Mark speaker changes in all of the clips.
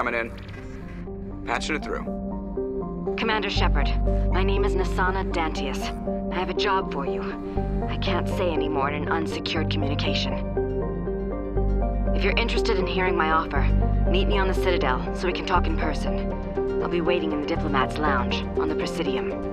Speaker 1: coming in. Patching it through.
Speaker 2: Commander Shepard, my name is Nasana Dantius. I have a job for you. I can't say any more in an unsecured communication. If you're interested in hearing my offer, meet me on the Citadel so we can talk in person. I'll be waiting in the Diplomat's Lounge on the Presidium.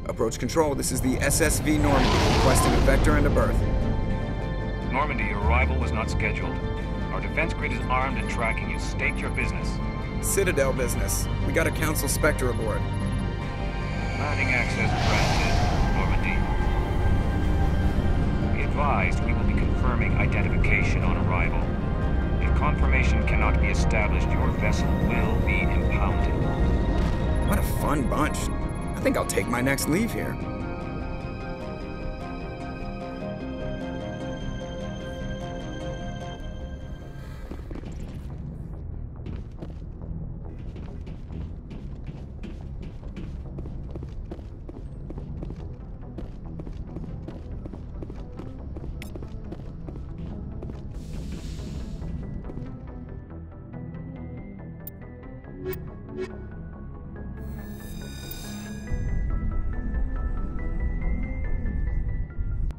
Speaker 1: Approach control, this is the SSV Normandy, requesting a vector and a berth.
Speaker 3: Normandy, your arrival was not scheduled. Our defense grid is armed and tracking you. State your business.
Speaker 1: Citadel business. We got a Council Spectre aboard.
Speaker 3: Landing access granted, Normandy. Be advised, we will be confirming identification on arrival. If confirmation cannot be established, your vessel will be impounded.
Speaker 1: What a fun bunch. I think I'll take my next leave here.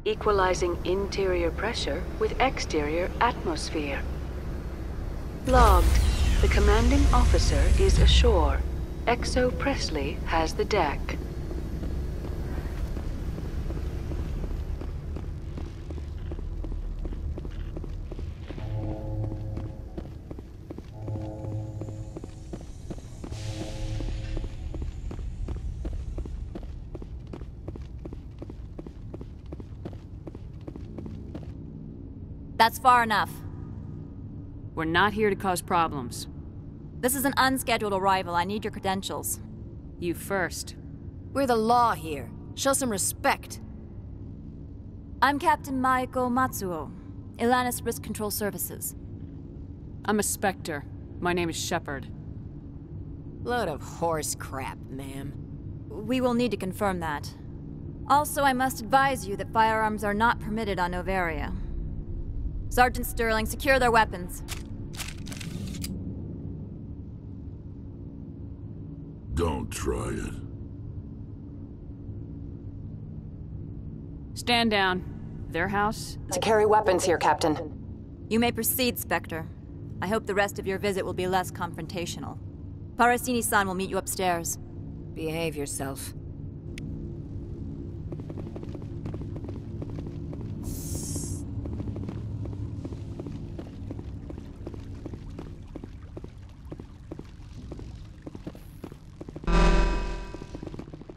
Speaker 4: Equalizing interior pressure with exterior atmosphere. Logged. The commanding officer is ashore. Exo Presley has the deck.
Speaker 5: That's far enough.
Speaker 6: We're not here to cause problems.
Speaker 5: This is an unscheduled arrival. I need your credentials.
Speaker 6: You first.
Speaker 7: We're the law here. Show some respect.
Speaker 5: I'm Captain Maiko Matsuo, Ilanis Risk Control Services.
Speaker 6: I'm a Spectre. My name is Shepard.
Speaker 7: Load of horse crap, ma'am.
Speaker 5: We will need to confirm that. Also, I must advise you that firearms are not permitted on Novaria. Sergeant Sterling, secure their weapons.
Speaker 8: Don't try it.
Speaker 6: Stand down. Their house?
Speaker 2: To carry weapons here, Captain.
Speaker 5: You may proceed, Spectre. I hope the rest of your visit will be less confrontational. Parasini-san will meet you upstairs.
Speaker 7: Behave yourself.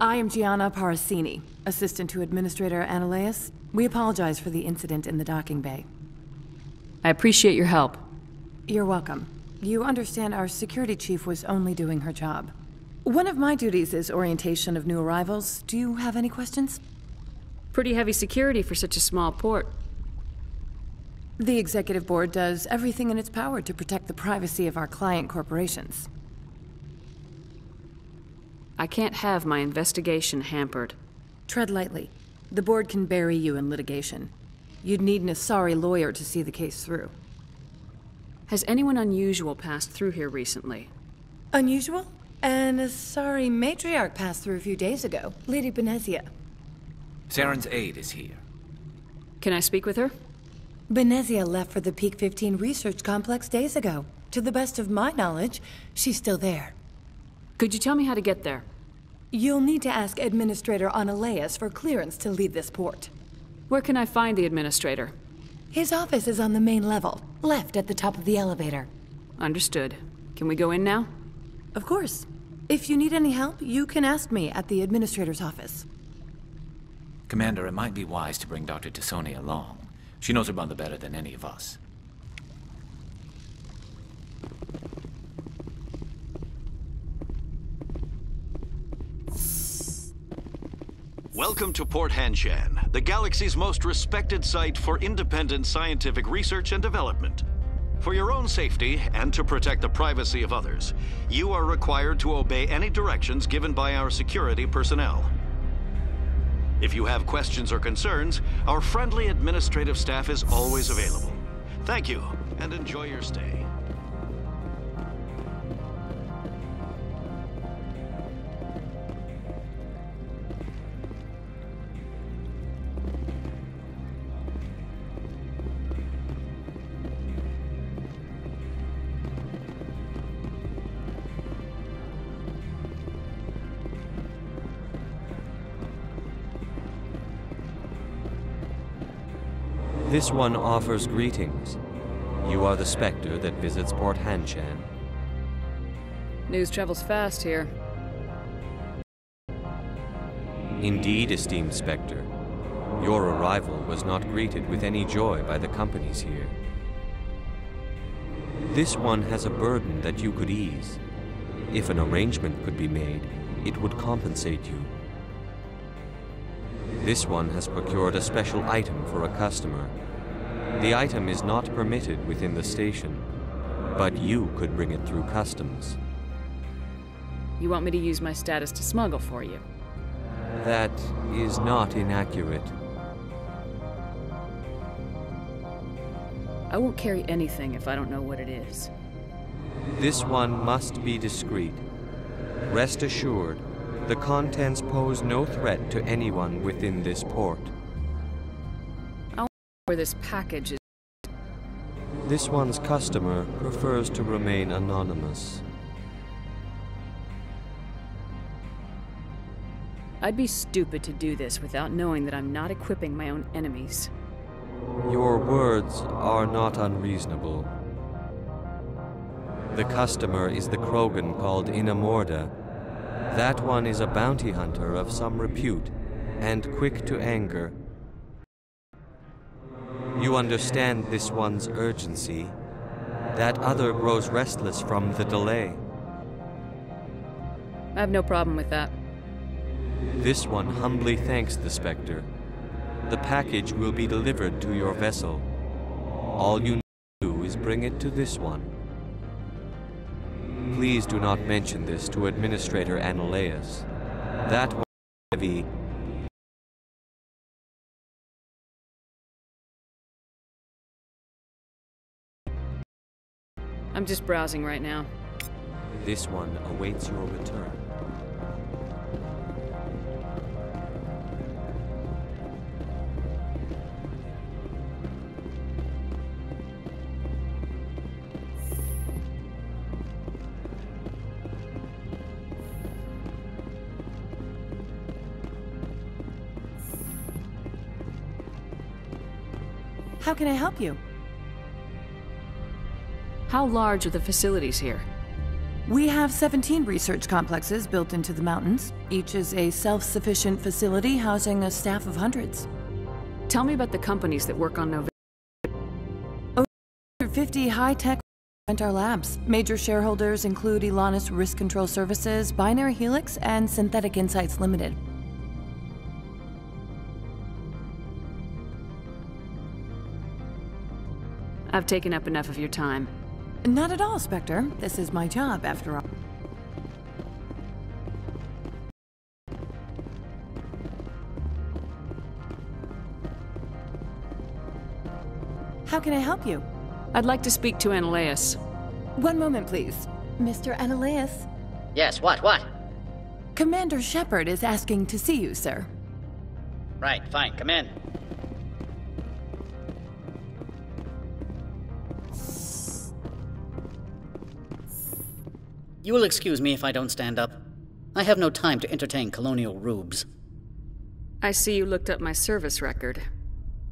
Speaker 9: I am Gianna Parasini, assistant to Administrator Ananias. We apologize for the incident in the docking bay.
Speaker 6: I appreciate your help.
Speaker 9: You're welcome. You understand our security chief was only doing her job. One of my duties is orientation of new arrivals. Do you have any questions?
Speaker 6: Pretty heavy security for such a small port.
Speaker 9: The Executive Board does everything in its power to protect the privacy of our client corporations.
Speaker 6: I can't have my investigation hampered.
Speaker 9: Tread lightly. The board can bury you in litigation. You'd need an Asari lawyer to see the case through.
Speaker 6: Has anyone unusual passed through here recently?
Speaker 9: Unusual? An Asari Matriarch passed through a few days ago. Lady Benezia.
Speaker 10: Saren's aide is here.
Speaker 6: Can I speak with her?
Speaker 9: Benezia left for the Peak 15 research complex days ago. To the best of my knowledge, she's still there.
Speaker 6: Could you tell me how to get there?
Speaker 9: You'll need to ask Administrator Ananias for clearance to leave this port.
Speaker 6: Where can I find the Administrator?
Speaker 9: His office is on the main level, left at the top of the elevator.
Speaker 6: Understood. Can we go in now?
Speaker 9: Of course. If you need any help, you can ask me at the administrator's office.
Speaker 10: Commander, it might be wise to bring Dr. Tassoni along. She knows her mother better than any of us.
Speaker 11: Welcome to Port Hanshan, the galaxy's most respected site for independent scientific research and development. For your own safety and to protect the privacy of others, you are required to obey any directions given by our security personnel. If you have questions or concerns, our friendly administrative staff is always available. Thank you, and enjoy your stay.
Speaker 12: This one offers greetings. You are the Spectre that visits Port Hanshan.
Speaker 6: News travels fast here.
Speaker 12: Indeed, esteemed Spectre. Your arrival was not greeted with any joy by the companies here. This one has a burden that you could ease. If an arrangement could be made, it would compensate you. This one has procured a special item for a customer. The item is not permitted within the station, but you could bring it through customs.
Speaker 6: You want me to use my status to smuggle for you?
Speaker 12: That is not inaccurate.
Speaker 6: I won't carry anything if I don't know what it is.
Speaker 12: This one must be discreet. Rest assured, the contents pose no threat to anyone within this port.
Speaker 6: I wonder where this package is.
Speaker 12: This one's customer prefers to remain anonymous.
Speaker 6: I'd be stupid to do this without knowing that I'm not equipping my own enemies.
Speaker 12: Your words are not unreasonable. The customer is the Krogan called Inamorda. That one is a bounty hunter of some repute, and quick to anger. You understand this one's urgency. That other grows restless from the delay.
Speaker 6: I have no problem with that.
Speaker 12: This one humbly thanks the Spectre. The package will be delivered to your vessel. All you need to do is bring it to this one. Please do not mention this to Administrator Annaleus. That one is heavy.
Speaker 6: I'm just browsing right now.
Speaker 12: This one awaits your return.
Speaker 9: How can I help you?
Speaker 6: How large are the facilities here?
Speaker 9: We have 17 research complexes built into the mountains. Each is a self-sufficient facility housing a staff of hundreds.
Speaker 6: Tell me about the companies that work on Nova.
Speaker 9: Over 50 high-tech rent our labs. Major shareholders include Elanus Risk Control Services, Binary Helix, and Synthetic Insights Limited.
Speaker 6: I've taken up enough of your time.
Speaker 9: Not at all, Spectre. This is my job, after all. How can I help you?
Speaker 6: I'd like to speak to Annaleus.
Speaker 9: One moment, please. Mr. Annaleus?
Speaker 13: Yes, what?
Speaker 9: Commander Shepard is asking to see you, sir.
Speaker 13: Right, fine, come in. You will excuse me if I don't stand up. I have no time to entertain colonial rubes.
Speaker 6: I see you looked up my service record.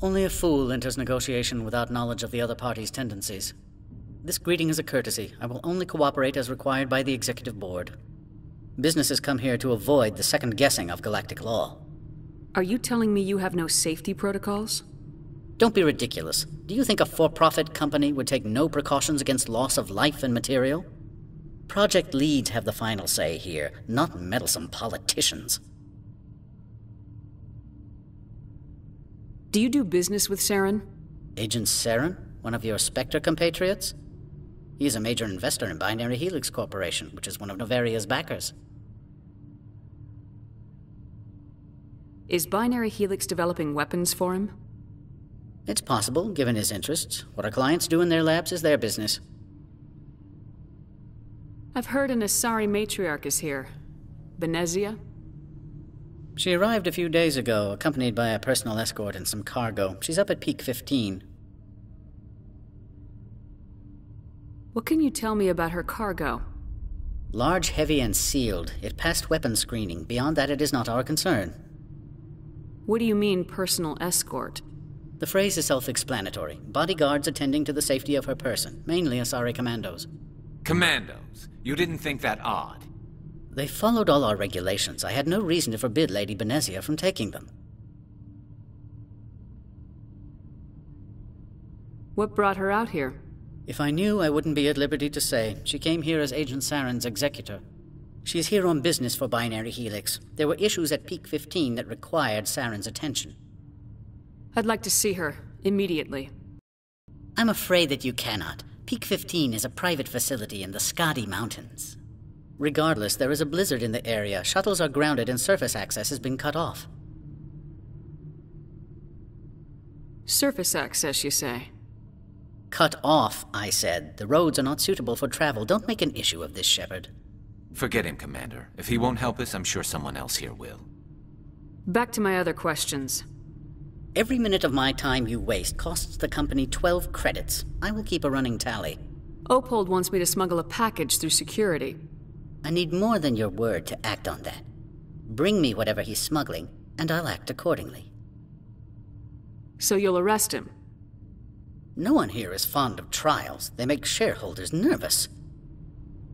Speaker 13: Only a fool enters negotiation without knowledge of the other party's tendencies. This greeting is a courtesy. I will only cooperate as required by the Executive Board. Businesses come here to avoid the second guessing of galactic law.
Speaker 6: Are you telling me you have no safety protocols?
Speaker 13: Don't be ridiculous. Do you think a for-profit company would take no precautions against loss of life and material? Project leads have the final say here, not meddlesome politicians.
Speaker 6: Do you do business with Saren?
Speaker 13: Agent Saren? One of your Spectre compatriots? He is a major investor in Binary Helix Corporation, which is one of Novaria's backers.
Speaker 6: Is Binary Helix developing weapons for him?
Speaker 13: It's possible, given his interests. What our clients do in their labs is their business.
Speaker 6: I've heard an Asari Matriarch is here. Benezia?
Speaker 13: She arrived a few days ago, accompanied by a personal escort and some cargo. She's up at Peak 15.
Speaker 6: What can you tell me about her cargo?
Speaker 13: Large, heavy, and sealed. It passed weapons screening. Beyond that, it is not our concern.
Speaker 6: What do you mean, personal escort?
Speaker 13: The phrase is self-explanatory. Bodyguards attending to the safety of her person, mainly Asari commandos.
Speaker 10: Commandos? You didn't think that odd?
Speaker 13: They followed all our regulations. I had no reason to forbid Lady Benezia from taking them.
Speaker 6: What brought her out here?
Speaker 13: If I knew, I wouldn't be at liberty to say. She came here as Agent Saren's executor. She's here on business for Binary Helix. There were issues at Peak 15 that required Saren's attention.
Speaker 6: I'd like to see her, immediately.
Speaker 13: I'm afraid that you cannot. Peak 15 is a private facility in the Skadi Mountains. Regardless, there is a blizzard in the area. Shuttles are grounded and surface access has been cut off.
Speaker 6: Surface access, you say?
Speaker 13: Cut off, I said. The roads are not suitable for travel. Don't make an issue of this, Shepard.
Speaker 10: Forget him, Commander. If he won't help us, I'm sure someone else here will.
Speaker 6: Back to my other questions.
Speaker 13: Every minute of my time you waste costs the company 12 credits. I will keep a running tally.
Speaker 6: Opold wants me to smuggle a package through security.
Speaker 13: I need more than your word to act on that. Bring me whatever he's smuggling, and I'll act accordingly.
Speaker 6: So you'll arrest him?
Speaker 13: No one here is fond of trials. They make shareholders nervous.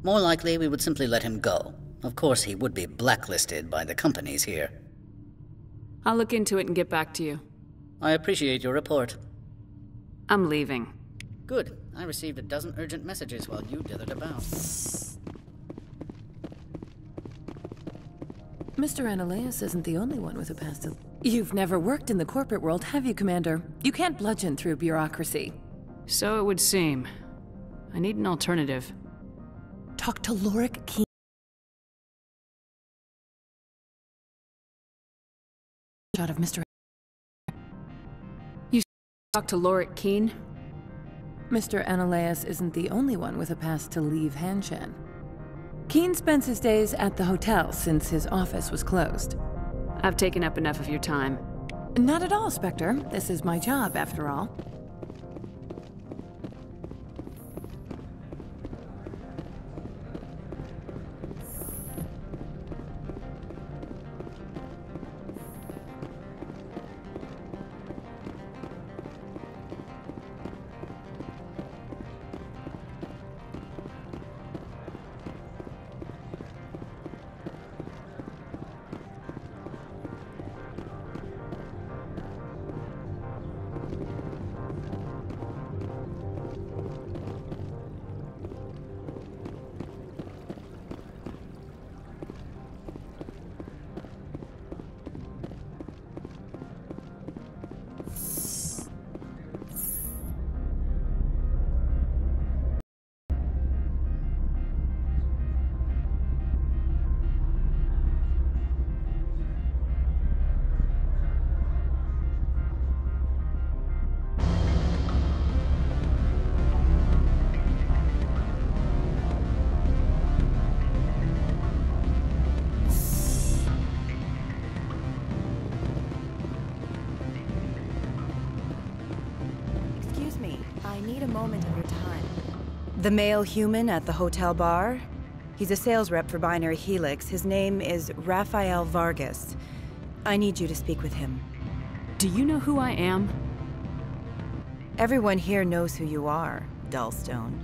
Speaker 13: More likely, we would simply let him go. Of course, he would be blacklisted by the companies here.
Speaker 6: I'll look into it and get back to you.
Speaker 13: I appreciate your report.
Speaker 6: I'm leaving.
Speaker 13: Good. I received a dozen urgent messages while you dithered about.
Speaker 9: Mr. Ananias isn't the only one with a past. You've never worked in the corporate world, have you, Commander? You can't bludgeon through bureaucracy.
Speaker 6: So it would seem. I need an alternative.
Speaker 9: Talk to Lorik Keen. Shot of Mr.
Speaker 6: You talk to Lorik Keen?
Speaker 9: Mr. Ananias isn't the only one with a pass to leave Hanshan. Keen spends his days at the hotel since his office was closed.
Speaker 6: I've taken up enough of your time.
Speaker 9: Not at all, Spectre. This is my job, after all.
Speaker 14: The male human at the hotel bar? He's a sales rep for Binary Helix. His name is Rafael Vargas. I need you to speak with him.
Speaker 6: Do you know who I am?
Speaker 14: Everyone here knows who you are, Dullstone.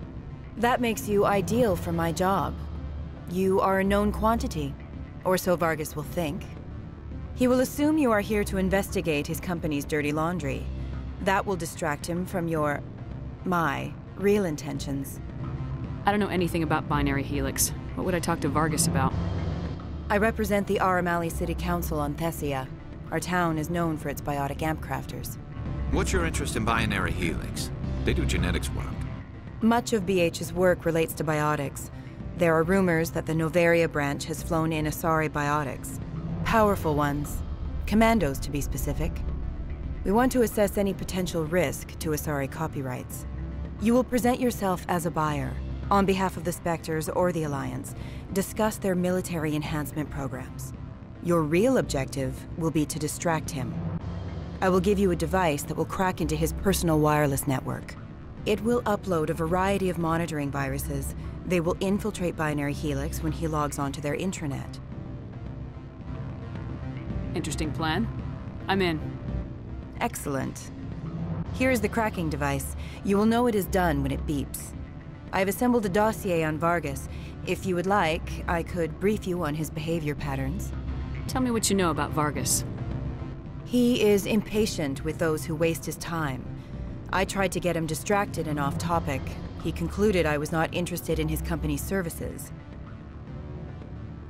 Speaker 14: That makes you ideal for my job. You are a known quantity, or so Vargas will think. He will assume you are here to investigate his company's dirty laundry. That will distract him from my real intentions.
Speaker 6: I don't know anything about Binary Helix. What would I talk to Vargas about?
Speaker 14: I represent the Aramali City Council on Thessia. Our town is known for its biotic amp crafters.
Speaker 10: What's your interest in Binary Helix? They do genetics work.
Speaker 14: Much of BH's work relates to biotics. There are rumors that the Noveria branch has flown in Asari biotics. Powerful ones. Commandos, to be specific. We want to assess any potential risk to Asari copyrights. You will present yourself as a buyer, on behalf of the Spectres or the Alliance, discuss their military enhancement programs. Your real objective will be to distract him. I will give you a device that will crack into his personal wireless network. It will upload a variety of monitoring viruses. They will infiltrate Binary Helix when he logs onto their intranet.
Speaker 6: Interesting plan. I'm in.
Speaker 14: Excellent. Here is the cracking device. You will know it is done when it beeps. I have assembled a dossier on Vargas. If you would like, I could brief you on his behavior patterns.
Speaker 6: Tell me what you know about Vargas.
Speaker 14: He is impatient with those who waste his time. I tried to get him distracted and off topic. He concluded I was not interested in his company's services.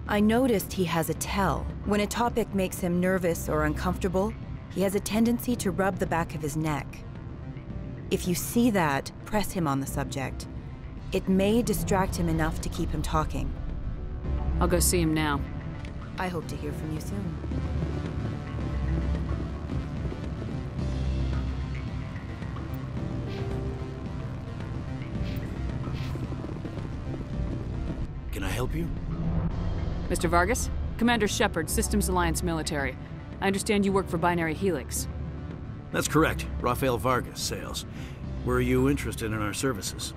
Speaker 14: I noticed he has a tell. When a topic makes him nervous or uncomfortable, he has a tendency to rub the back of his neck. If you see that, press him on the subject. It may distract him enough to keep him talking.
Speaker 6: I'll go see him now.
Speaker 14: I hope to hear from you soon.
Speaker 15: Can I help you?
Speaker 6: Mr. Vargas? Commander Shepard, Systems Alliance Military. I understand you work for Binary Helix.
Speaker 15: That's correct. Rafael Vargas, sales. Were you interested in our services?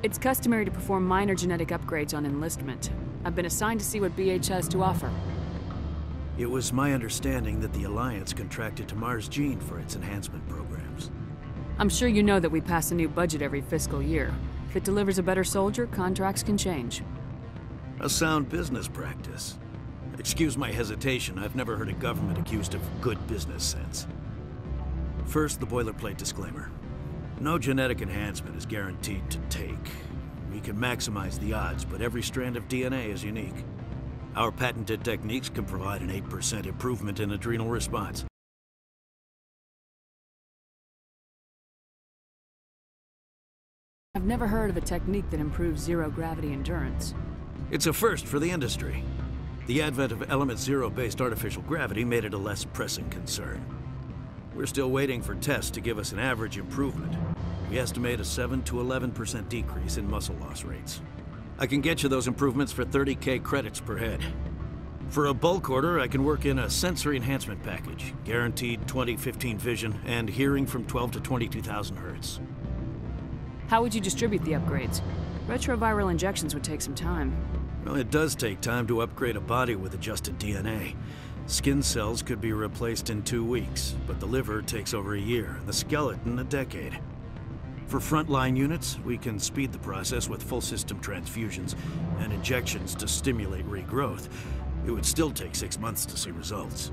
Speaker 6: It's customary to perform minor genetic upgrades on enlistment. I've been assigned to see what BH has to offer.
Speaker 15: It was my understanding that the Alliance contracted to Mars Gene for its enhancement programs.
Speaker 6: I'm sure you know that we pass a new budget every fiscal year. If it delivers a better soldier, contracts can change.
Speaker 15: A sound business practice. Excuse my hesitation, I've never heard a government accused of good business sense. First, the boilerplate disclaimer. No genetic enhancement is guaranteed to take. We can maximize the odds, but every strand of DNA is unique. Our patented techniques can provide an 8% improvement in adrenal response.
Speaker 6: I've never heard of a technique that improves zero-gravity endurance.
Speaker 15: It's a first for the industry. The advent of element zero-based artificial gravity made it a less pressing concern. We're still waiting for tests to give us an average improvement. We estimate a 7 to 11% decrease in muscle loss rates. I can get you those improvements for 30K credits per head. For a bulk order, I can work in a sensory enhancement package, guaranteed 20/15 vision, and hearing from 12 to 22,000 hertz.
Speaker 6: How would you distribute the upgrades? Retroviral injections would take some time.
Speaker 15: Well, it does take time to upgrade a body with adjusted DNA. Skin cells could be replaced in 2 weeks, but the liver takes over a year, and the skeleton a decade. For frontline units, we can speed the process with full system transfusions and injections to stimulate regrowth. It would still take 6 months to see results.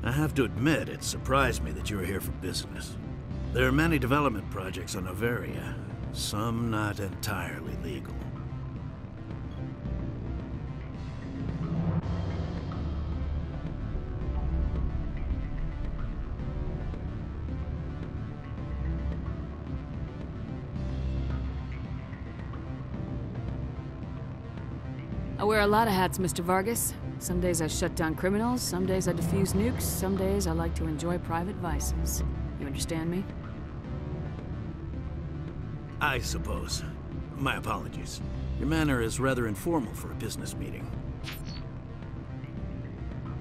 Speaker 15: I have to admit, it surprised me that you were here for business. There are many development projects on Noveria, some not entirely legal.
Speaker 6: I wear a lot of hats, Mr. Vargas. Some days I shut down criminals, some days I defuse nukes, some days I like to enjoy private vices. You understand me?
Speaker 15: I suppose. My apologies. Your manner is rather informal for a business meeting.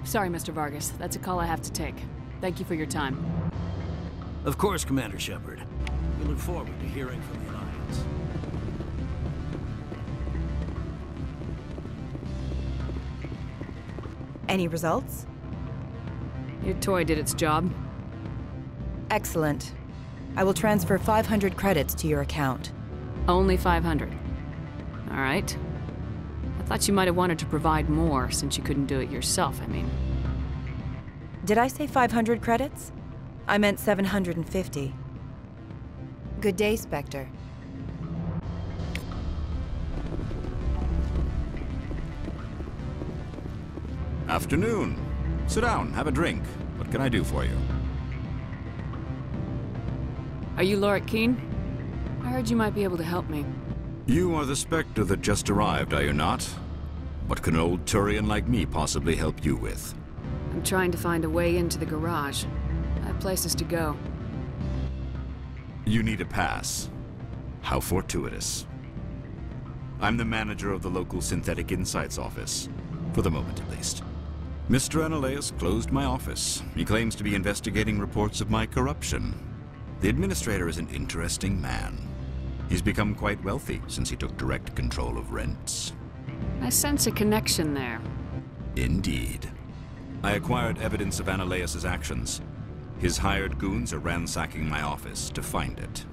Speaker 6: Sorry, Mr. Vargas. That's a call I have to take. Thank you for your time.
Speaker 15: Of course, Commander Shepard. We look forward to hearing from the Alliance.
Speaker 14: Any results?
Speaker 6: Your toy did its job.
Speaker 14: Excellent. I will transfer 500 credits to your account.
Speaker 6: Only 500. All right. Thought you might have wanted to provide more, since you couldn't do it yourself, I mean.
Speaker 14: Did I say 500 credits? I meant 750. Good day, Spectre.
Speaker 16: Afternoon. Sit down, have a drink. What can I do for you?
Speaker 6: Are you Lorek Keene? I heard you might be able to help me.
Speaker 16: You are the Spectre that just arrived, are you not? What can an old Turian like me possibly help you with?
Speaker 6: I'm trying to find a way into the garage. I have places to go.
Speaker 16: You need a pass. How fortuitous. I'm the manager of the local Synthetic Insights office. For the moment, at least. Mr. Analaeus closed my office. He claims to be investigating reports of my corruption. The administrator is an interesting man. He's become quite wealthy since he took direct control of rents.
Speaker 6: I sense a connection there.
Speaker 16: Indeed. I acquired evidence of Analaeus' actions. His hired goons are ransacking my office to find it.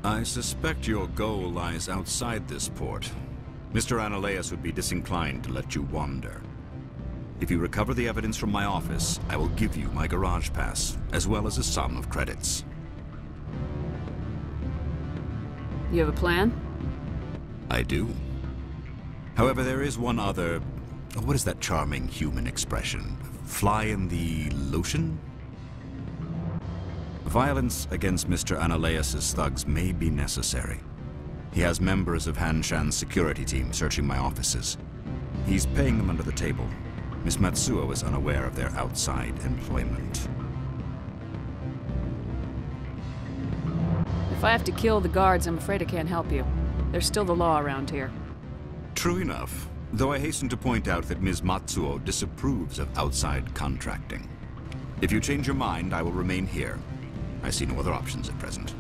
Speaker 16: I suspect your goal lies outside this port. Mr. Analaeus would be disinclined to let you wander. If you recover the evidence from my office, I will give you my garage pass, as well as a sum of credits.
Speaker 6: You have a plan?
Speaker 16: I do. However, there is one other... what is that charming human expression? Fly in the lotion? Violence against Mr. Analaeus' thugs may be necessary. He has members of Hanshan's security team searching my offices. He's paying them under the table. Miss Matsuo is unaware of their outside employment.
Speaker 6: If I have to kill the guards, I'm afraid I can't help you. There's still the law around here.
Speaker 16: True enough, though I hasten to point out that Ms. Matsuo disapproves of outside contracting. If you change your mind, I will remain here. I see no other options at present.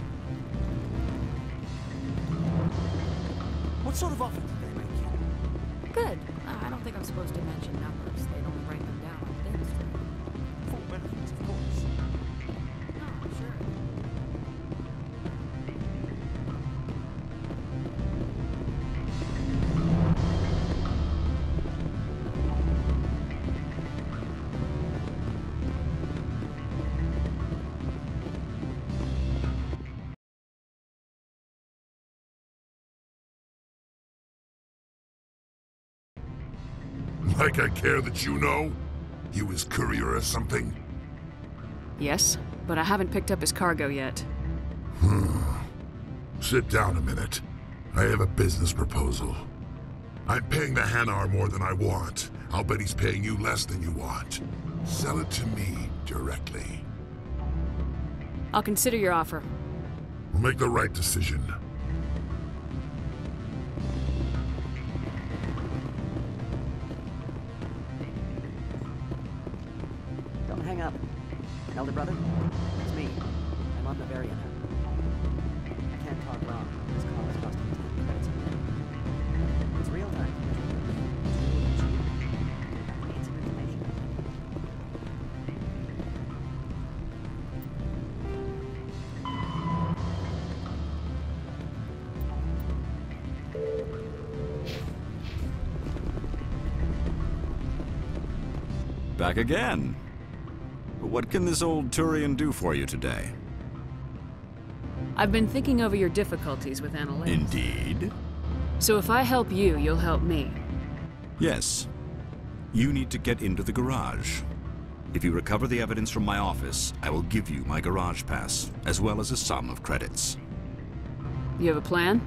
Speaker 17: What sort of offer did they make you?
Speaker 6: Good. I don't think I'm supposed to mention numbers. They'd only write them down on things.
Speaker 17: Full benefits, of course.
Speaker 6: Oh, sure.
Speaker 8: Like I care that you know? You his courier or something?
Speaker 6: Yes, but I haven't picked up his cargo yet.
Speaker 8: Sit down a minute. I have a business proposal. I'm paying the Hanar more than I want. I'll bet he's paying you less than you want. Sell it to me directly.
Speaker 6: I'll consider your offer.
Speaker 8: We'll make the right decision.
Speaker 17: Don't hang up. Elder brother, it's me. I'm on Bavaria now. I can't talk wrong. This call is costing me 10 credits a minute. It's real time. It's really cheap. I need some information.
Speaker 16: Back again. What can this old Turian do for you today?
Speaker 6: I've been thinking over your difficulties with Analaeus.
Speaker 16: Indeed.
Speaker 6: So if I help you, you'll help me.
Speaker 16: Yes. You need to get into the garage. If you recover the evidence from my office, I will give you my garage pass, as well as a sum of credits.
Speaker 6: You have a plan?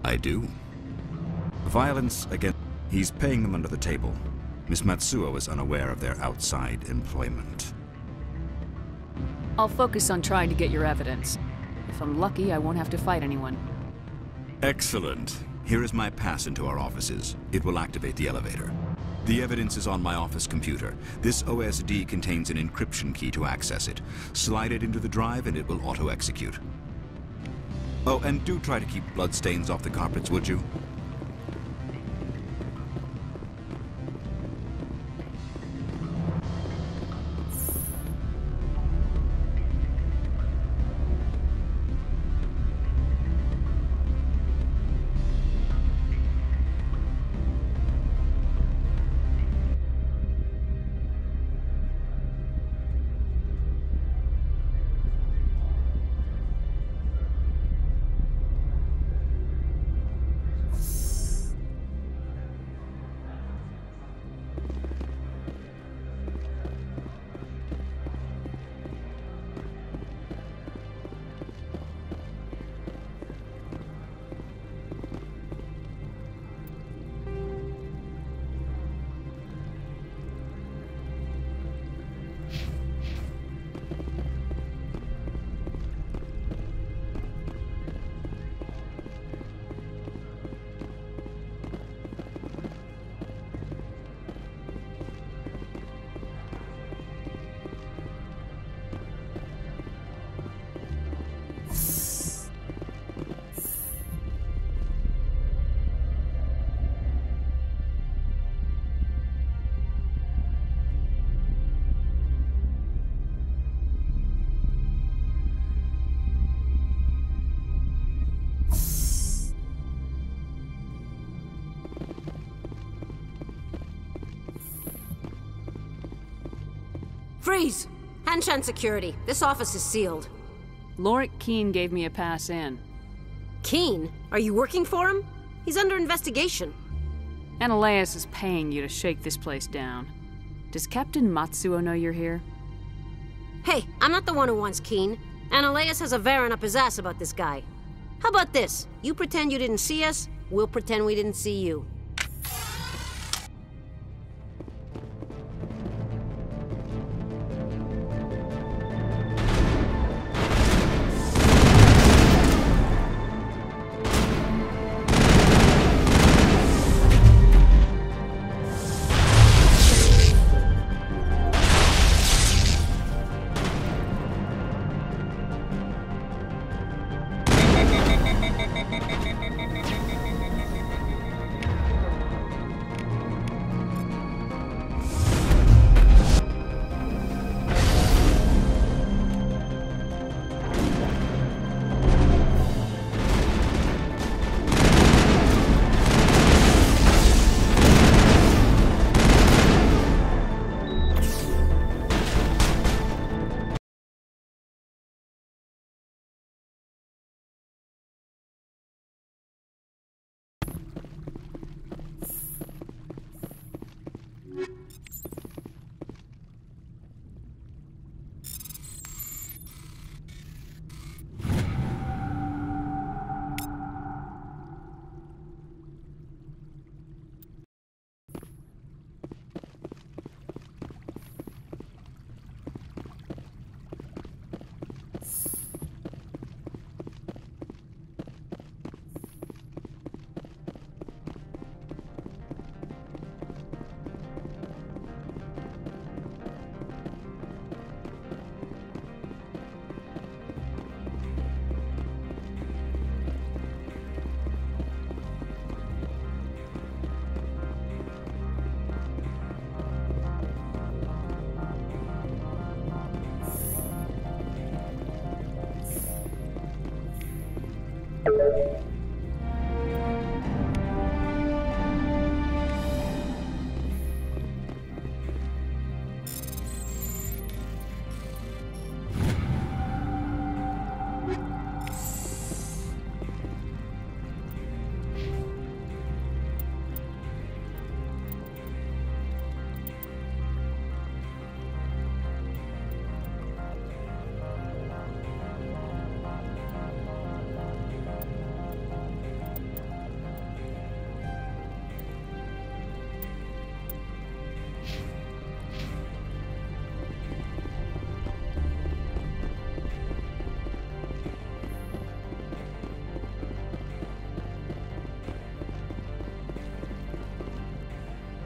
Speaker 16: I do. Violence against... He's paying them under the table. Miss Matsuo is unaware of their outside employment.
Speaker 6: I'll focus on trying to get your evidence. If I'm lucky, I won't have to fight anyone.
Speaker 16: Excellent. Here is my pass into our offices. It will activate the elevator. The evidence is on my office computer. This OSD contains an encryption key to access it. Slide it into the drive and it will auto-execute. Oh, and do try to keep bloodstains off the carpets, would you?
Speaker 18: Freeze! Hanshan security. This office is sealed.
Speaker 6: Lorik Keene gave me a pass in.
Speaker 18: Keene? Are you working for him? He's under investigation.
Speaker 6: Analaeus is paying you to shake this place down. Does Captain Matsuo know you're here?
Speaker 18: Hey, I'm not the one who wants Keene. Analaeus has a Varen up his ass about this guy. How about this? You pretend you didn't see us, we'll pretend we didn't see you.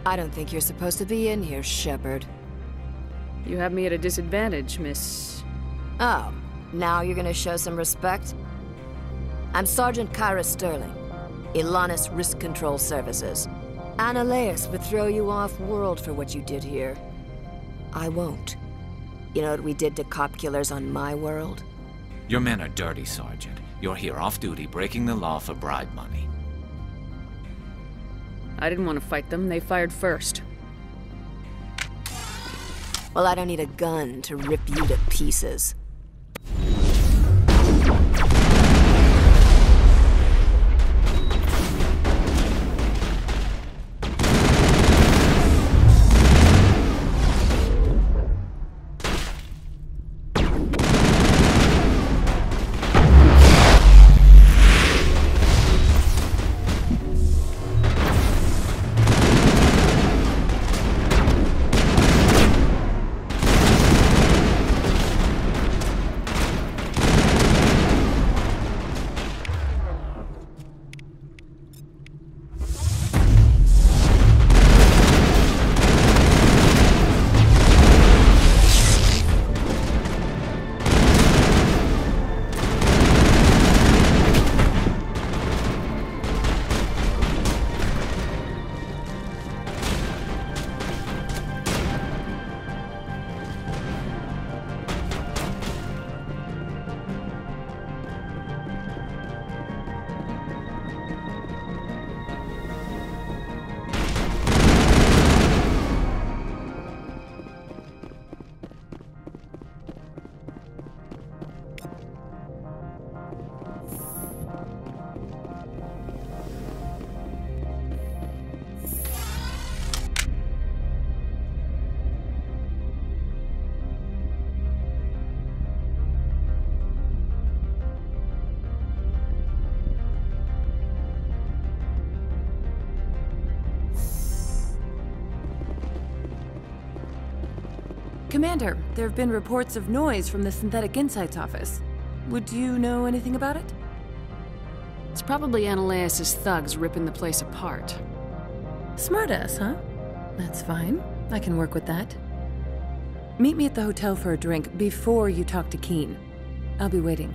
Speaker 19: I don't think you're supposed to be in here, Shepard.
Speaker 6: You have me at a disadvantage, Miss...
Speaker 19: Oh, now you're gonna show some respect? I'm Sergeant Kyra Sterling, Ilanis Risk Control Services. Analaeus would throw you off-world for what you did here. I won't. You know what we did to cop killers on my world?
Speaker 10: Your men are dirty, Sergeant. You're here off-duty, breaking the law for bribe money.
Speaker 6: I didn't want to fight them. They fired first.
Speaker 19: Well, I don't need a gun to rip you to pieces.
Speaker 9: Commander, there have been reports of noise from the Synthetic Insights office. Would you know anything about it?
Speaker 6: It's probably Analaeus' thugs ripping the place apart.
Speaker 9: Smartass, huh? That's fine. I can work with that. Meet me at the hotel for a drink before you talk to Keen. I'll be waiting.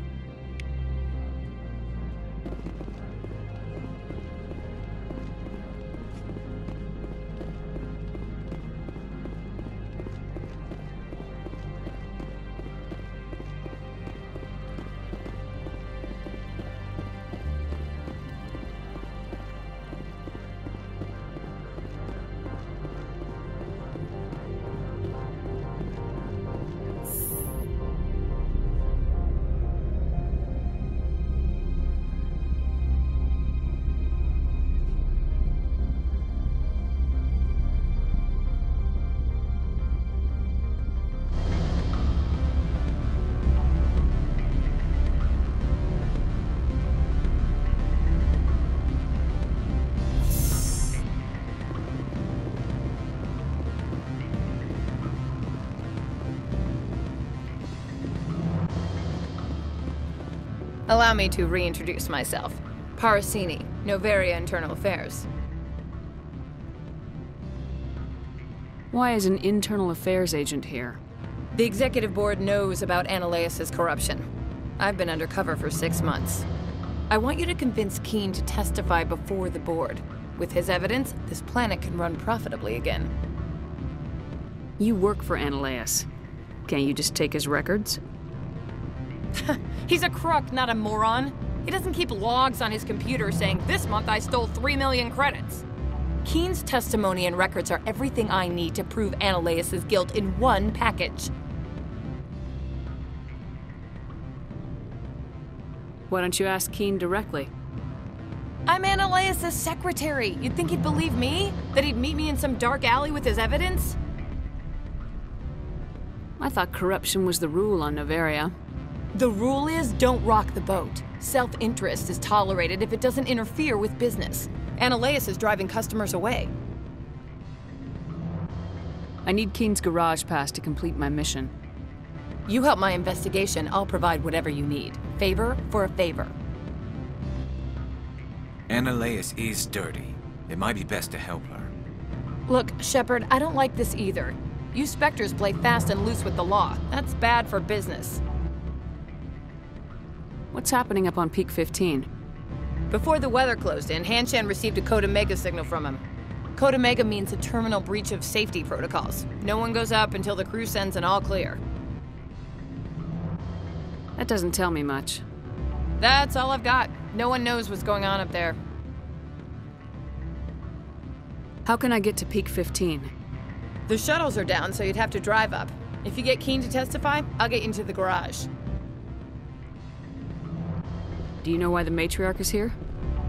Speaker 20: Allow me to reintroduce myself. Parasini, Novaria Internal Affairs.
Speaker 6: Why is an internal affairs agent here?
Speaker 20: The executive board knows about Analaeus' corruption. I've been undercover for 6 months. I want you to convince Keen to testify before the board. With his evidence, this planet can run profitably again.
Speaker 6: You work for Analaeus. Can't you just take his records?
Speaker 20: He's a crook, not a moron. He doesn't keep logs on his computer saying, "This month I stole 3 million credits." Keen's testimony and records are everything I need to prove Analaeus' guilt in one package.
Speaker 6: Why don't you ask Keen directly?
Speaker 20: I'm Analaeus' secretary. You'd think he'd believe me? That he'd meet me in some dark alley with his evidence?
Speaker 6: I thought corruption was the rule on Novaria.
Speaker 20: The rule is, don't rock the boat. Self-interest is tolerated if it doesn't interfere with business. Analaeus is driving customers away.
Speaker 6: I need Keen's garage pass to complete my mission.
Speaker 20: You help my investigation, I'll provide whatever you need. Favor for a favor.
Speaker 10: Analaeus is dirty. It might be best to help her.
Speaker 20: Look, Shepard, I don't like this either. You Spectres play fast and loose with the law. That's bad for business.
Speaker 6: What's happening up on Peak 15?
Speaker 20: Before the weather closed in, Hanshan received a Code Omega signal from him. Code Omega means a terminal breach of safety protocols. No one goes up until the crew sends an all clear.
Speaker 6: That doesn't tell me much.
Speaker 20: That's all I've got. No one knows what's going on up there.
Speaker 6: How can I get to Peak 15?
Speaker 20: The shuttles are down, so you'd have to drive up. If you get Keen to testify, I'll get you into the garage.
Speaker 6: Do you know why the Matriarch is here?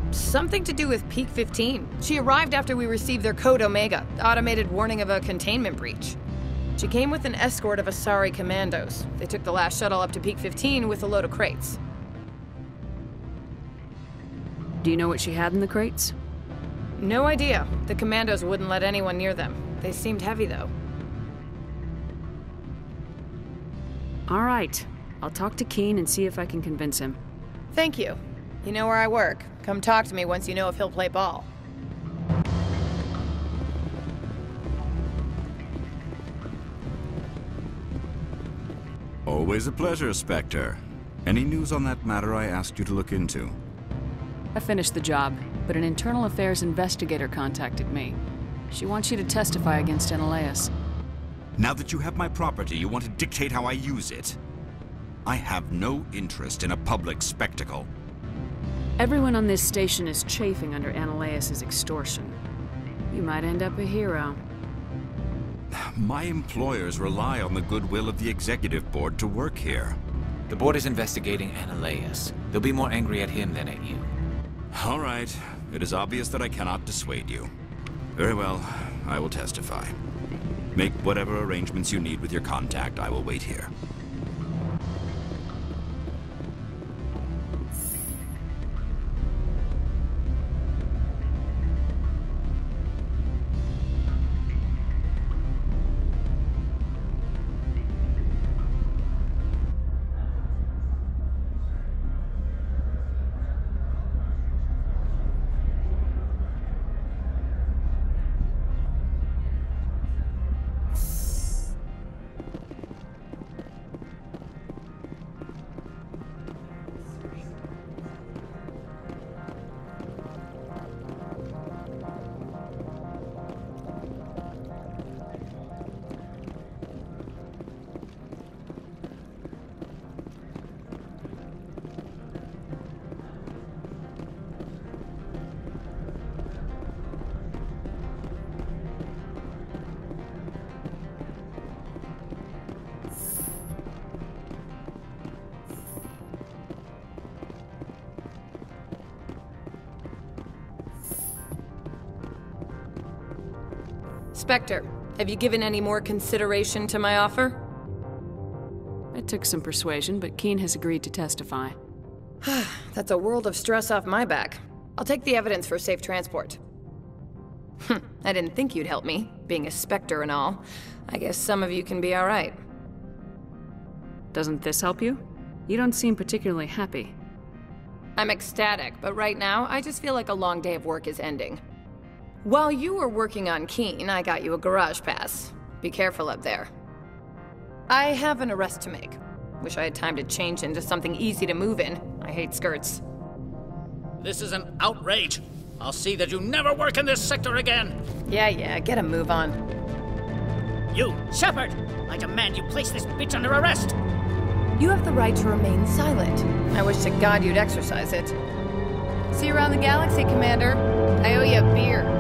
Speaker 20: Something to do with Peak 15. She arrived after we received their Code Omega, automated warning of a containment breach. She came with an escort of Asari commandos. They took the last shuttle up to Peak 15 with a load of crates.
Speaker 6: Do you know what she had in the crates?
Speaker 20: No idea. The commandos wouldn't let anyone near them. They seemed heavy, though.
Speaker 6: All right. I'll talk to Keen and see if I can convince him.
Speaker 20: Thank you. You know where I work. Come talk to me once you know if he'll play ball.
Speaker 16: Always a pleasure, Spectre. Any news on that matter I asked you to look into?
Speaker 6: I finished the job, but an internal affairs investigator contacted me. She wants you to testify against Analaeus.
Speaker 16: Now that you have my property, you want to dictate how I use it? I have no interest in a public spectacle.
Speaker 6: Everyone on this station is chafing under Analaeus' extortion. You might end up a hero.
Speaker 16: My employers rely on the goodwill of the executive board to work here.
Speaker 10: The board is investigating Analaeus. They'll be more angry at him than at you.
Speaker 16: All right. It is obvious that I cannot dissuade you. Very well. I will testify. Make whatever arrangements you need with your contact. I will wait here.
Speaker 20: Spectre, have you given any more consideration to my offer?
Speaker 6: It took some persuasion, but Keen has agreed to testify.
Speaker 20: That's a world of stress off my back. I'll take the evidence for safe transport. I didn't think you'd help me, being a Spectre and all. I guess some of you can be alright.
Speaker 6: Doesn't this help you? You don't seem particularly happy.
Speaker 20: I'm ecstatic, but right now, I just feel like a long day of work is ending. While you were working on Keen, I got you a garage pass. Be careful up there. I have an arrest to make. Wish I had time to change into something easy to move in. I hate skirts.
Speaker 13: This is an outrage. I'll see that you never work in this sector again.
Speaker 20: Yeah, get a move on.
Speaker 13: You, Shepard! I demand you place this bitch under arrest!
Speaker 20: You have the right to remain silent. I wish to God you'd exercise it. See you around the galaxy, Commander. I owe you a beer.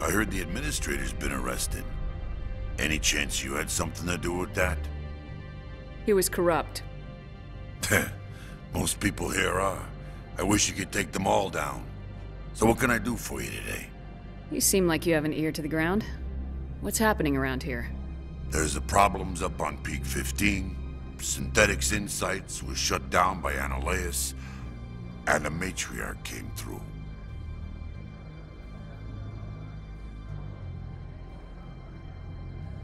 Speaker 8: I heard the administrator's been arrested. Any chance you had something to do with that?
Speaker 6: He was corrupt.
Speaker 8: Most people here are. I wish you could take them all down. So what can I do for you today?
Speaker 6: You seem like you have an ear to the ground. What's happening around here?
Speaker 8: There's the problems up on Peak 15. Synthetics Insights was shut down by Analeus. And the Matriarch came through.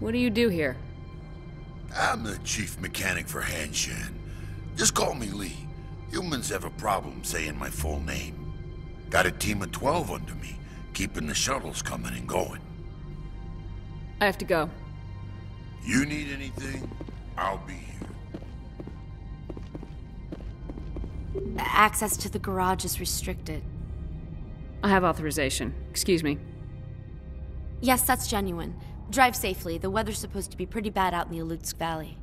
Speaker 6: What do you do here?
Speaker 8: I'm the chief mechanic for Hanshan. Just call me Lee. Humans have a problem saying my full name. Got a team of 12 under me, keeping the shuttles coming and going.
Speaker 6: I have to go.
Speaker 8: You need anything, I'll be here.
Speaker 2: Access to the garage is restricted.
Speaker 6: I have authorization. Excuse me.
Speaker 2: Yes, that's genuine. Drive safely. The weather's supposed to be pretty bad out in the Alutsk Valley.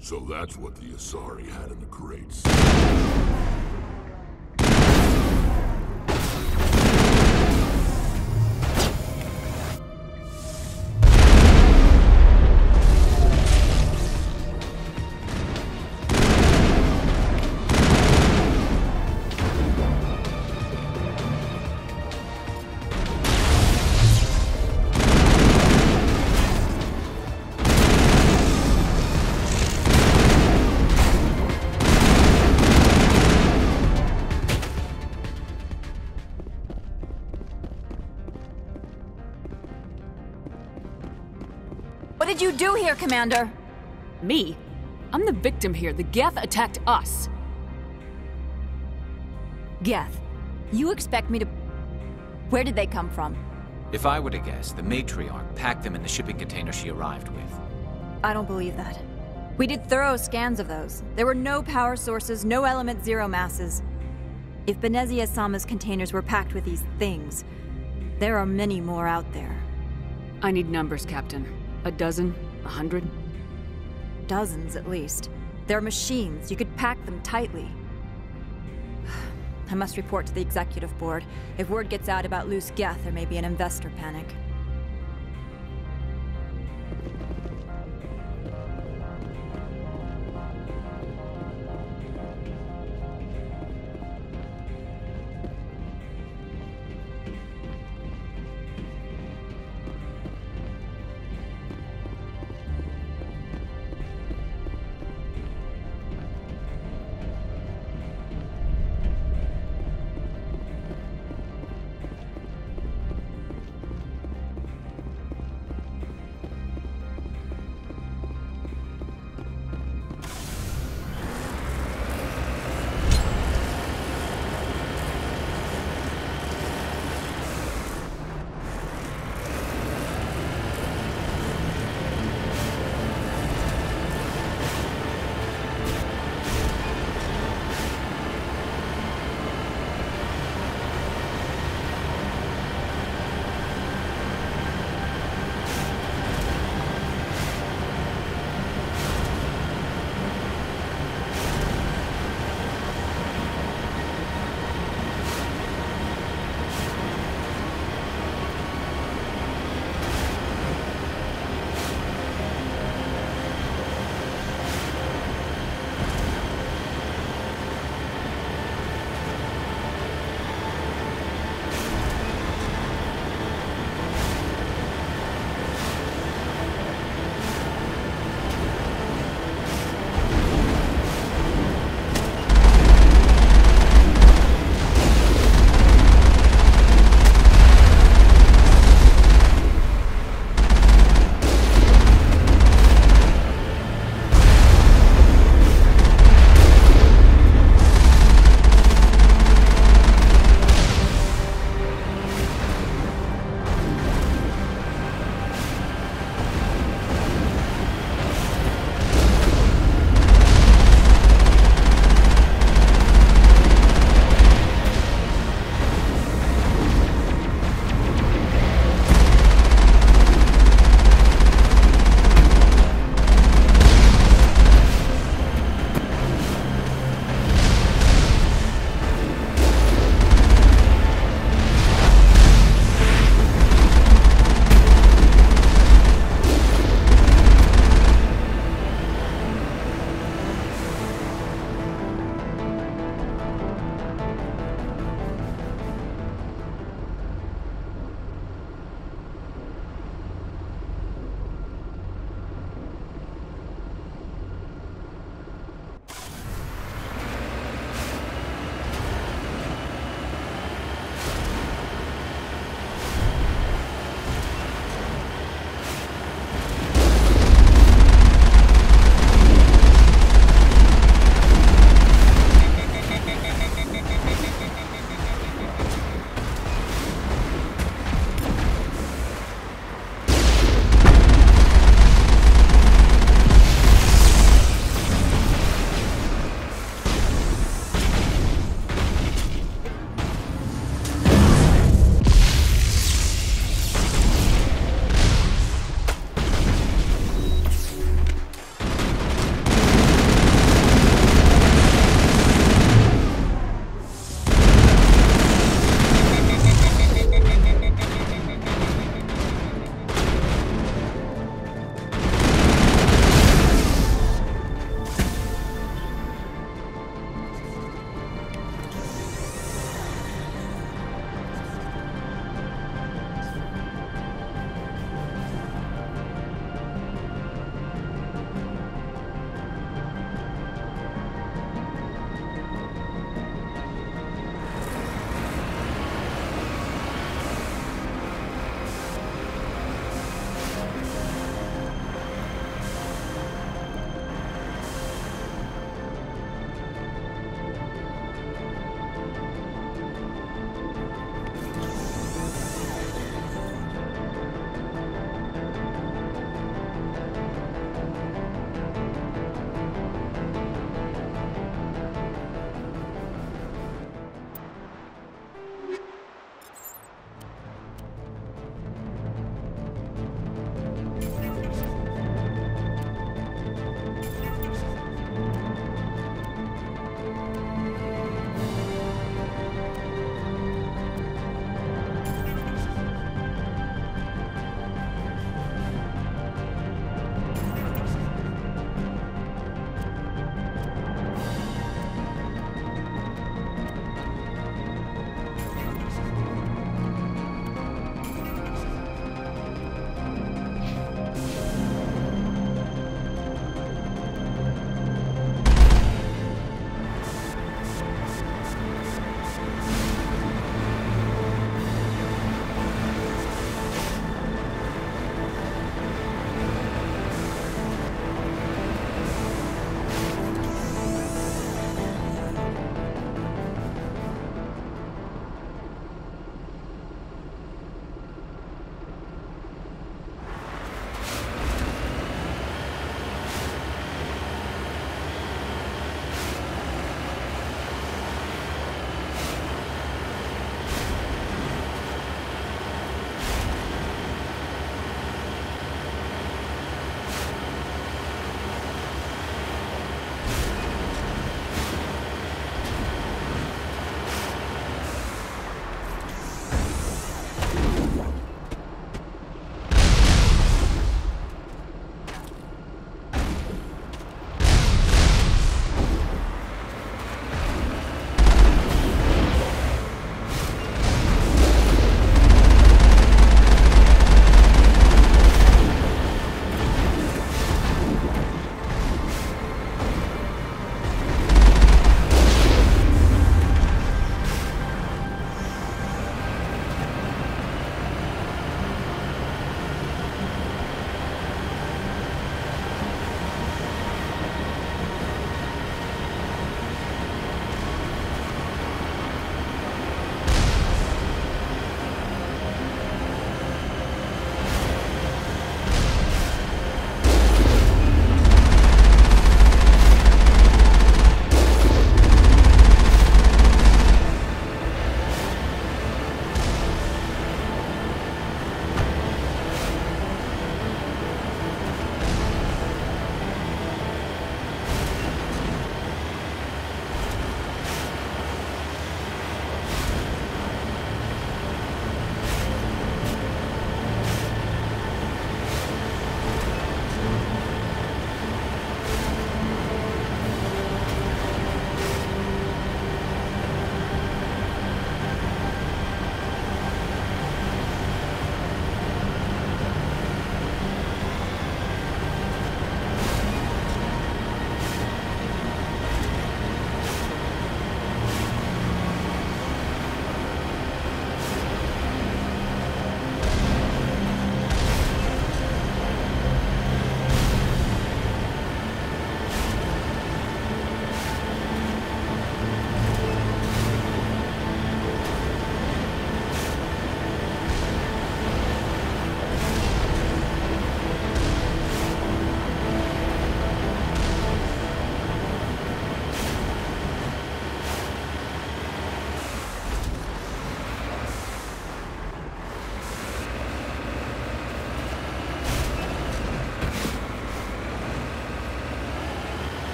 Speaker 8: So that's what the Asari had in the crates.
Speaker 5: What did you do here, Commander?
Speaker 6: Me? I'm the victim here. The Geth attacked us.
Speaker 5: Geth, you expect me to... Where did they come from?
Speaker 10: If I were to guess, the Matriarch packed them in the shipping container she arrived with.
Speaker 5: I don't believe that. We did thorough scans of those. There were no power sources, no element zero masses. If Benezia-sama's containers were packed with these things, there are many more out there.
Speaker 6: I need numbers, Captain. A dozen? 100?
Speaker 5: Dozens, at least. They're machines. You could pack them tightly. I must report to the executive board. If word gets out about loose Geth, there may be an investor panic.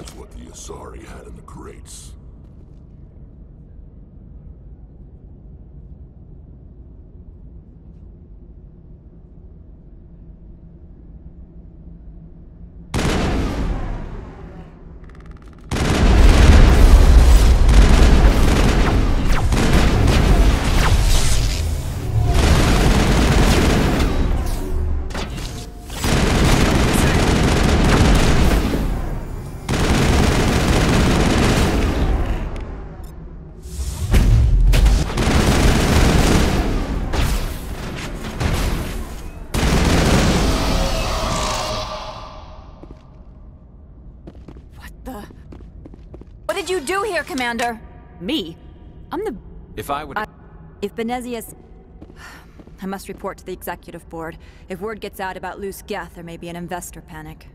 Speaker 8: That's what the Asari had in the crates.
Speaker 5: What did you do here, Commander?
Speaker 6: Me? I'm the...
Speaker 10: If I would...
Speaker 5: If Benezius... I must report to the Executive Board. If word gets out about loose Geth, there may be an investor panic.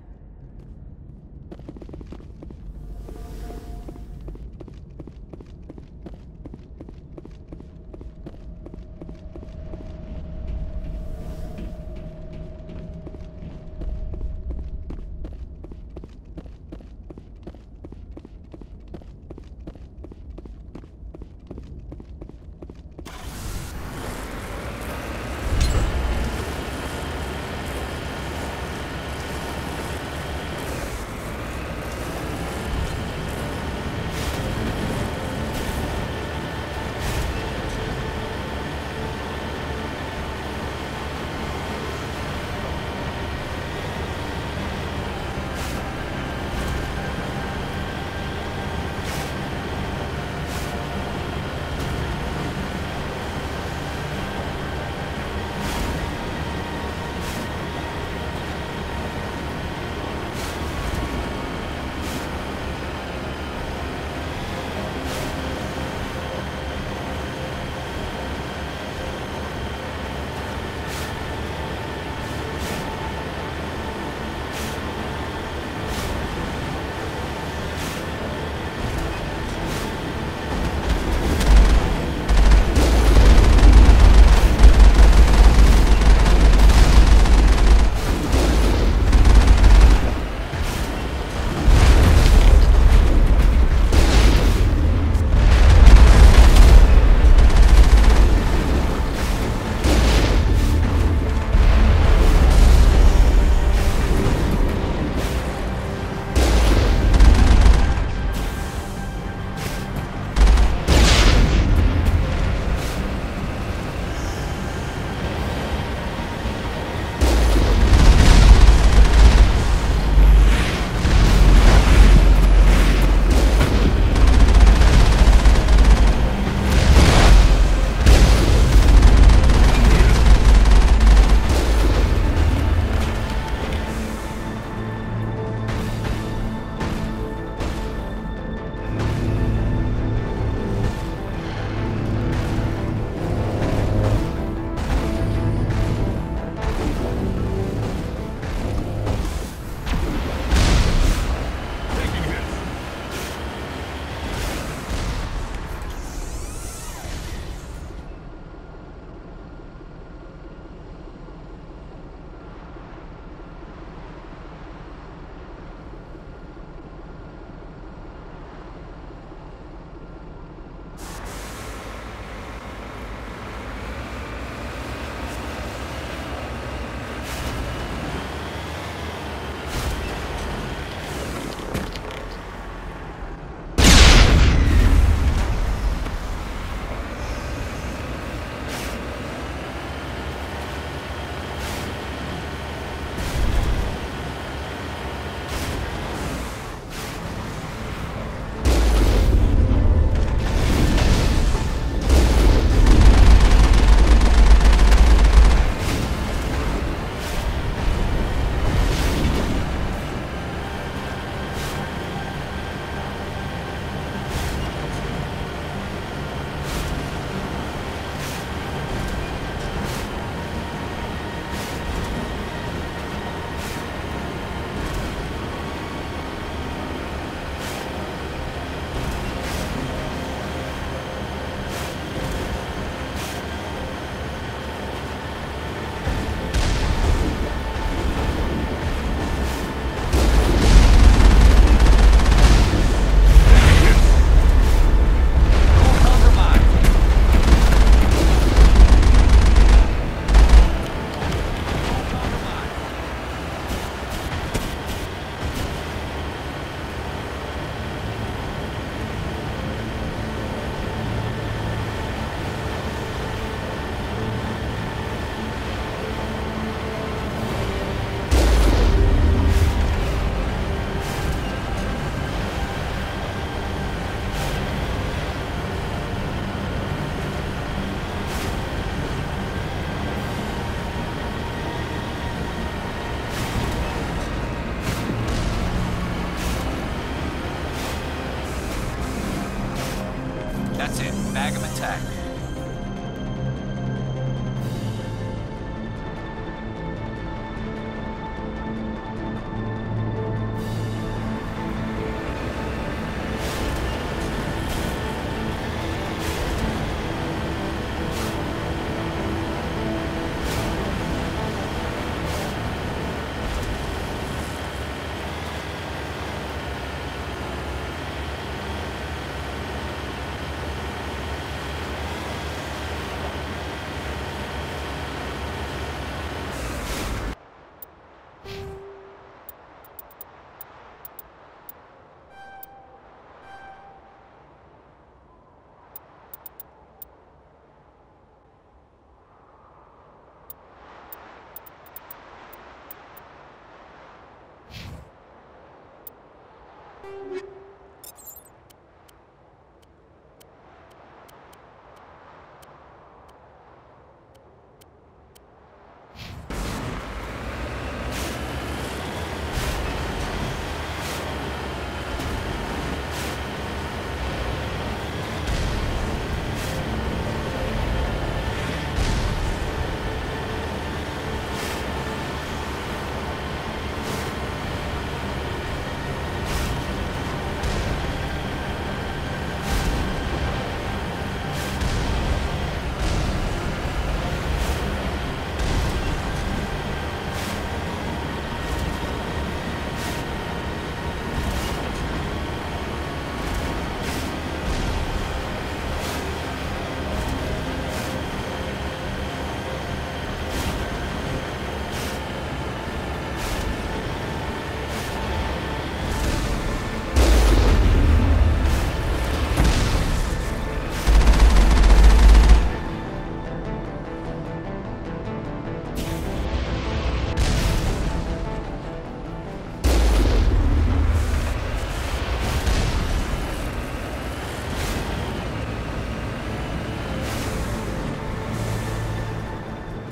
Speaker 10: Bag him attack.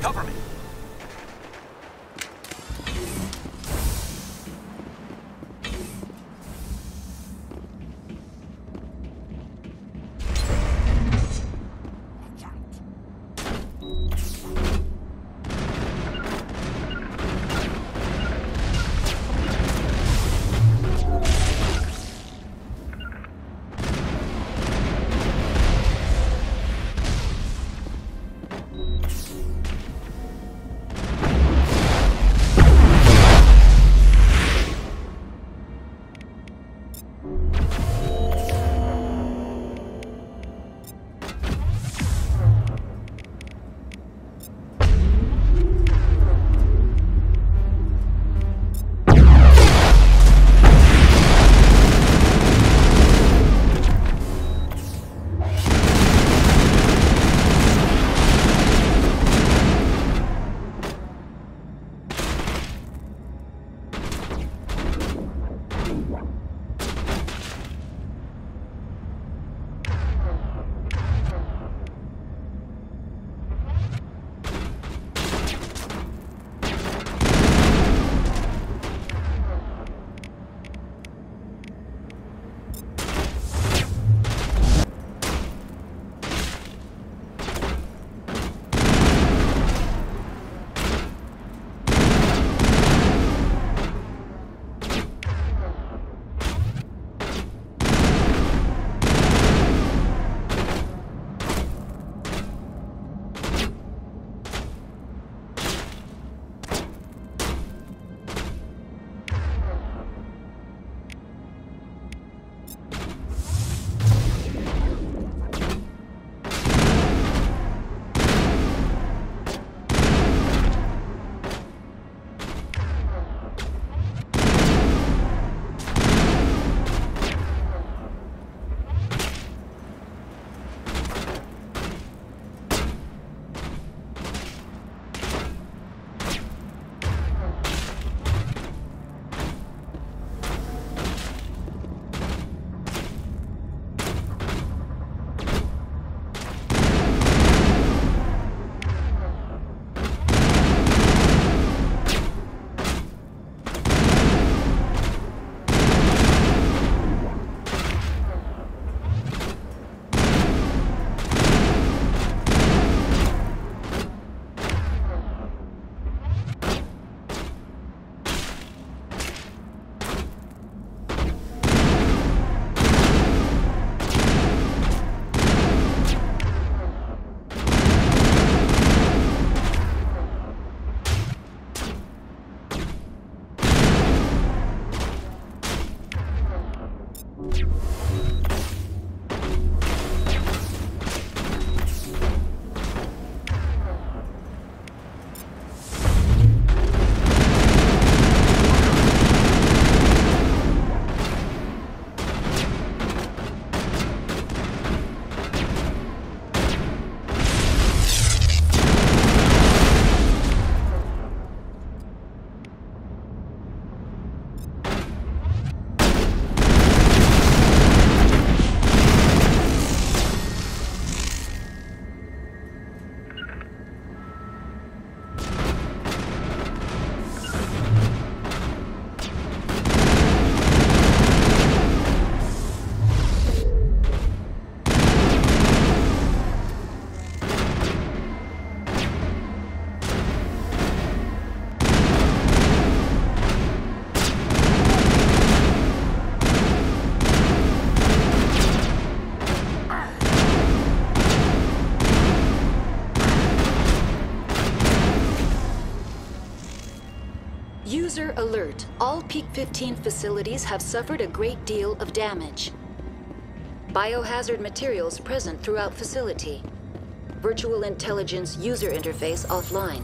Speaker 10: Cover me!
Speaker 21: alert. All Peak 15 facilities have suffered a great deal of damage. Biohazard materials present throughout facility. Virtual intelligence user interface offline.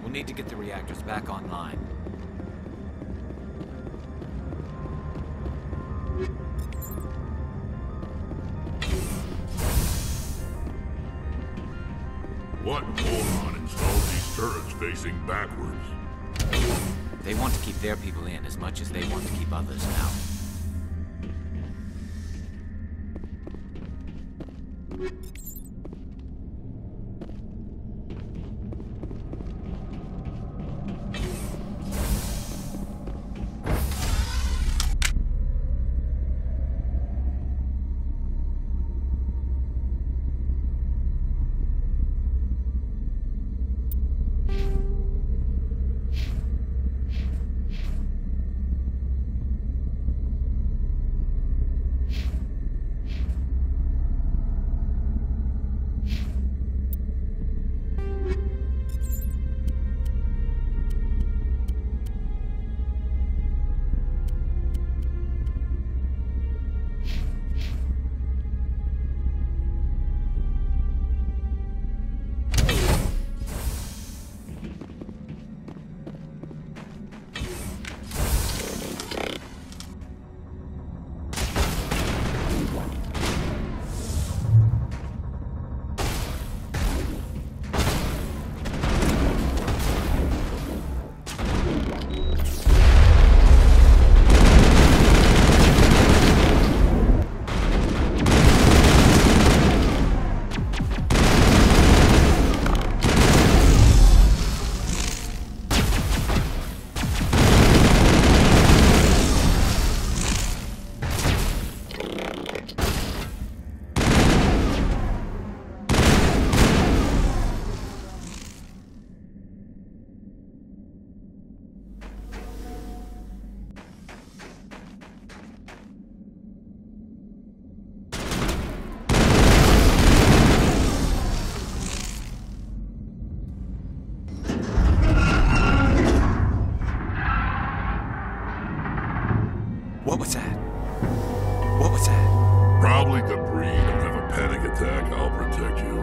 Speaker 10: We'll need to get the reactors back online.
Speaker 8: What moron installed these turrets facing backwards?
Speaker 10: They want to keep their people in as much as they want to keep others out. What was that? What was that?
Speaker 8: Probably debris. Don't have a panic attack. I'll protect you.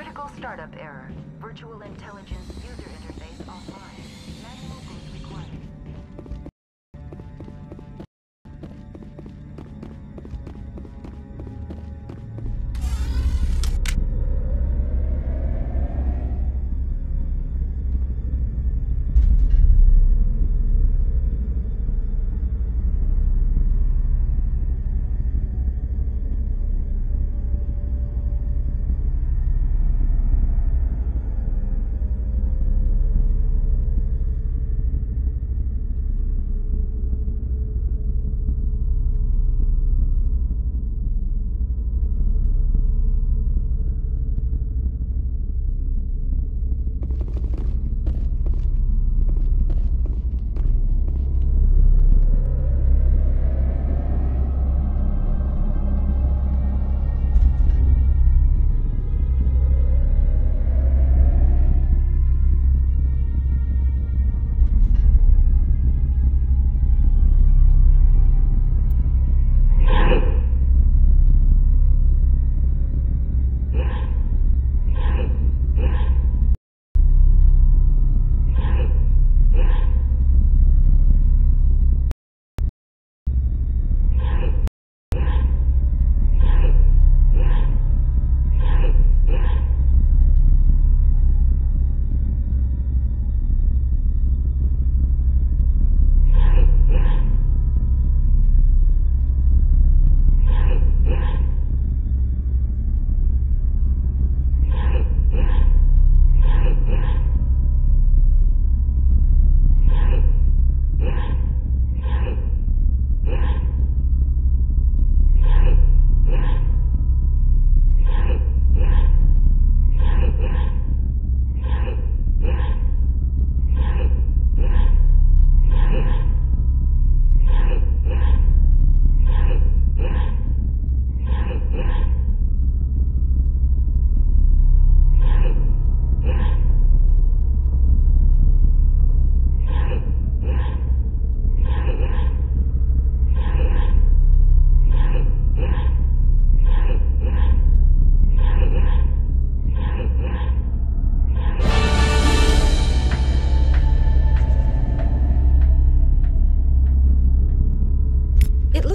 Speaker 2: Critical startup error. Virtual intelligence user interface offline. Manual boot required.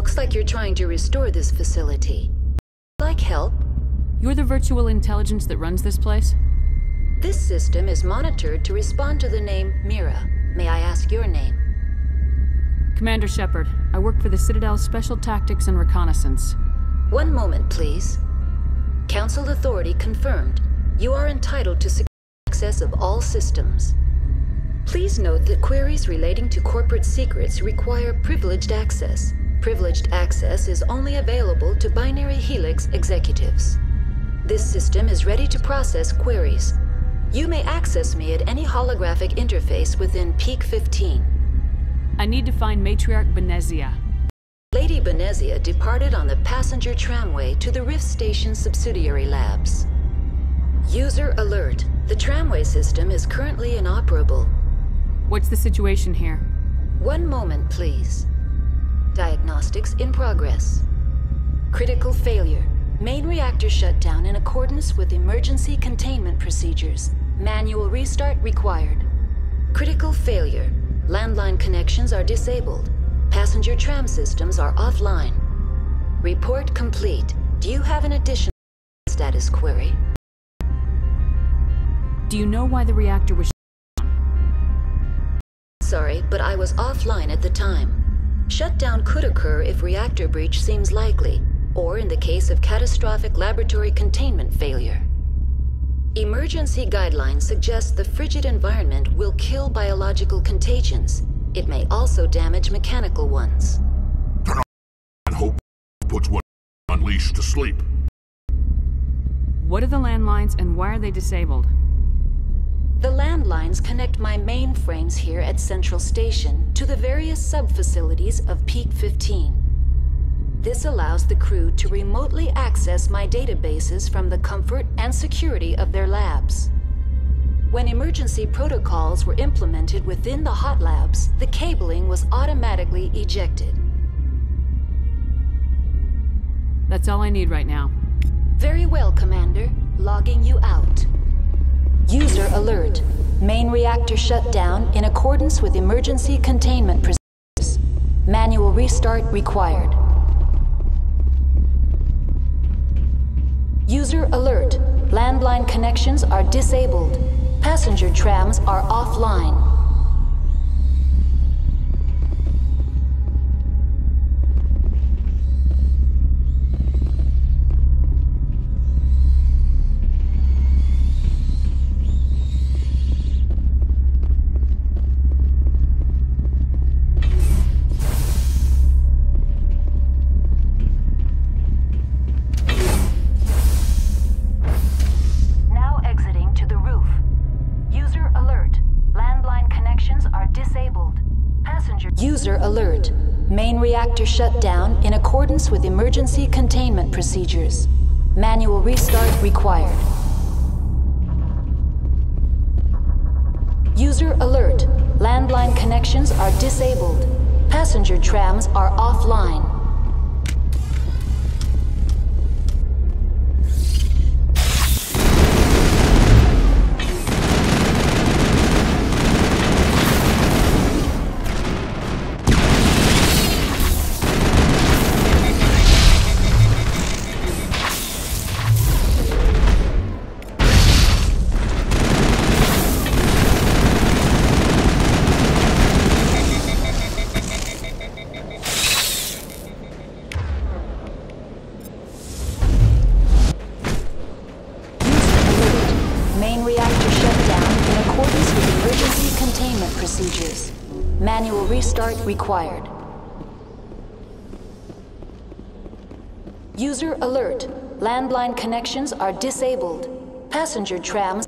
Speaker 21: Looks like you're trying to restore this facility. Like help?
Speaker 6: You're the virtual intelligence that runs this place?
Speaker 21: This system is monitored to respond to the name Mira. May I ask your name?
Speaker 6: Commander Shepard. I work for the Citadel's Special Tactics and Reconnaissance.
Speaker 21: One moment, please. Council authority confirmed. You are entitled to secure access of all systems. Please note that queries relating to corporate secrets require privileged access. Privileged access is only available to binary Helix executives. This system is ready to process queries. You may access me at any holographic interface within Peak 15.
Speaker 6: I need to find Matriarch Benezia.
Speaker 21: Lady Benezia departed on the passenger tramway to the Rift Station subsidiary labs. User alert. The tramway system is currently inoperable.
Speaker 6: What's the situation here?
Speaker 21: One moment, please. Diagnostics in progress. Critical failure. Main reactor shut down in accordance with emergency containment procedures. Manual restart required. Critical failure. Landline connections are disabled. Passenger tram systems are offline. Report complete. Do you have an additional status query?
Speaker 6: Do you know why the reactor was
Speaker 21: Sorry, but I was offline at the time. Shutdown could occur if reactor breach seems likely, or in the case of catastrophic laboratory containment failure. Emergency guidelines suggest the frigid environment will kill biological contagions. It may also damage mechanical ones.
Speaker 3: Turn on and hope puts what unleashed to sleep.
Speaker 6: What are the landlines and why are they disabled?
Speaker 21: The landlines connect my mainframes here at Central Station to the various sub-facilities of Peak 15. This allows the crew to remotely access my databases from the comfort and security of their labs. When emergency protocols were implemented within the hot labs, the cabling was automatically ejected.
Speaker 6: That's all I need right now.
Speaker 21: Very well, Commander. Logging you out. User alert. Main reactor shut down in accordance with emergency containment procedures. Manual restart required. User alert. Landline connections are disabled. Passenger trams are offline. User alert. Main reactor shut down in accordance with emergency containment procedures. Manual restart required. User alert. Landline connections are disabled. Passenger trams are offline. Procedures. Manual restart required. User alert. Landline connections are disabled. Passenger trams.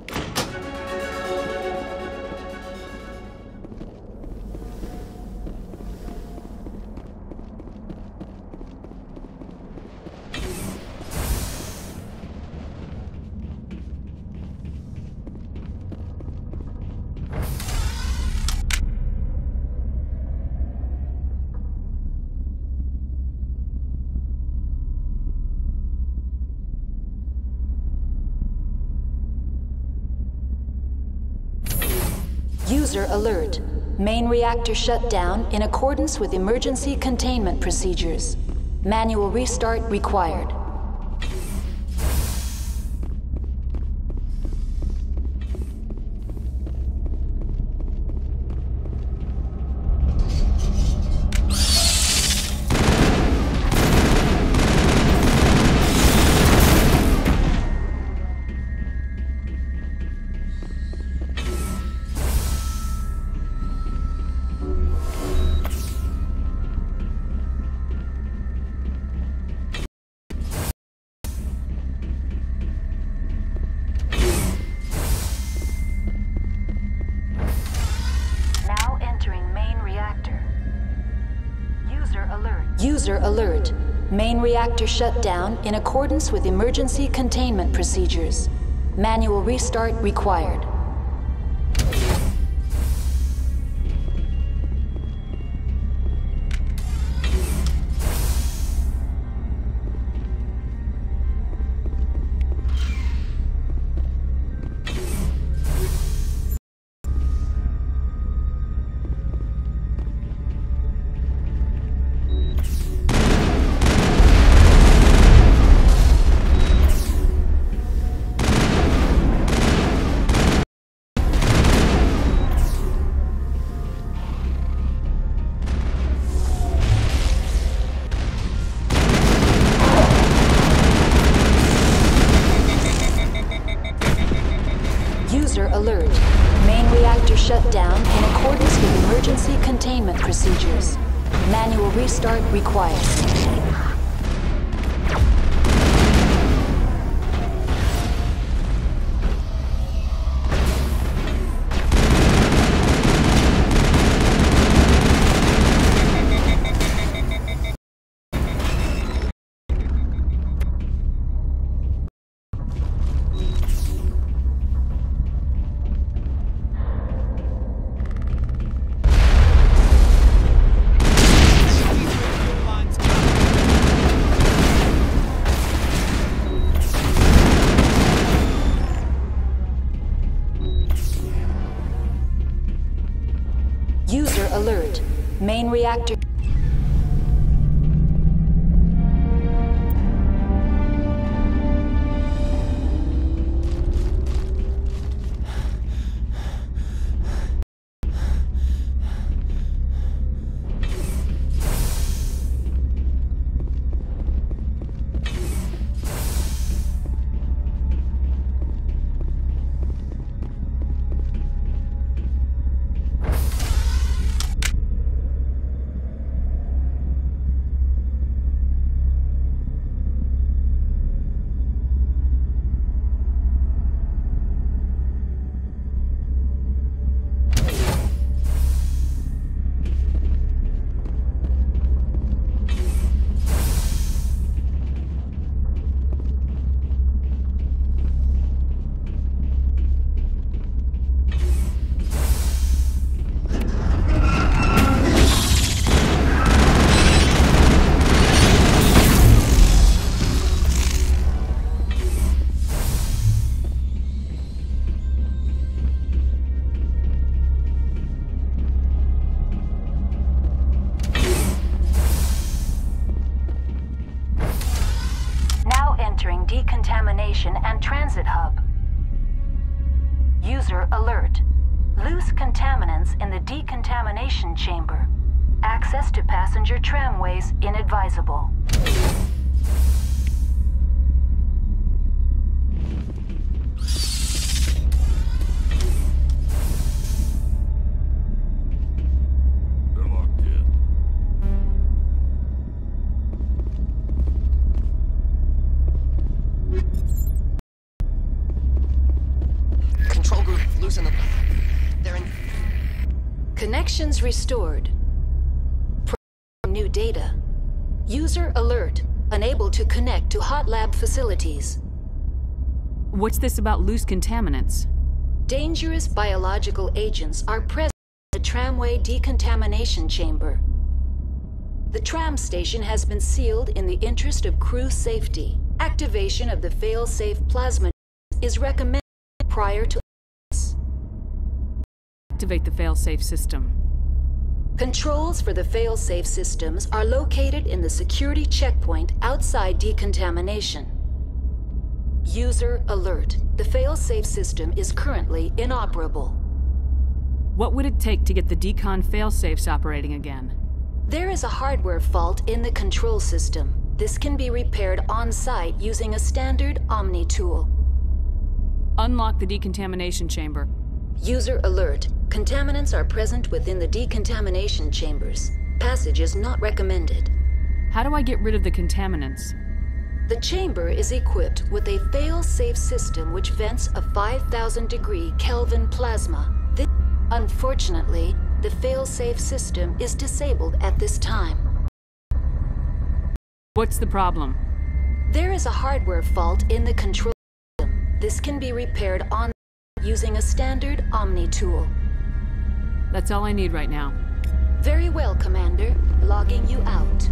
Speaker 21: User alert. Main reactor shut down in accordance with emergency containment procedures. Manual restart required. User alert. Main reactor shut down in accordance with emergency containment procedures. Manual restart required. Alert. Main reactor shut down in accordance with emergency containment procedures. Manual restart required. Main reactor... Decontamination and transit hub. User alert. Loose contaminants in the decontamination chamber. Access to passenger tramways inadvisable. Connections restored. New data. User alert. Unable to connect to hot lab facilities.
Speaker 6: What's this about loose contaminants?
Speaker 21: Dangerous biological agents are present in the tramway decontamination chamber. The tram station has been sealed in the interest of crew safety. Activation of the fail-safe plasma is recommended prior to
Speaker 6: activate the fail-safe system.
Speaker 21: Controls for the fail-safe systems are located in the security checkpoint outside decontamination. User alert. The fail-safe system is currently inoperable.
Speaker 6: What would it take to get the decon fail-safes operating again?
Speaker 21: There is a hardware fault in the control system. This can be repaired on-site using a standard Omni tool.
Speaker 6: Unlock the decontamination chamber.
Speaker 21: User alert. Contaminants are present within the decontamination chambers. Passage is not recommended.
Speaker 6: How do I get rid of the contaminants?
Speaker 21: The chamber is equipped with a fail-safe system which vents a 5,000 degree Kelvin plasma. Unfortunately, the fail-safe system is disabled at this time.
Speaker 6: What's the problem?
Speaker 21: There is a hardware fault in the control system. This can be repaired on using a standard Omni tool.
Speaker 6: That's all I need right now.
Speaker 21: Very well, Commander. Logging you out.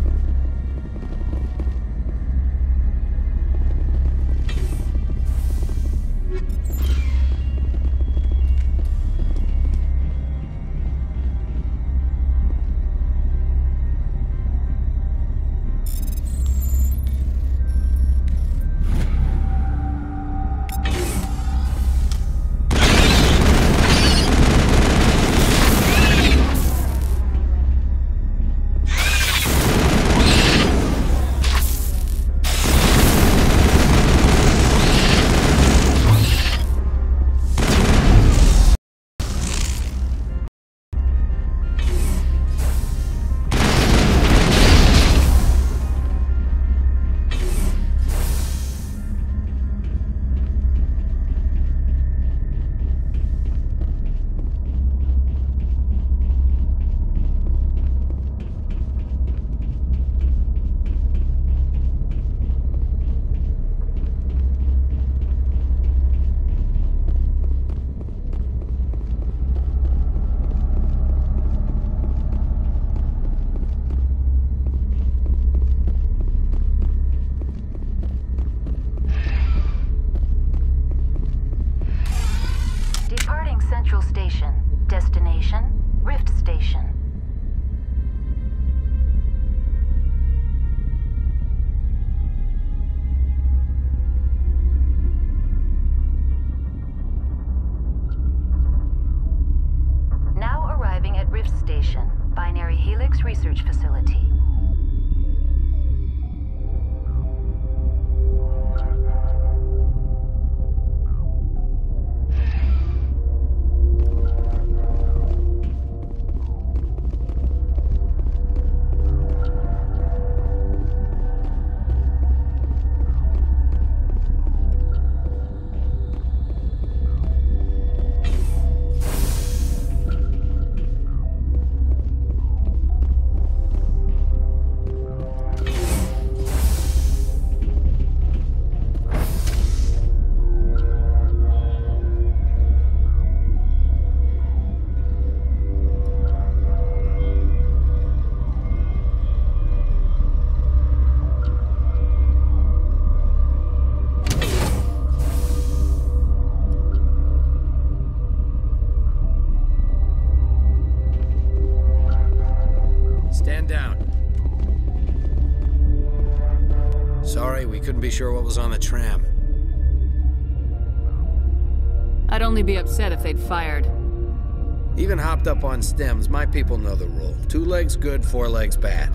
Speaker 21: Central Station. Destination, Rift Station.
Speaker 2: research facility.
Speaker 1: Stand down. Sorry, we couldn't be sure what was on the tram.
Speaker 6: I'd only be upset if they'd fired.
Speaker 1: Even hopped up on stems, my people know the rule. 2 legs good, 4 legs bad.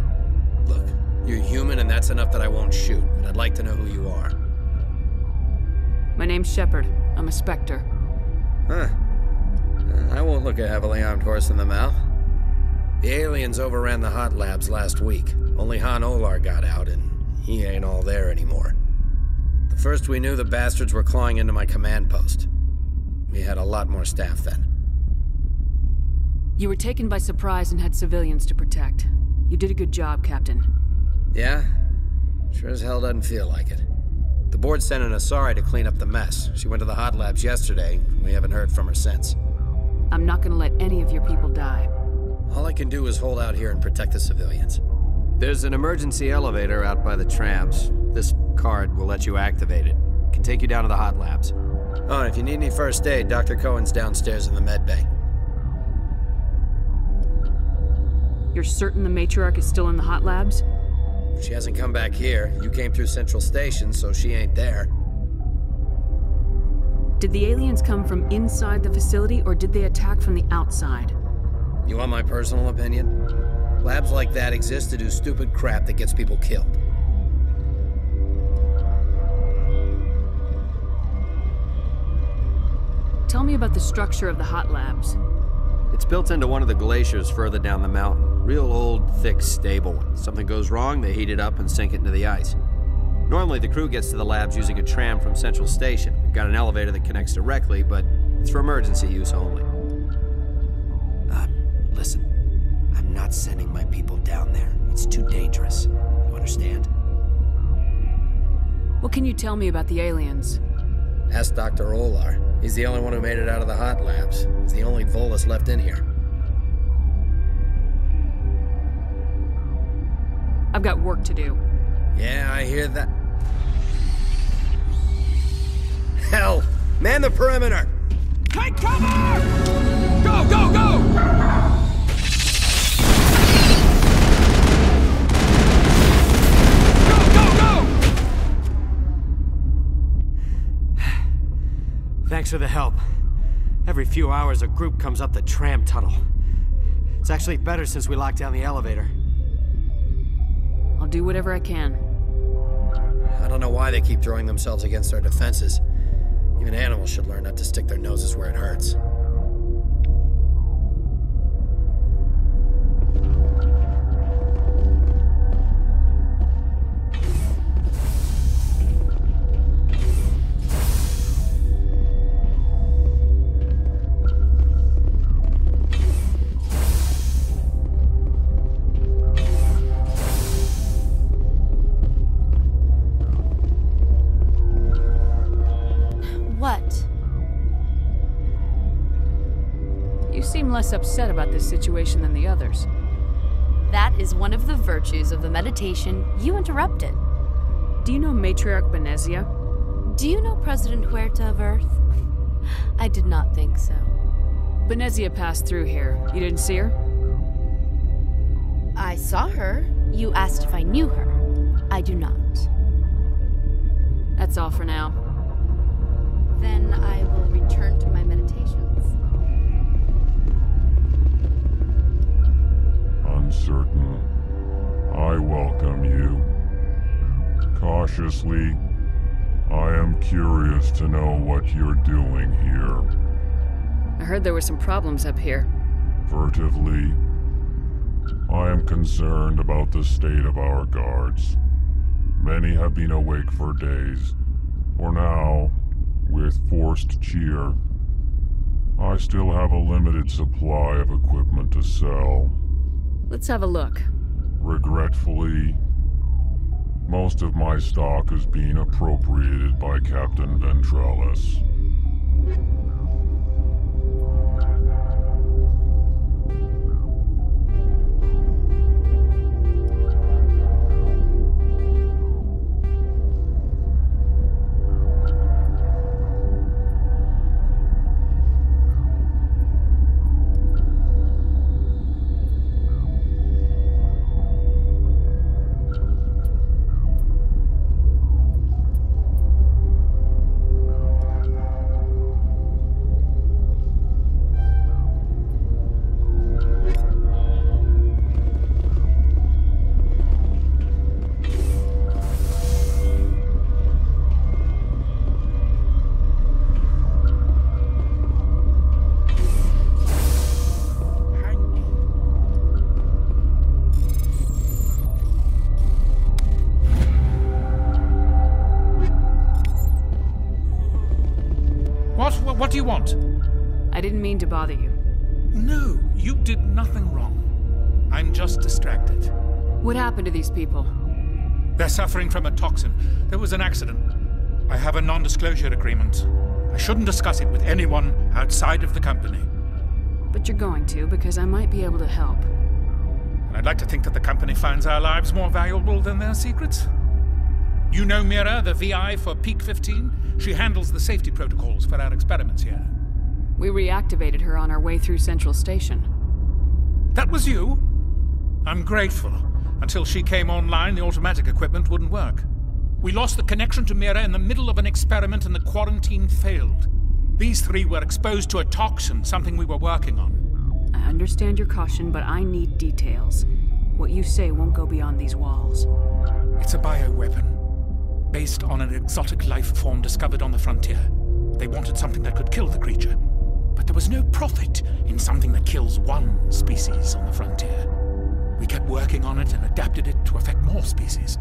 Speaker 1: Look, you're human and that's enough that I won't shoot, but I'd like to know who you are.
Speaker 6: My name's Shepard. I'm a Spectre.
Speaker 1: Huh. I won't look a heavily armed horse in the mouth. The aliens overran the hot labs last week. Only Han Olar got out, and he ain't all there anymore. The first we knew, the bastards were clawing into my command post. We had a lot more staff then.
Speaker 6: You were taken by surprise and had civilians to protect. You did a good job, Captain.
Speaker 1: Yeah? Sure as hell doesn't feel like it. The board sent an Asari to clean up the mess. She went to the hot labs yesterday. We haven't heard from her since.
Speaker 6: I'm not gonna let any of your people die.
Speaker 1: All I can do is hold out here and protect the civilians. There's an emergency elevator out by the trams. This card will let you activate it. Can take you down to the hot labs. Oh, and if you need any first aid, Dr. Cohen's downstairs in the med bay.
Speaker 6: You're certain the Matriarch is still in the hot labs?
Speaker 1: She hasn't come back here. You came through Central Station, so she ain't there.
Speaker 6: Did the aliens come from inside the facility, or did they attack from the outside?
Speaker 1: You want my personal opinion? Labs like that exist to do stupid crap that gets people killed.
Speaker 6: Tell me about the structure of the hot labs.
Speaker 1: It's built into one of the glaciers further down the mountain. Real old, thick, stable one. Something goes wrong, they heat it up and sink it into the ice. Normally, the crew gets to the labs using a tram from Central Station. We've got an elevator that connects directly, but it's for emergency use only. Listen, I'm not sending my people down there. It's too dangerous. You understand?
Speaker 6: What can you tell me about the aliens?
Speaker 1: Ask Dr. Olar. He's the only one who made it out of the hot labs. He's the only Volus left in here.
Speaker 6: I've got work to do.
Speaker 1: Yeah, I hear that. Hell! Man the perimeter!
Speaker 22: Take cover! Go, go, go!
Speaker 1: Thanks for the help. Every few hours, a group comes up the tram tunnel. It's actually better since we locked down the elevator.
Speaker 6: I'll do whatever I can.
Speaker 1: I don't know why they keep throwing themselves against our defenses. Even animals should learn not to stick their noses where it hurts.
Speaker 6: You seem less upset about this situation than the others.
Speaker 23: That is one of the virtues of the meditation you interrupted.
Speaker 6: Do you know Matriarch Benezia?
Speaker 23: Do you know President Huerta of Earth? I did not think so.
Speaker 6: Benezia passed through here. You didn't see her?
Speaker 23: I saw her. You asked if I knew her. I do not.
Speaker 6: That's all for now.
Speaker 23: Then I will return to my meditations.
Speaker 3: Uncertain.
Speaker 4: cautiously. I am curious to know what you're doing here.
Speaker 6: I heard there were some problems up here.
Speaker 4: Furtively. I am concerned about the state of our guards. Many have been awake for days. For now, with forced cheer, I still have a limited supply of equipment to sell.
Speaker 6: Let's have a look.
Speaker 4: Regretfully, most of my stock is being appropriated by Captain Ventralis.
Speaker 7: What do you want?
Speaker 6: I didn't mean to bother you.
Speaker 7: No, you did nothing wrong. I'm just distracted.
Speaker 6: What happened to these people?
Speaker 7: They're suffering from a toxin. There was an accident. I have a non-disclosure agreement. I shouldn't discuss it with anyone outside of the company.
Speaker 6: But you're going to, because I might be able to help.
Speaker 7: And I'd like to think that the company finds our lives more valuable than their secrets. You know Mira, the VI for Peak 15? She handles the safety protocols for our experiments here.
Speaker 6: We reactivated her on our way through Central Station.
Speaker 7: That was you? I'm grateful. Until she came online, the automatic equipment wouldn't work. We lost the connection to Mira in the middle of an experiment and the quarantine failed. These three were exposed to a toxin, something we were working on.
Speaker 6: I understand your caution, but I need details. What you say won't go beyond these walls.
Speaker 7: It's a bioweapon. Based on an exotic life form discovered on the frontier. They wanted something that could kill the creature. But there was no profit in something that kills one species on the frontier. We kept working on it and adapted it to affect more species.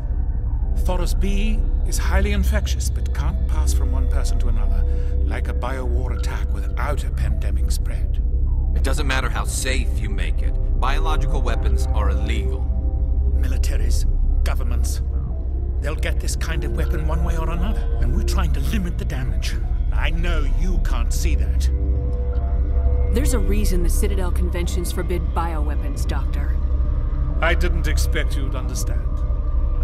Speaker 7: Thoros B is highly infectious, but can't pass from one person to another, like a biowar attack without a pandemic spread.
Speaker 11: It doesn't matter how safe you make it. Biological weapons are illegal.
Speaker 7: Militaries, governments, they'll get this kind of weapon one way or another, and we're trying to limit the damage. I know you can't see that.
Speaker 6: There's a reason the Citadel conventions forbid bioweapons, Doctor.
Speaker 7: I didn't expect you'd understand.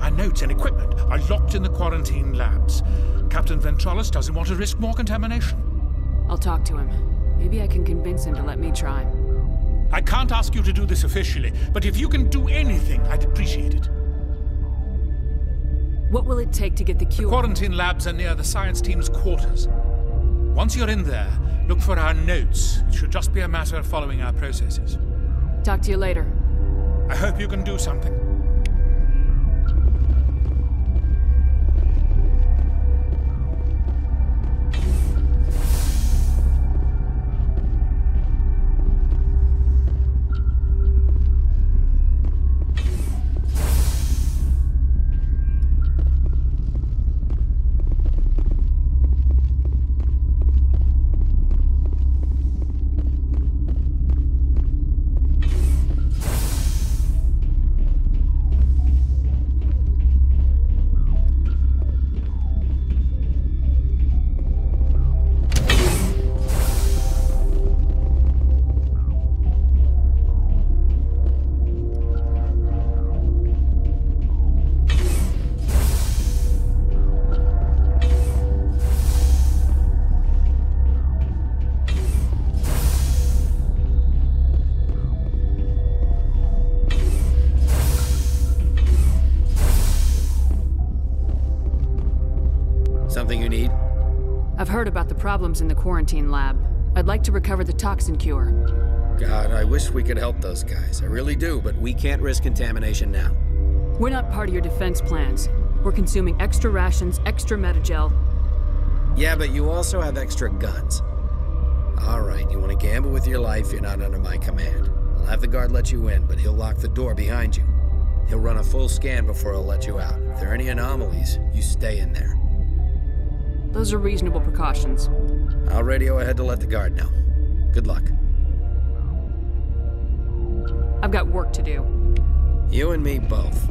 Speaker 7: Our notes and equipment are locked in the quarantine labs. Captain Ventralis doesn't want to risk more contamination.
Speaker 6: I'll talk to him. Maybe I can convince him to let me try.
Speaker 7: I can't ask you to do this officially, but if you can do anything, I'd appreciate it.
Speaker 6: What will it take to get the cure?
Speaker 7: The quarantine labs are near the science team's quarters. Once you're in there, look for our notes. It should just be a matter of following our processes.
Speaker 6: Talk to you later.
Speaker 7: I hope you can do something.
Speaker 1: Something you need?
Speaker 6: I've heard about the problems in the quarantine lab. I'd like to recover the toxin cure.
Speaker 1: God, I wish we could help those guys. I really do, but we can't risk contamination now.
Speaker 6: We're not part of your defense plans. We're consuming extra rations, extra metagel.
Speaker 1: Yeah, but you also have extra guns. Alright, you want to gamble with your life, you're not under my command. I'll have the guard let you in, but he'll lock the door behind you. He'll run a full scan before he'll let you out. If there are any anomalies, you stay in there.
Speaker 6: Those are reasonable precautions.
Speaker 1: I'll radio ahead to let the guard know. Good luck.
Speaker 6: I've got work to do.
Speaker 1: You and me both.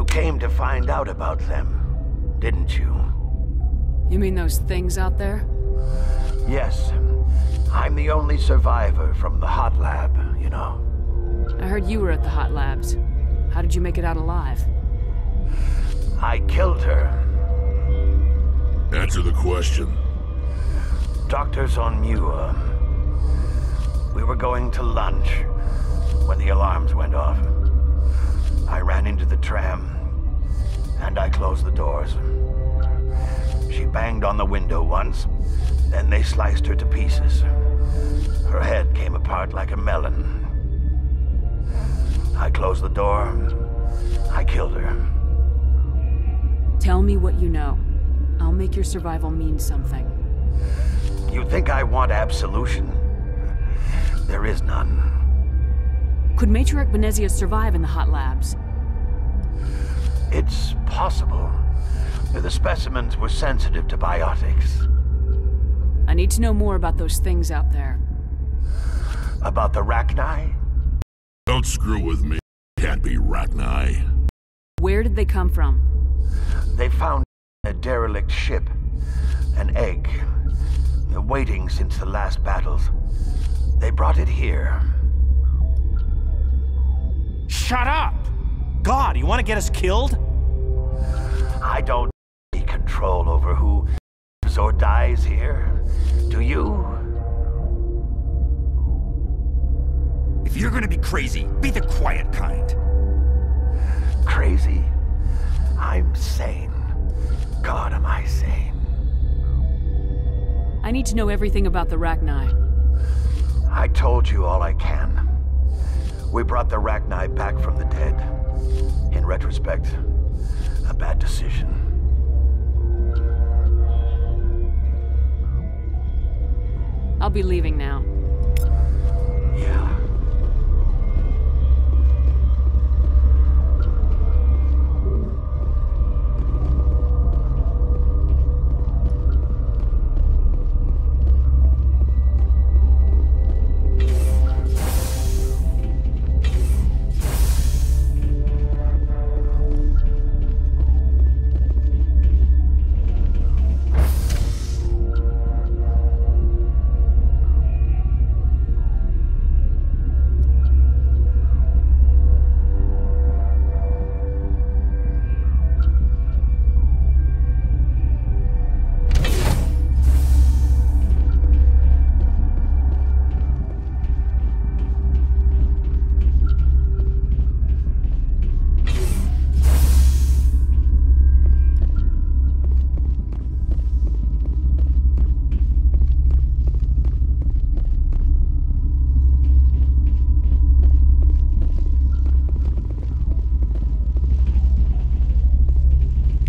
Speaker 12: Came to find out about them, didn't you?
Speaker 6: You mean those things out there?
Speaker 12: Yes. I'm the only survivor from the hot lab, you know.
Speaker 6: I heard you were at the hot labs. How did you make it out alive?
Speaker 12: I killed her.
Speaker 3: Answer the question.
Speaker 12: Doctors on Muir. We were going to lunch when the alarms went off. I ran into the tram, and I closed the doors. She banged on the window once, then they sliced her to pieces. Her head came apart like a melon. I closed the door. I killed her.
Speaker 6: Tell me what you know. I'll make your survival mean something.
Speaker 12: You think I want absolution? There is none.
Speaker 6: Could Matriarch Benezia survive in the hot labs?
Speaker 12: It's possible. The specimens were sensitive to biotics.
Speaker 6: I need to know more about those things out there.
Speaker 12: About the Rachni?
Speaker 3: Don't screw with me. Can't be Rachni.
Speaker 6: Where did they come from?
Speaker 12: They found a derelict ship. An egg. Waiting since the last battles. They brought it here.
Speaker 14: Shut up! God, you want to get us killed?
Speaker 12: I don't have control over who lives or dies here. Do you?
Speaker 14: If you're gonna be crazy, be the quiet kind.
Speaker 12: Crazy? I'm sane. God, am I sane.
Speaker 6: I need to know everything about the Rachni.
Speaker 12: I told you all I can. We brought the Rachni back from the dead. In retrospect, a bad decision.
Speaker 6: I'll be leaving now.
Speaker 12: Yeah.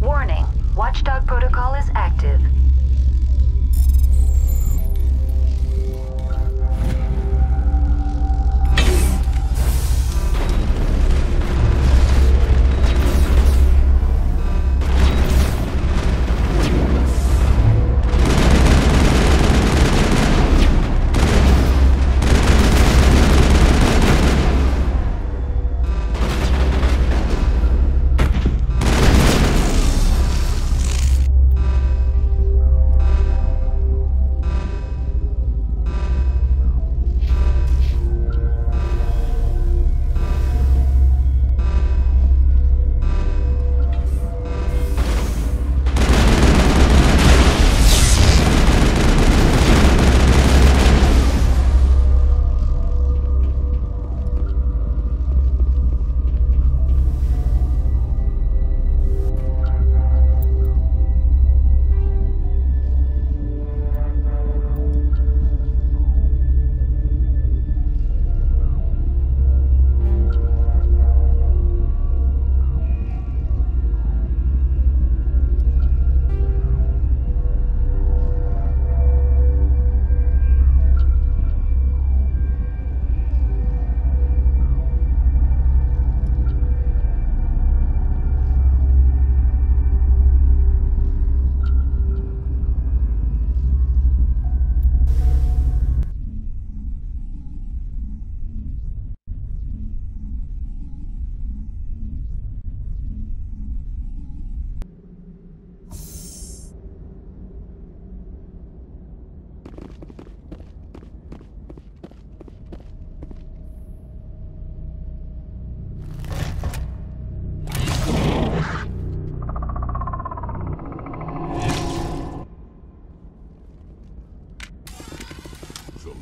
Speaker 21: Warning, Watchdog protocol is active.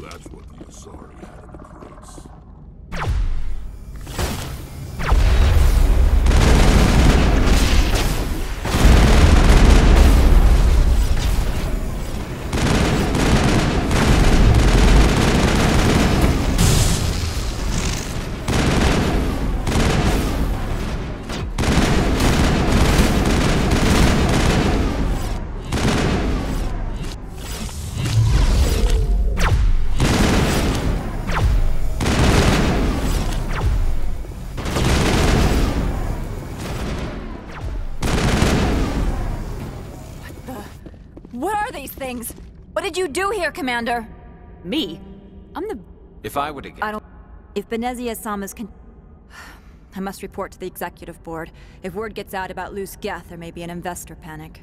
Speaker 3: That's what the Asari had in the crates.
Speaker 5: What are these things? What did you do here, Commander?
Speaker 6: Me? I'm the...
Speaker 10: If I were to guess...
Speaker 5: If Benezia-sama's I must report to the executive board. If word gets out about loose Geth, there may be an investor panic.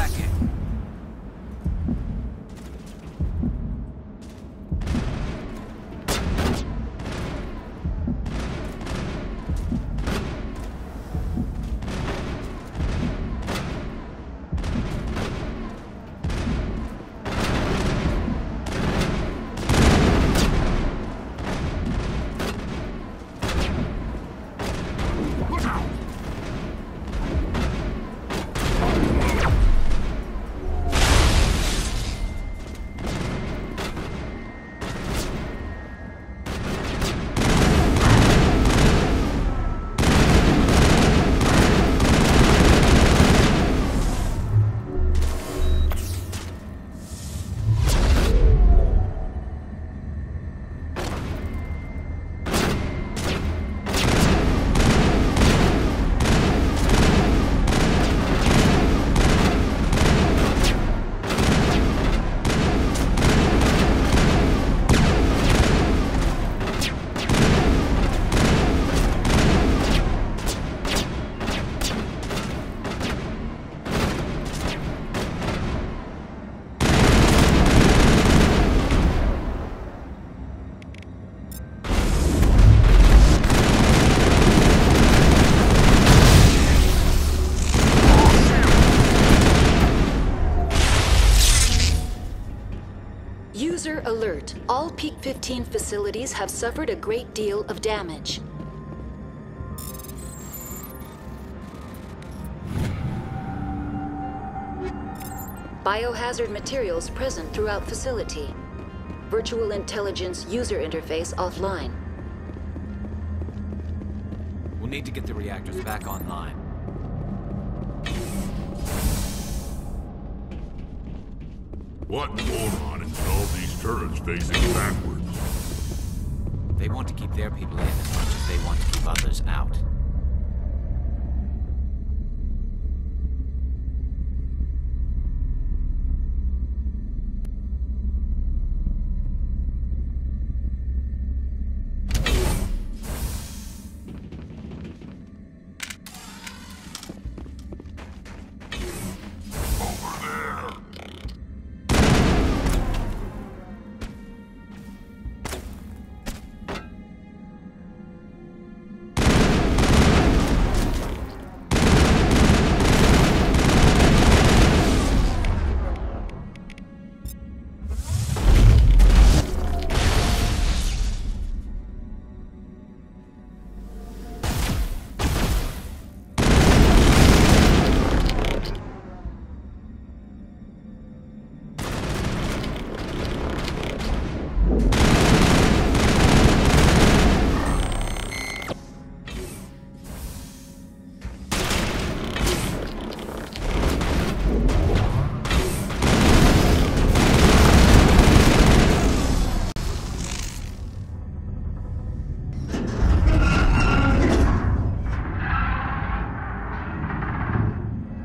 Speaker 11: back in.
Speaker 21: User alert. All Peak 15 facilities have suffered a great deal of damage. Biohazard materials present throughout facility. Virtual intelligence user interface offline.
Speaker 10: We'll need to get the reactors back online.
Speaker 3: What moron installed these turrets facing backwards?
Speaker 10: They want to keep their people in as much as they want to keep others out.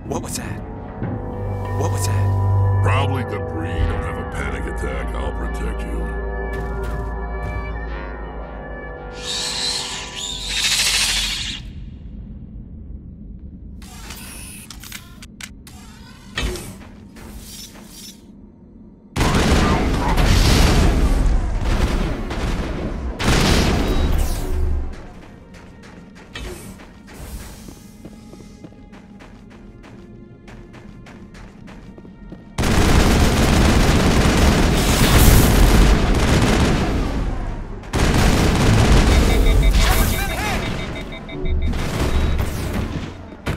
Speaker 11: What was that? What was that?
Speaker 3: Probably debris. Don't have a panic attack. I'll protect you.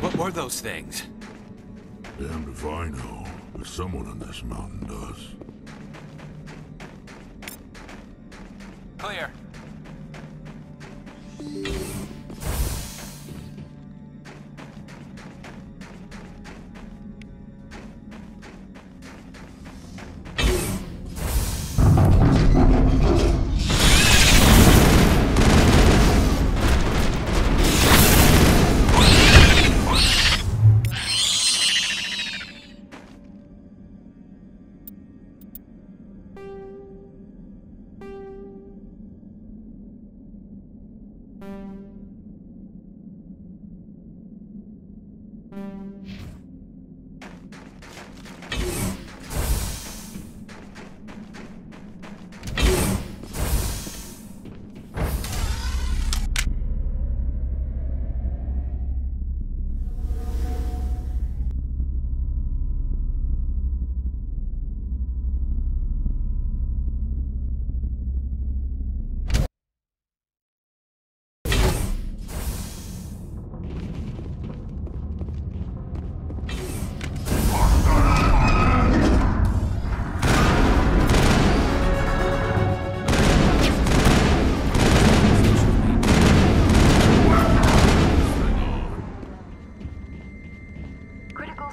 Speaker 11: What were those things?
Speaker 3: Damned if I know, but someone on this mountain does.
Speaker 11: Clear.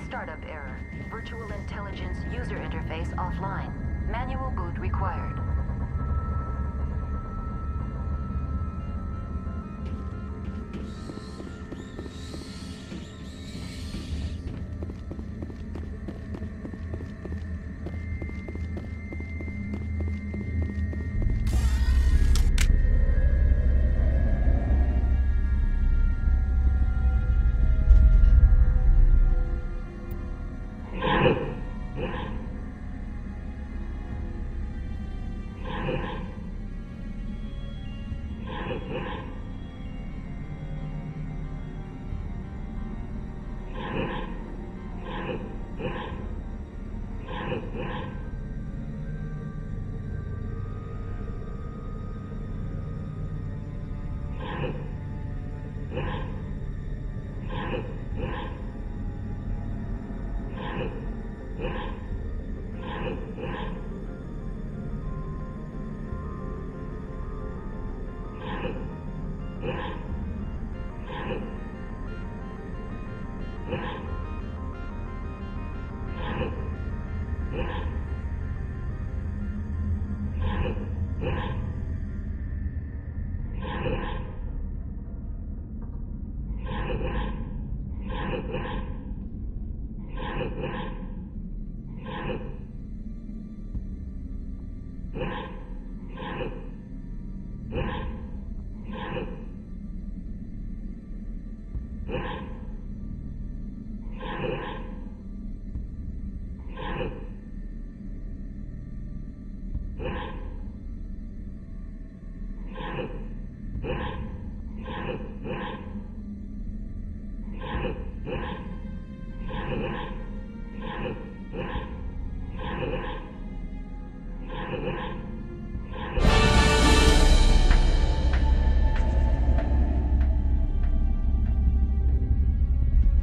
Speaker 2: Startup error. Virtual intelligence user interface offline. Manual boot required.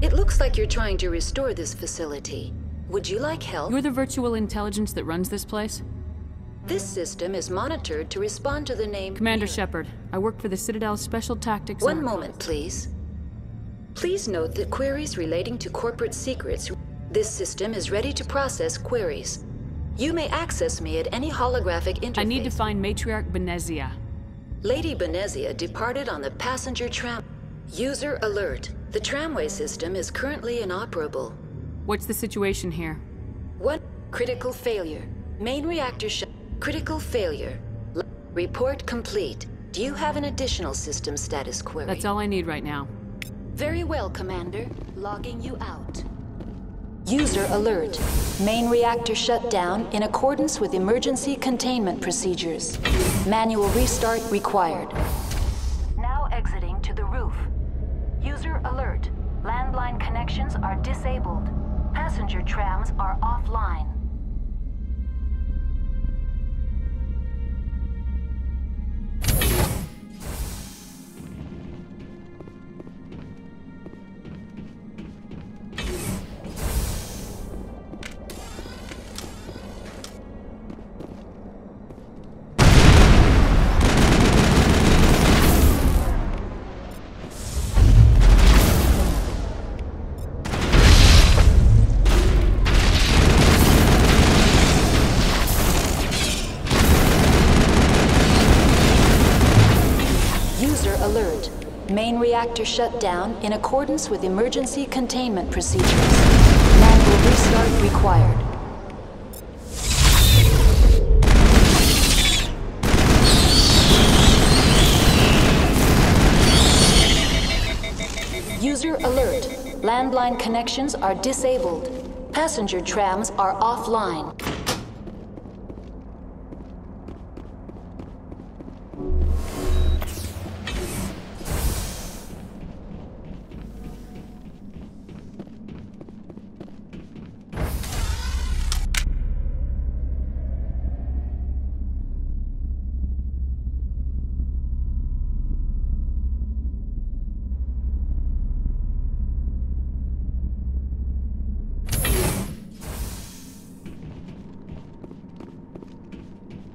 Speaker 2: It looks like you're trying to restore this facility. Would you like help?
Speaker 6: You're the virtual intelligence that runs this place?
Speaker 21: This system is monitored to respond to the name...
Speaker 6: Commander Shepard, I work for the Citadel's Special Tactics...
Speaker 21: One moment, please. Please note that queries relating to corporate secrets... This system is ready to process queries. You may access me at any holographic interface.
Speaker 6: I need to find Matriarch Benezia.
Speaker 21: Lady Benezia departed on the passenger tram... User alert. The tramway system is currently inoperable.
Speaker 6: What's the situation here?
Speaker 21: What? Critical failure. Main reactor critical failure. Report complete. Do you have an additional system status query?
Speaker 6: That's all I need right now.
Speaker 21: Very well, Commander. Logging you out. User alert. Main reactor shut down in accordance with emergency containment procedures. Manual restart required. Now exiting to the roof. User alert. Landline connections are disabled. Passenger trams are offline. Main reactor shut down in accordance with emergency containment procedures. Manual restart required. User alert. Landline connections are disabled. Passenger trams are offline.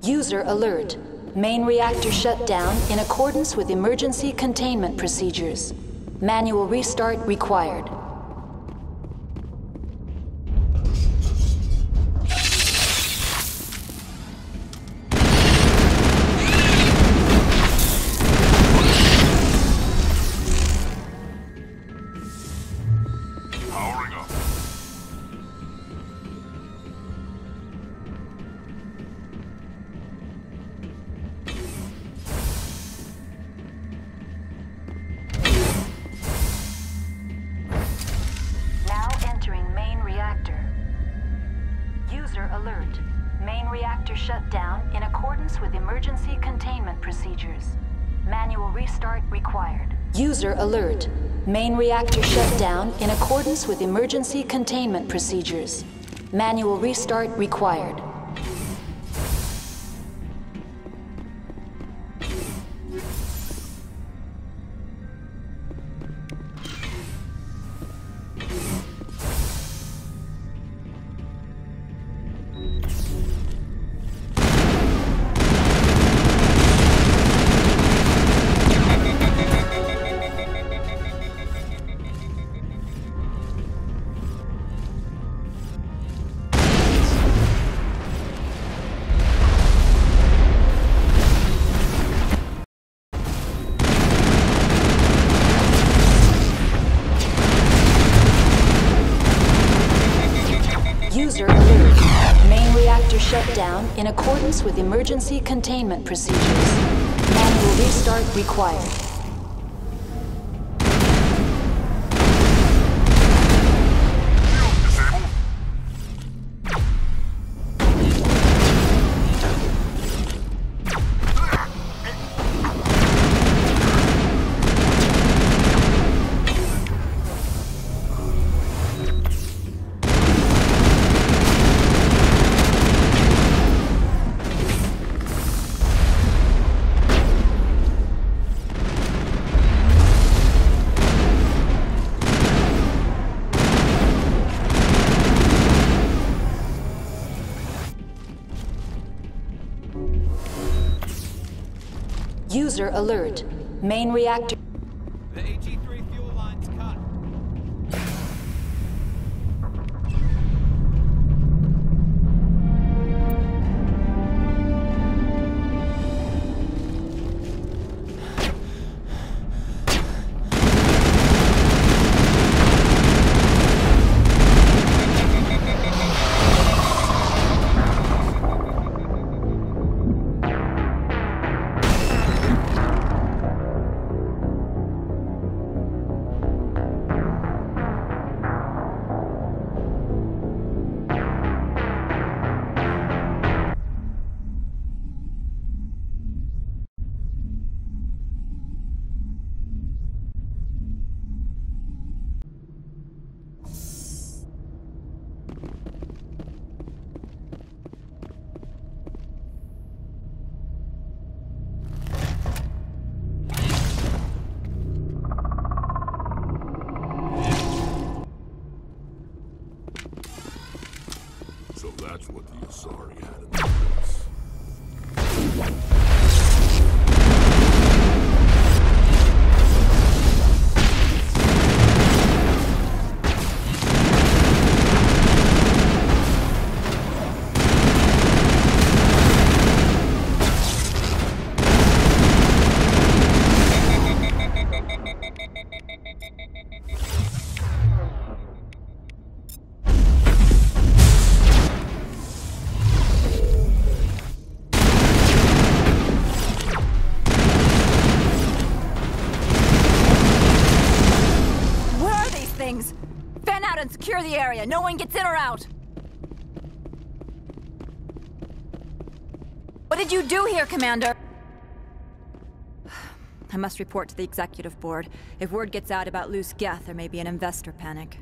Speaker 21: User alert. Main reactor shut down in accordance with emergency containment procedures. Manual restart required.
Speaker 3: Powering up.
Speaker 21: Now entering main reactor. User alert. Main reactor shut down in accordance with emergency containment procedures. Manual restart required. User alert. Main reactor shut down in accordance with emergency containment procedures. Manual restart required. User alert. Main reactor shut down in accordance with emergency containment procedures. Manual restart required. User alert. Main reactor.
Speaker 11: The AG3 fuel line's cut.
Speaker 3: So that's what the Asari had in their base.
Speaker 5: Fan out and secure the area. No one gets in or out. What did you do here, Commander? I must report to the executive board. If word gets out about loose Geth, there may be an investor panic.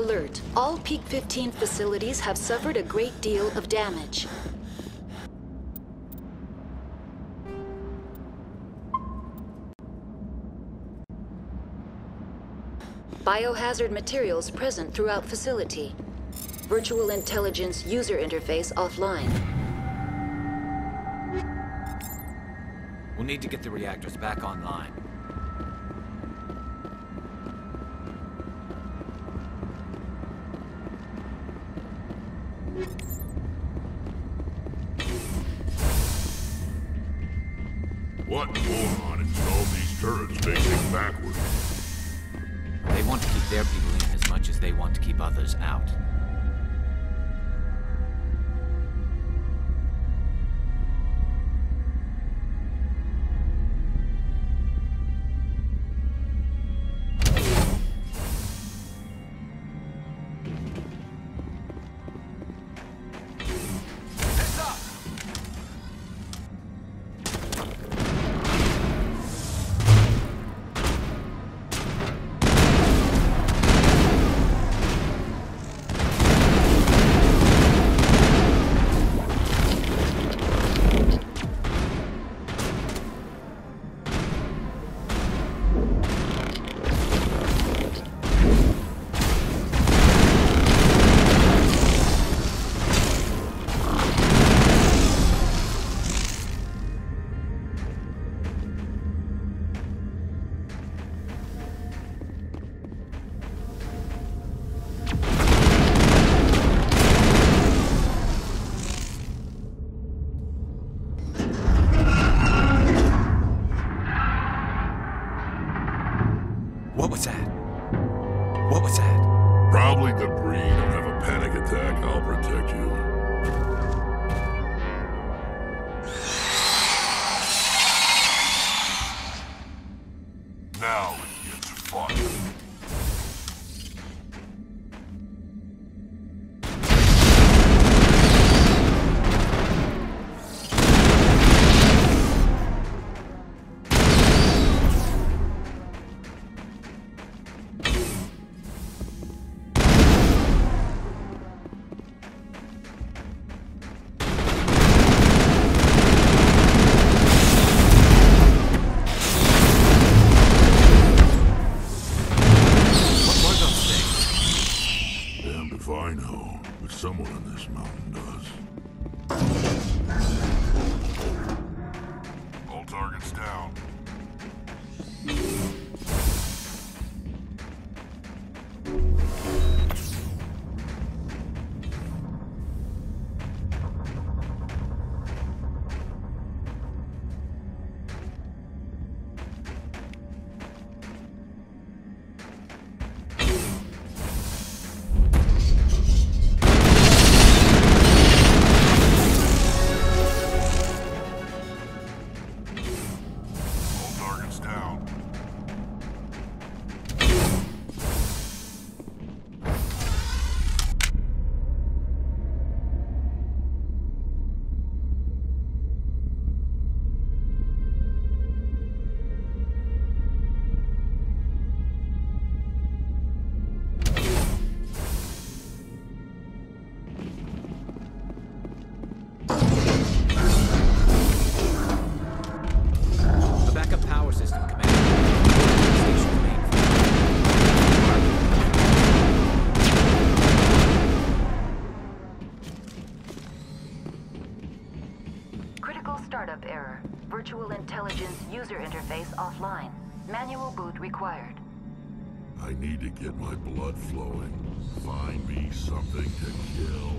Speaker 21: Alert. All Peak 15 facilities have suffered a great deal of damage. Biohazard materials present throughout facility. Virtual intelligence user interface offline.
Speaker 10: We'll need to get the reactors back online.
Speaker 3: What moron installed these turrets facing backward?
Speaker 10: They want to keep their people in as much as they want to keep others out.
Speaker 3: What was that? What was that? Probably debris. Don't have a panic attack. I'll protect you. Now it gets fun. I know, but someone on this mountain does. All targets down.
Speaker 2: Startup error. Virtual intelligence user interface offline. Manual boot required.
Speaker 3: I need to get my blood flowing. Find me something to kill.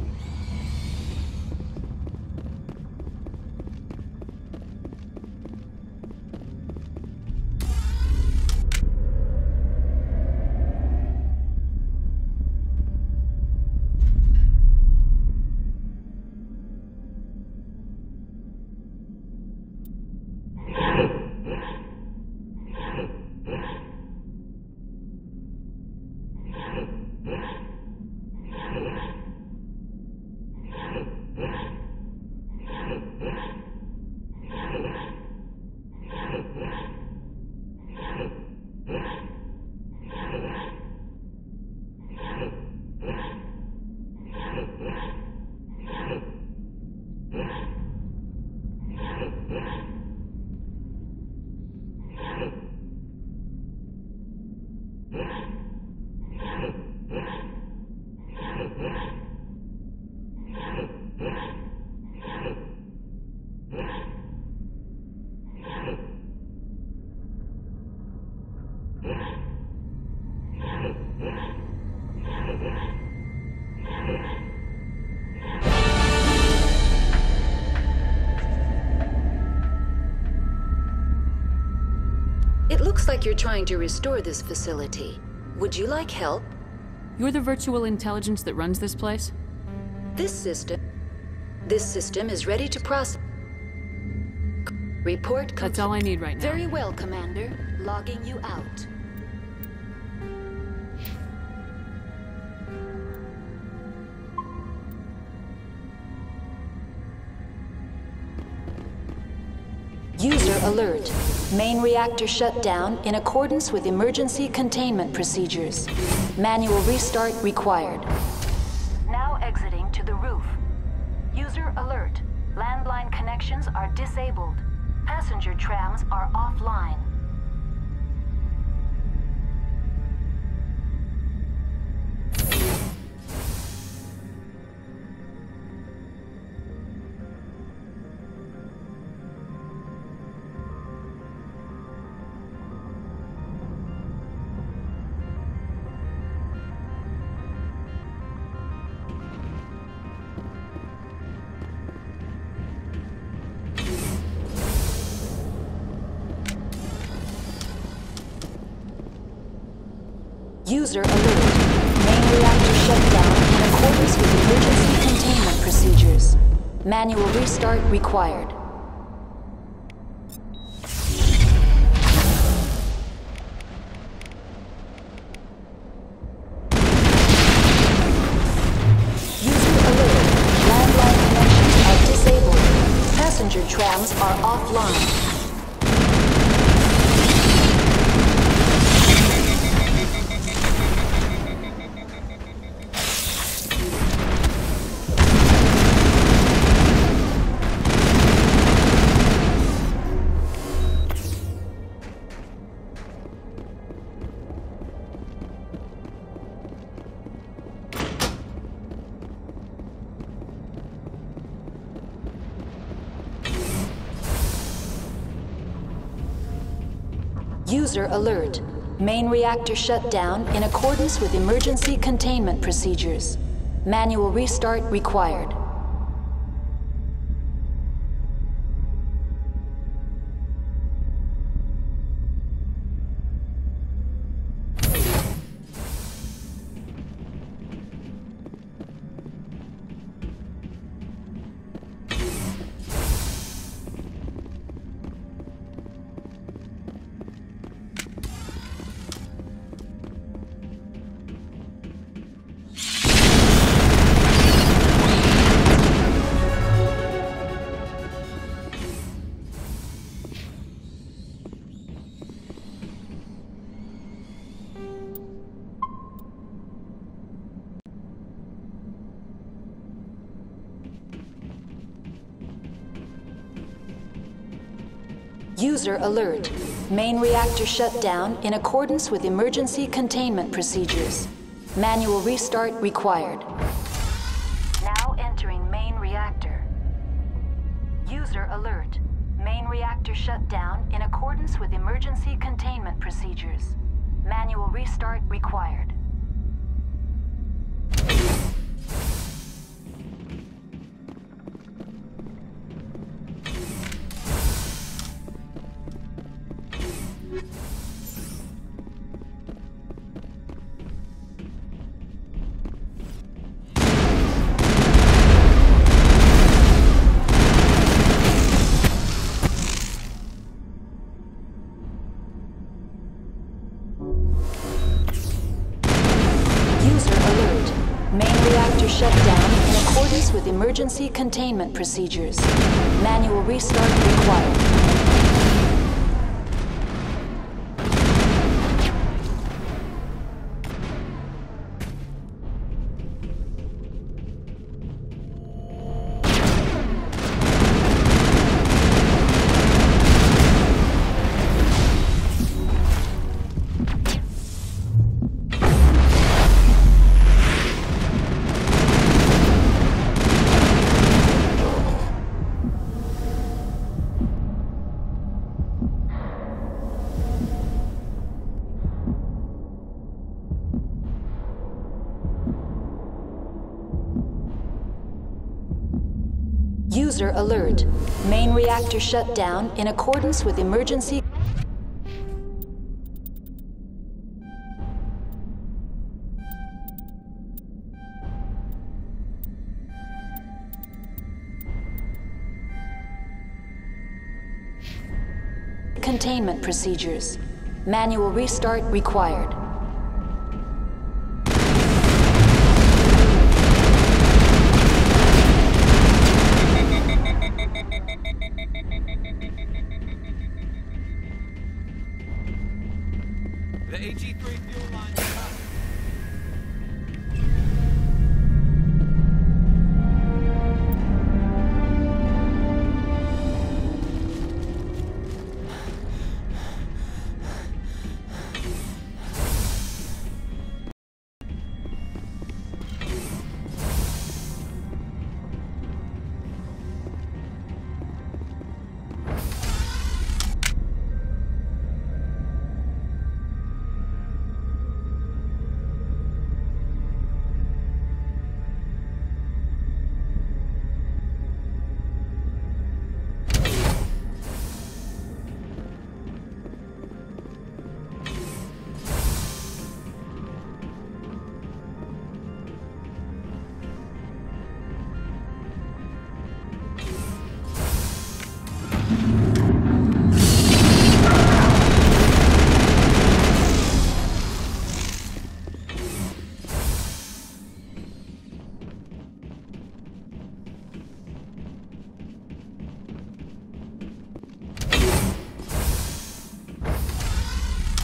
Speaker 21: like you're trying to restore this facility. Would you like help?
Speaker 6: You're the virtual intelligence that runs this place?
Speaker 21: This system is ready to process. Report complete.
Speaker 6: That's all I need right now.
Speaker 21: Very well, Commander. Logging you out. User alert. Main reactor shut down in accordance with emergency containment procedures. Manual restart required. Now exiting to the roof. User alert. Landline connections are disabled. Passenger trams are offline. User alert. Main reactor shut down in accordance with emergency containment procedures. Manual restart required. User alert. Landline connections are disabled. Passenger trams are offline. User alert. Main reactor shut down in accordance with emergency containment procedures. Manual restart required. User alert. Main reactor shut down in accordance with emergency containment procedures. Manual restart required. Now entering main reactor. User alert. Main reactor shut down in accordance with emergency containment procedures. Manual restart required. With emergency containment procedures. Manual restart required. User alert. Main reactor shut down in accordance with emergency... containment procedures. Manual restart required.
Speaker 11: The AG-3 fuel line is up.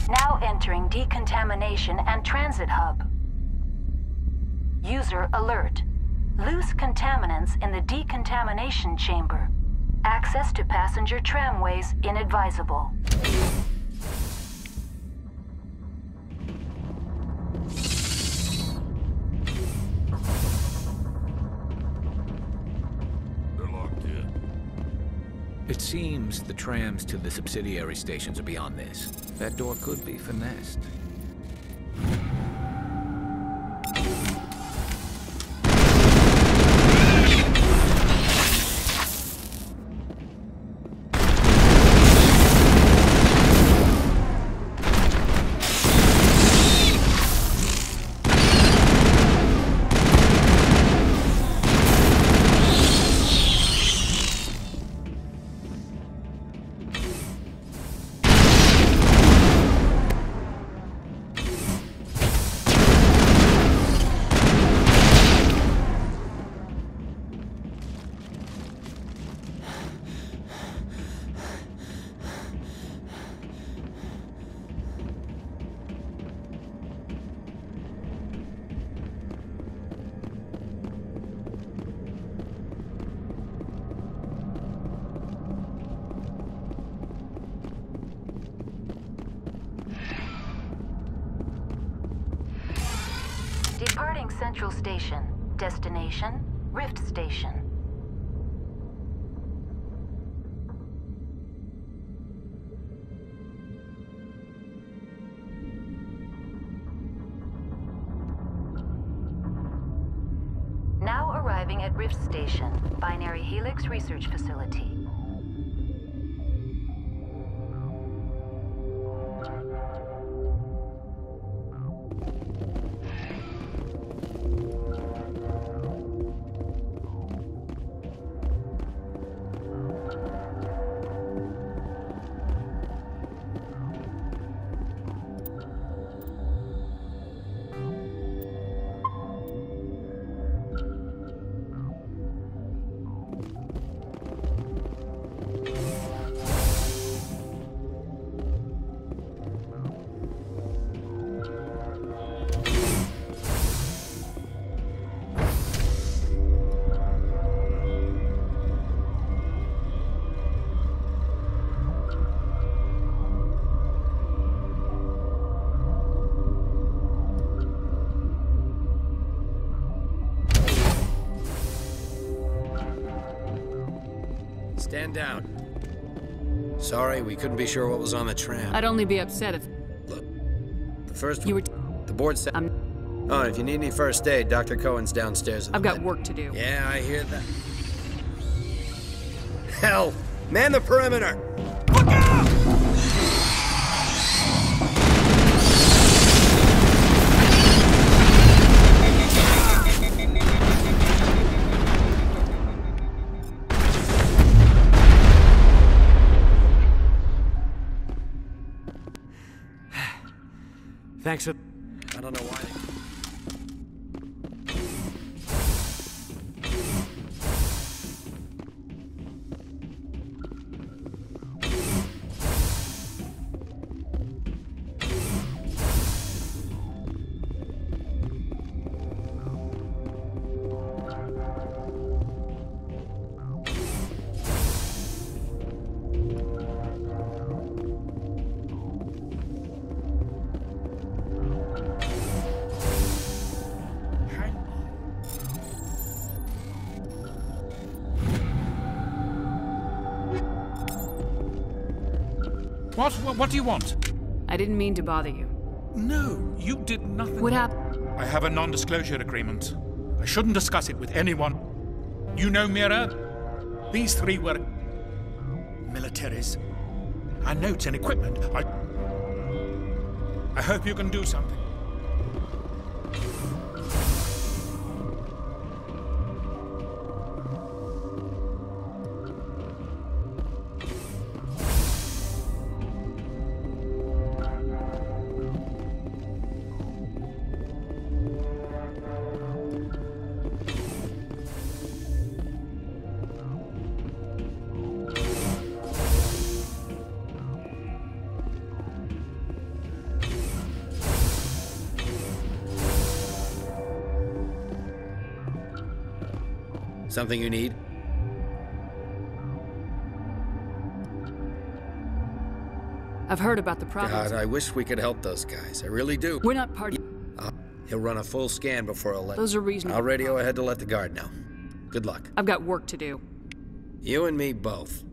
Speaker 21: Now entering decontamination and transit hub. User alert. Loose contaminants in the decontamination chamber. Access to passenger tramways inadvisable.
Speaker 3: They're locked in.
Speaker 10: It seems the trams to the subsidiary stations are beyond this. That door could be finessed.
Speaker 21: Departing Central Station. Destination, Rift Station. Now arriving at Rift Station, Binary Helix Research Facility.
Speaker 1: Stand down. Sorry, we couldn't be sure what was on the tram.
Speaker 6: I'd only be upset if...
Speaker 1: Look, the first one, the board said... Oh, if you need any first aid, Dr. Cohen's downstairs.
Speaker 6: I've got work to do.
Speaker 1: Yeah, I hear that. Hell! Man the perimeter!
Speaker 22: Look out!
Speaker 15: Thanks for...
Speaker 1: I don't know why they...
Speaker 7: What do you want?
Speaker 6: I didn't mean to bother you.
Speaker 7: No, you did nothing.
Speaker 6: What happened?
Speaker 7: I have a non-disclosure agreement. I shouldn't discuss it with anyone. You know Mira? These three were... militaries. Our notes and equipment. I hope you can do something.
Speaker 1: Something you need?
Speaker 6: I've heard about the problems.
Speaker 1: God, I wish we could help those guys. I really do.
Speaker 6: We're not part of...
Speaker 1: He'll run a full scan before I'll let...
Speaker 6: Those are reasonable.
Speaker 1: I'll radio ahead to let the guard know. Good luck.
Speaker 6: I've got work to do.
Speaker 1: You and me both.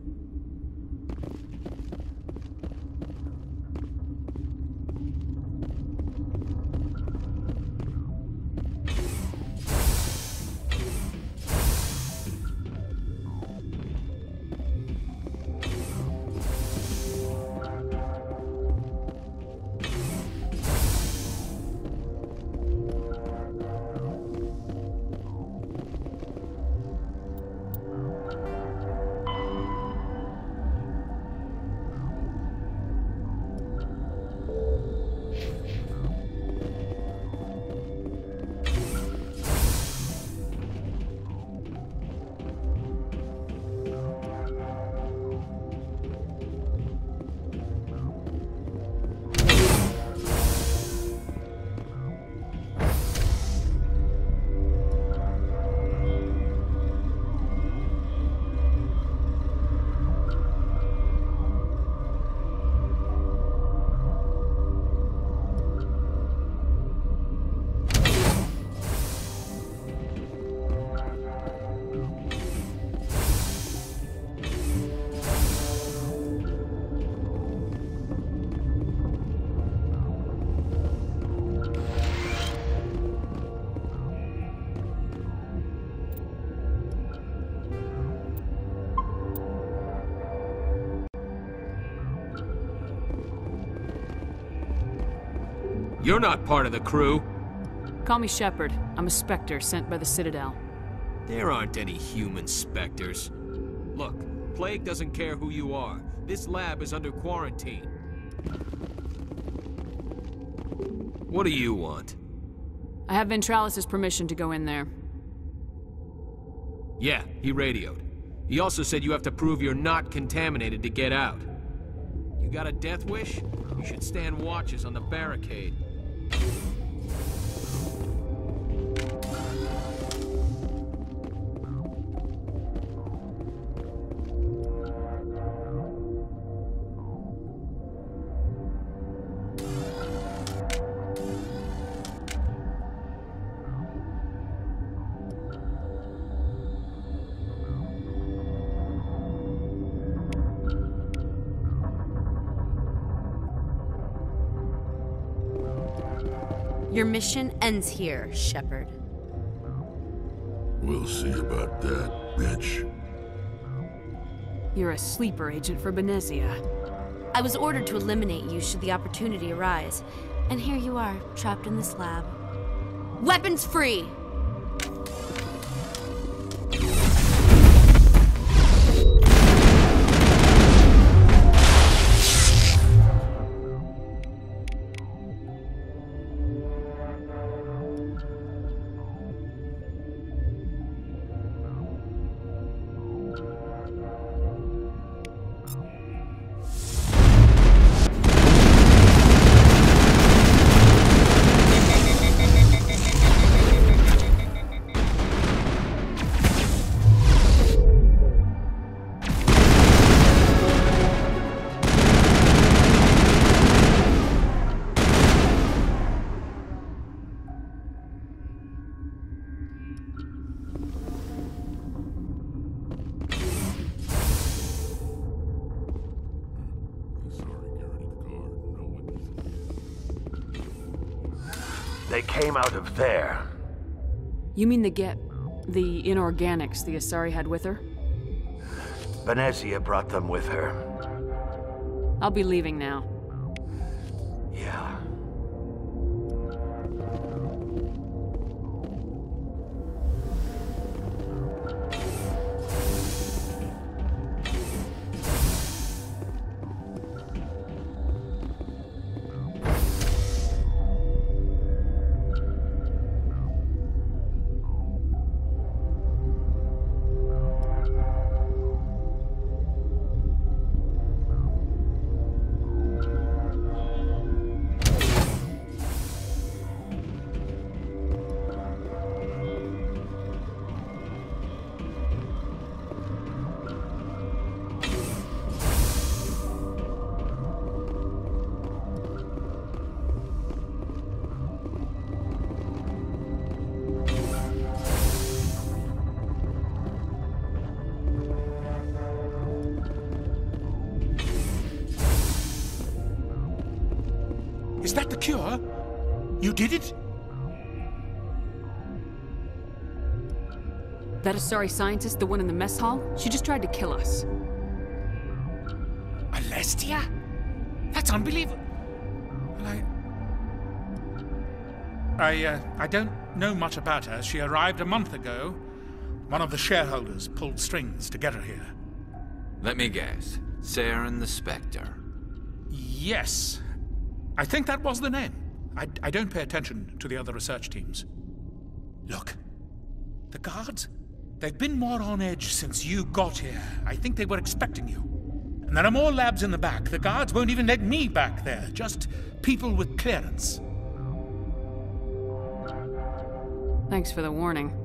Speaker 15: You're not part of the crew.
Speaker 6: Call me Shepard. I'm a Spectre sent by the Citadel.
Speaker 15: There aren't any human Spectres. Look, Plague doesn't care who you are. This lab is under quarantine. What do you want?
Speaker 6: I have Ventralis' permission to go in there.
Speaker 15: Yeah, he radioed. He also said you have to prove you're not contaminated to get out. You got a death wish? You should stand watches on the barricade.
Speaker 23: Your mission ends here, Shepard.
Speaker 3: We'll see about that, bitch.
Speaker 6: You're a sleeper agent for Benezia.
Speaker 23: I was ordered to eliminate you should the opportunity arise. And here you are, trapped in this lab. Weapons free!
Speaker 12: They came out of there.
Speaker 6: You mean the inorganics the Asari had with her?
Speaker 12: Venezia brought them with her.
Speaker 6: I'll be leaving now.
Speaker 12: Yeah.
Speaker 7: Is that the cure? You did it?
Speaker 6: That Asari scientist, the one in the mess hall? She just tried to kill us.
Speaker 7: Alestia? That's unbelievable. Well, I don't know much about her. She arrived a month ago. One of the shareholders pulled strings to get her here.
Speaker 11: Let me guess. Saren the Spectre.
Speaker 7: Yes. I think that was the name. I don't pay attention to the other research teams. Look, the guards, they've been more on edge since you got here. I think they were expecting you. And there are more labs in the back. The guards won't even let me back there. Just people with clearance.
Speaker 6: Thanks for the warning.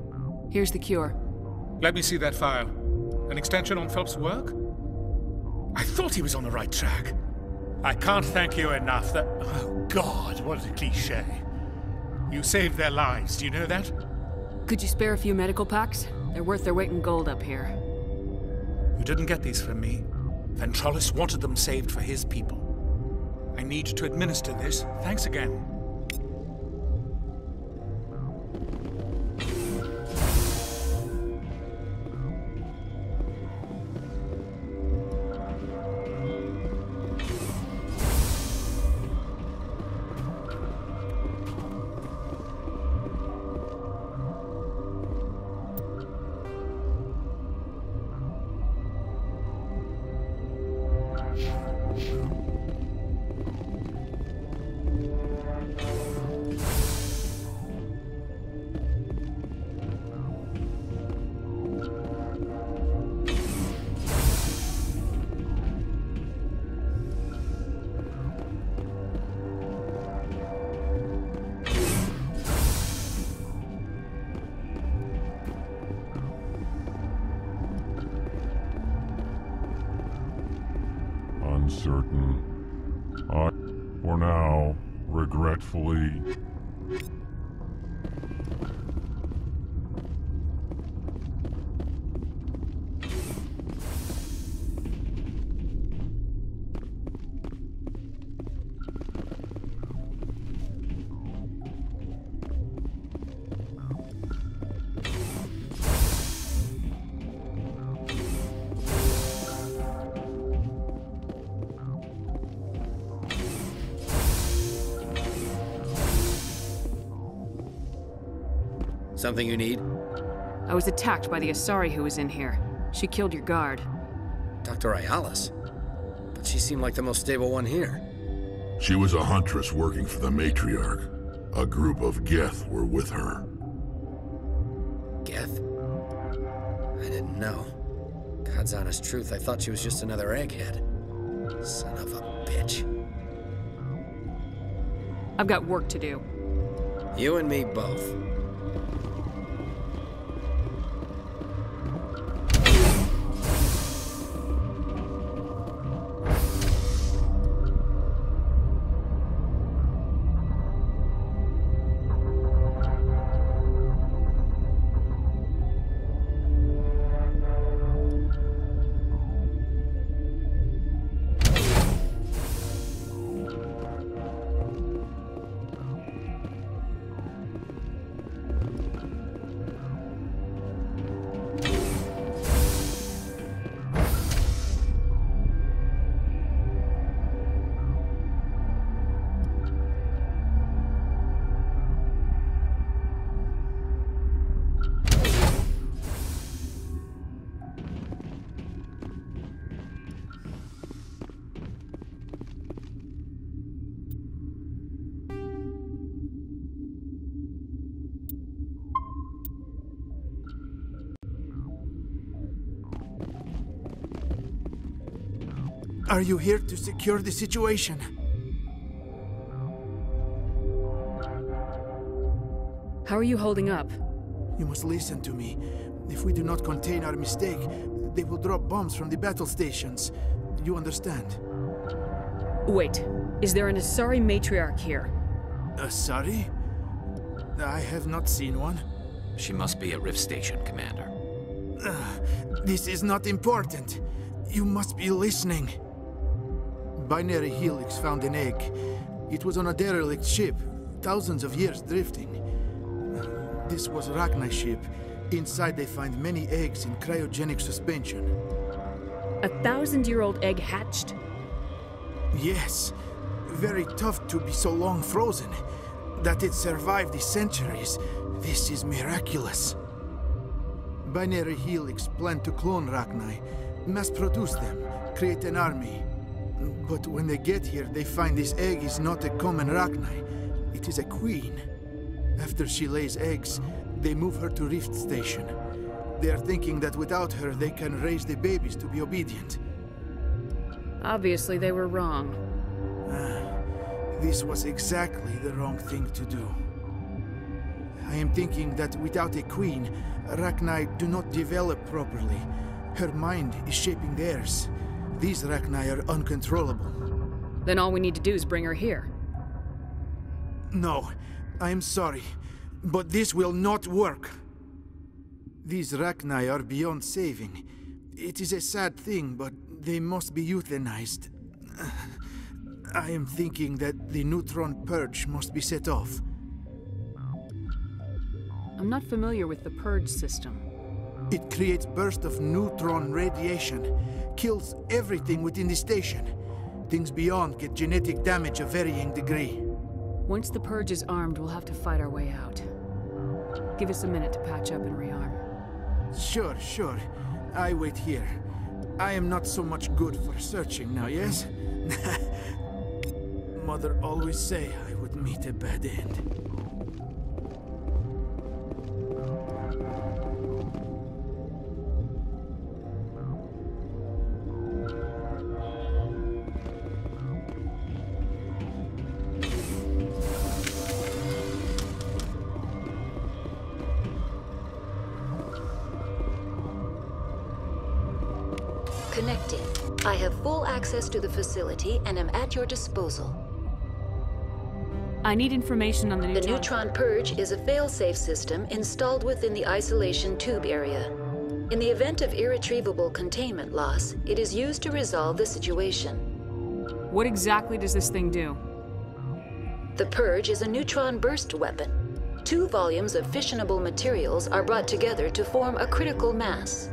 Speaker 6: Here's the cure.
Speaker 7: Let me see that file. An extension on Phelps' work? I thought he was on the right track. I can't thank you enough. Oh, God, what a cliché. You saved their lives, do you know that?
Speaker 6: Could you spare a few medical packs? They're worth their weight in gold up here.
Speaker 7: You didn't get these from me. Ventrolis wanted them saved for his people. I need to administer this. Thanks again.
Speaker 4: Uncertain. For now, regretfully.
Speaker 1: Something you need?
Speaker 6: I was attacked by the Asari who was in here. She killed your guard.
Speaker 1: Dr. Ayalis? But she seemed like the most stable one here.
Speaker 3: She was a huntress working for the Matriarch. A group of Geth were with her.
Speaker 1: Geth? I didn't know. God's honest truth, I thought she was just another egghead. Son of a bitch.
Speaker 6: I've got work to do.
Speaker 1: You and me both.
Speaker 17: Are you here to secure the situation?
Speaker 6: How are you holding up?
Speaker 17: You must listen to me. If we do not contain our mistake, they will drop bombs from the battle stations. You understand?
Speaker 6: Wait, is there an Asari Matriarch here?
Speaker 17: Asari? I have not seen one.
Speaker 10: She must be at Rift Station, Commander.
Speaker 17: This is not important. You must be listening. Binary Helix found an egg. It was on a derelict ship, thousands of years drifting. This was Rachni's ship. Inside they find many eggs in cryogenic suspension.
Speaker 6: A 1,000-year-old egg hatched?
Speaker 17: Yes. Very tough to be so long frozen. That it survived the centuries, this is miraculous. Binary Helix planned to clone Rachni, mass-produce them, create an army. But when they get here, they find this egg is not a common Rachni. It is a queen. After she lays eggs, they move her to Rift Station. They are thinking that without her, they can raise the babies to be obedient.
Speaker 6: Obviously, they were wrong.
Speaker 17: This was exactly the wrong thing to do. I am thinking that without a queen, Rachni do not develop properly. Her mind is shaping theirs. These Rachni are uncontrollable.
Speaker 6: Then all we need to do is bring her here.
Speaker 17: No, I am sorry, but this will not work. These Rachni are beyond saving. It is a sad thing, but they must be euthanized. I am thinking that the neutron purge must be set off.
Speaker 6: I'm not familiar with the purge system.
Speaker 17: It creates bursts of neutron radiation, kills everything within the station. Things beyond get genetic damage of varying degree.
Speaker 6: Once the purge is armed, we'll have to fight our way out. Give us a minute to patch up and rearm.
Speaker 17: Sure. I wait here. I am not so much good for searching now, yes? Mother always say I would meet a bad end.
Speaker 21: Connecting. I have full access to the facility and am at your disposal.
Speaker 6: I need information on the neutron...
Speaker 21: The neutron purge is a fail-safe system installed within the isolation tube area. In the event of irretrievable containment loss, it is used to resolve the situation.
Speaker 6: What exactly does this thing do?
Speaker 21: The purge is a neutron burst weapon. 2 volumes of fissionable materials are brought together to form a critical mass.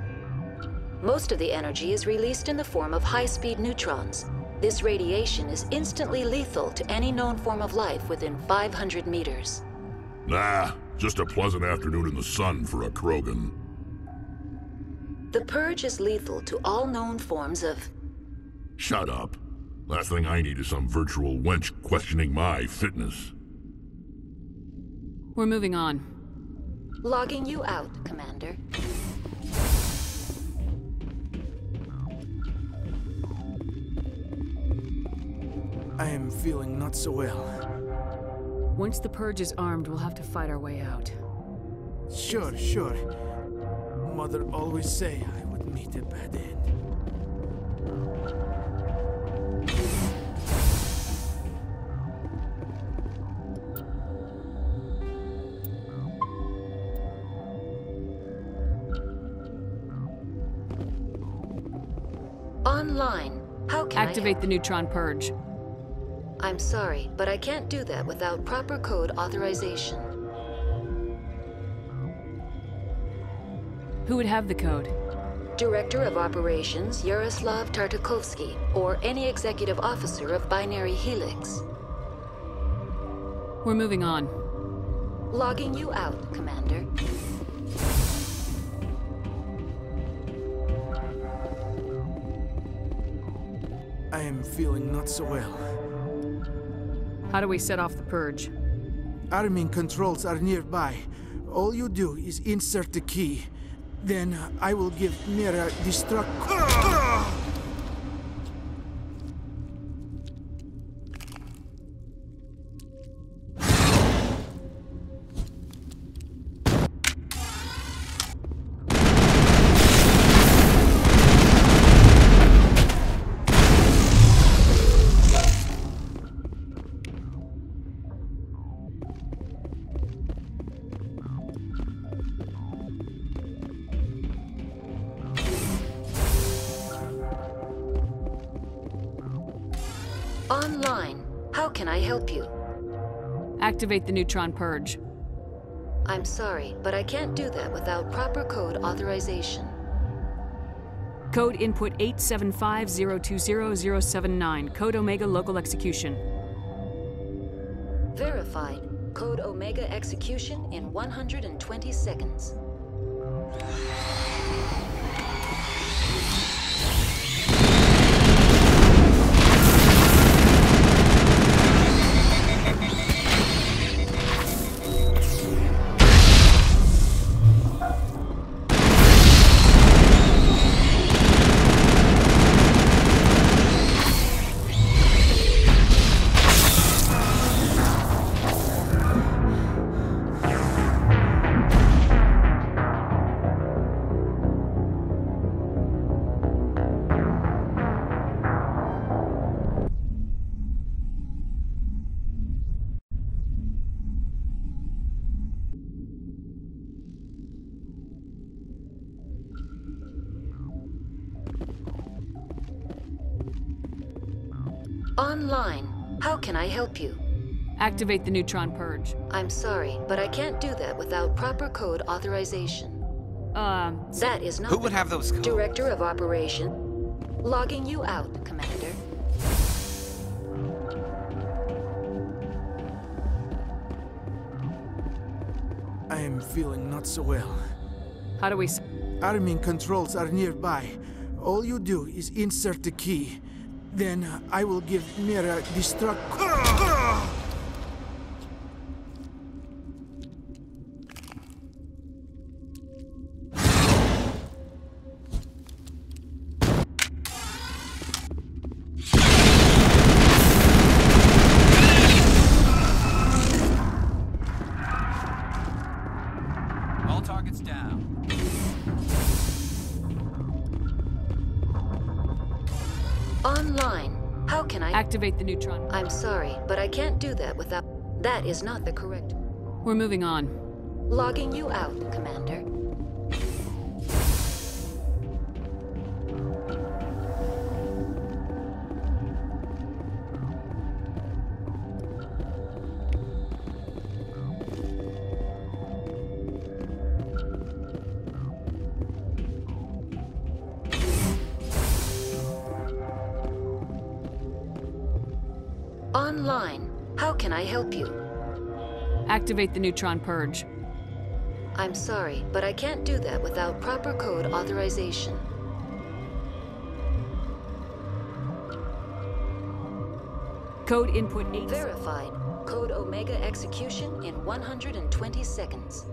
Speaker 21: Most of the energy is released in the form of high-speed neutrons. This radiation is instantly lethal to any known form of life within 500 meters.
Speaker 3: Nah, just a pleasant afternoon in the sun for a Krogan.
Speaker 21: The purge is lethal to all known forms of...
Speaker 3: Shut up. Last thing I need is some virtual wench questioning my fitness.
Speaker 6: We're moving on.
Speaker 21: Logging you out, Commander.
Speaker 17: I am feeling not so well.
Speaker 6: Once the purge is armed, we'll have to fight our way out.
Speaker 17: Sure. Mother always say I would meet a bad end.
Speaker 21: Online. How can
Speaker 6: Activate the neutron purge.
Speaker 21: I'm sorry, but I can't do that without proper code authorization.
Speaker 6: Who would have the code?
Speaker 21: Director of Operations Yaroslav Tartakovsky, or any executive officer of Binary Helix.
Speaker 6: We're moving on.
Speaker 21: Logging you out, Commander.
Speaker 17: I am feeling not so well.
Speaker 6: How do we set off the purge?
Speaker 17: Arming controls are nearby. All you do is insert the key. Then I will give Mira destruct...
Speaker 21: Online. How can I help you?
Speaker 6: Activate the neutron purge.
Speaker 21: I'm sorry, but I can't do that without proper code authorization.
Speaker 6: Code input 875020079. Code Omega local execution.
Speaker 21: Verified. Code Omega execution in 120 seconds. Online. How can I help you?
Speaker 6: Activate the neutron purge.
Speaker 21: I'm sorry, but I can't do that without proper code authorization. That is not.
Speaker 11: Who would have those codes?
Speaker 21: Director of Operation. Logging you out, Commander.
Speaker 17: I am feeling not so well.
Speaker 6: How do we...
Speaker 17: Arming controls are nearby. All you do is insert the key. Then I will give Mira destruct...
Speaker 11: All targets down.
Speaker 21: Online. How can I...
Speaker 6: Activate the neutron.
Speaker 21: I'm sorry, but I can't do that without... That is not the correct...
Speaker 6: We're moving on.
Speaker 21: Logging you out, Commander. Online. How can I help you?
Speaker 6: Activate the neutron purge.
Speaker 21: I'm sorry, but I can't do that without proper code authorization.
Speaker 6: Code input 8...
Speaker 21: Verified. Code Omega execution in 120 seconds.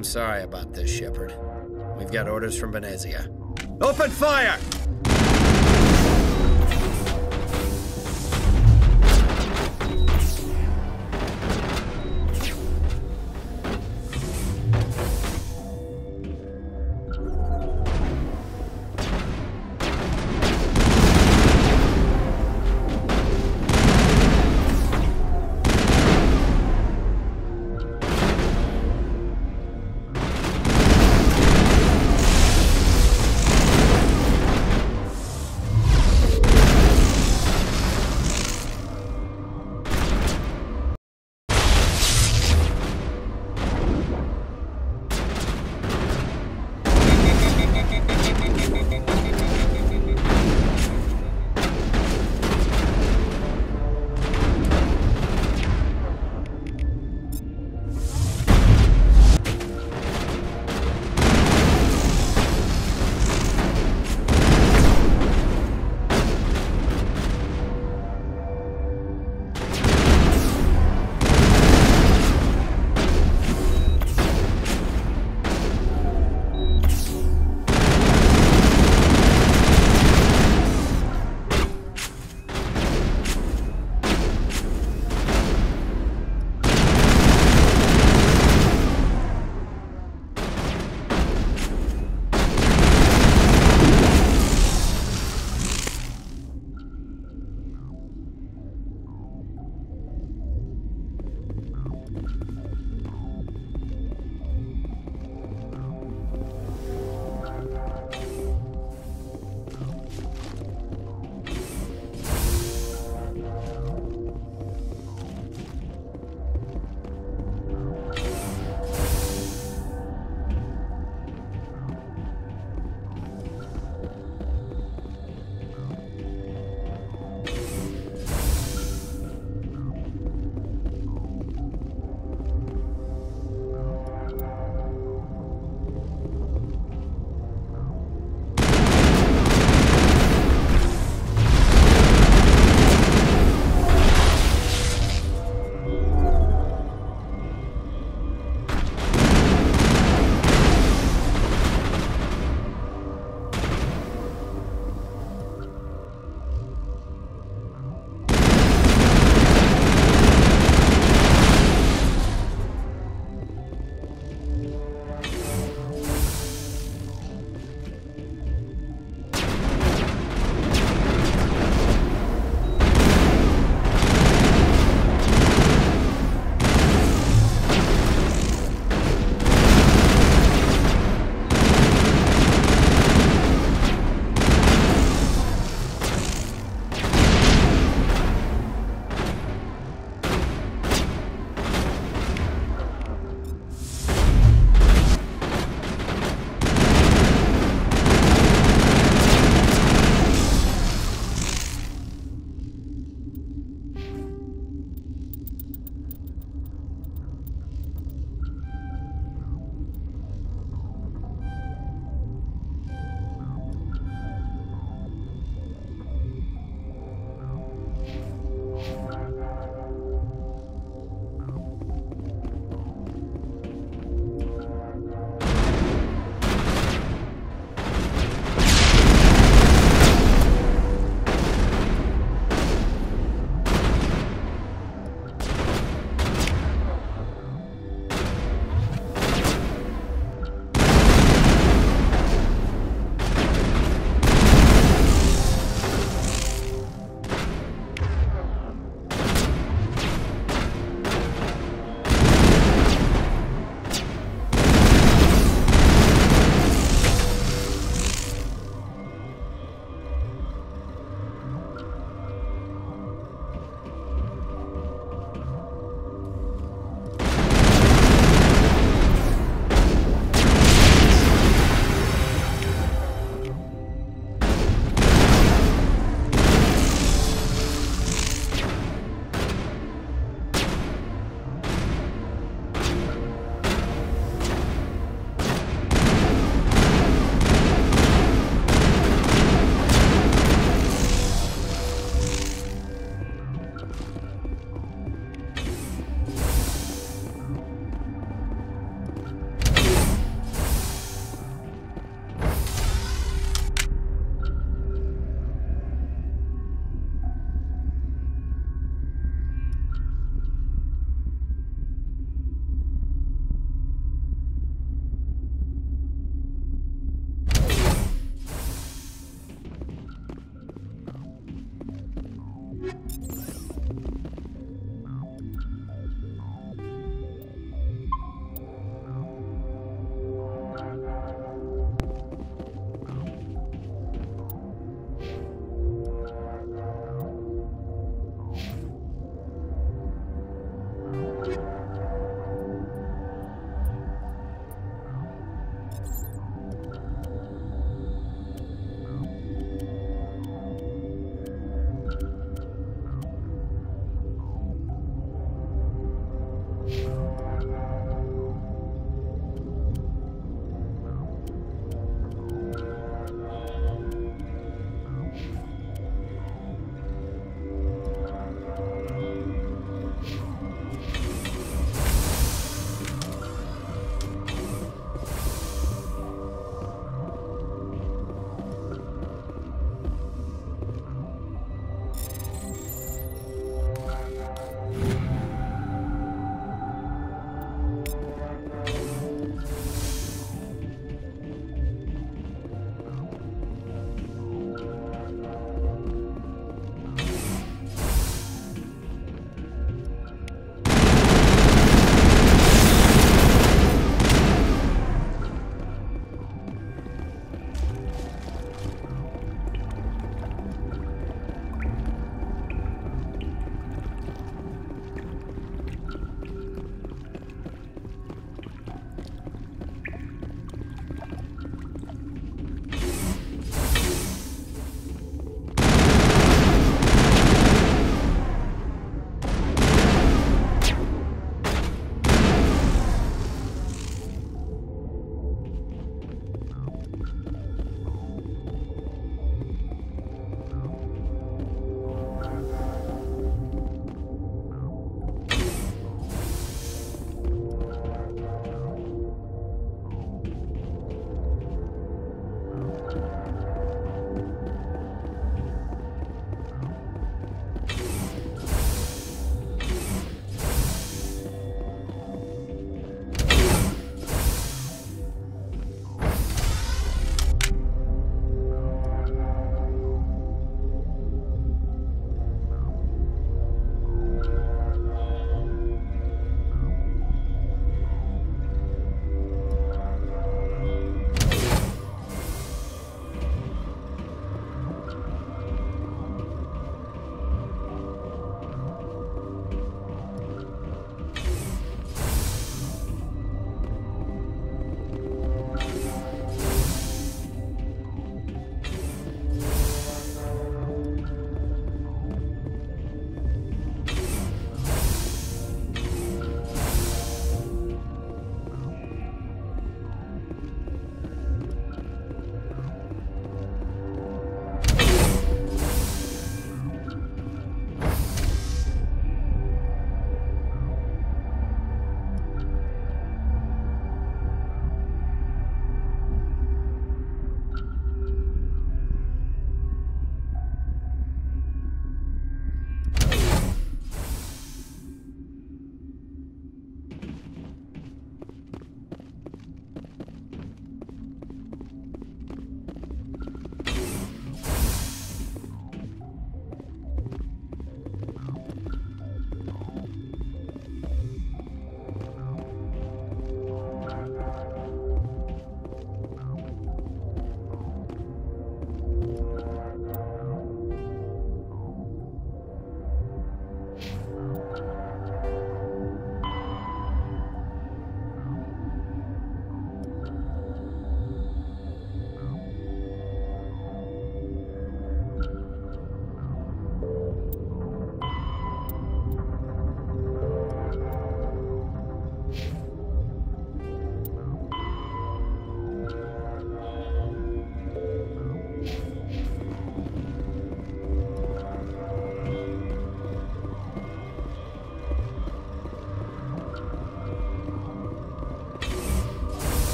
Speaker 1: I'm sorry about this, Shepard. We've got orders from Venezia. Open fire!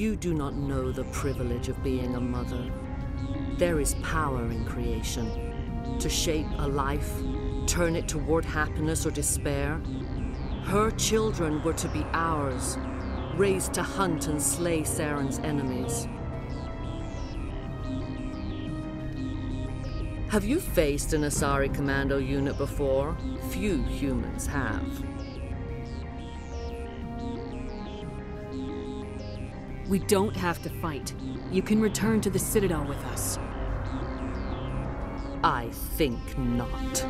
Speaker 9: You do not know the privilege of being a mother. There is power in creation. To shape a life, turn it toward happiness or despair. Her children were to be ours, raised to hunt and slay Saren's enemies. Have you faced an Asari commando unit before? Few humans have.
Speaker 6: We don't have to fight. You can return to the Citadel with us.
Speaker 9: I think not.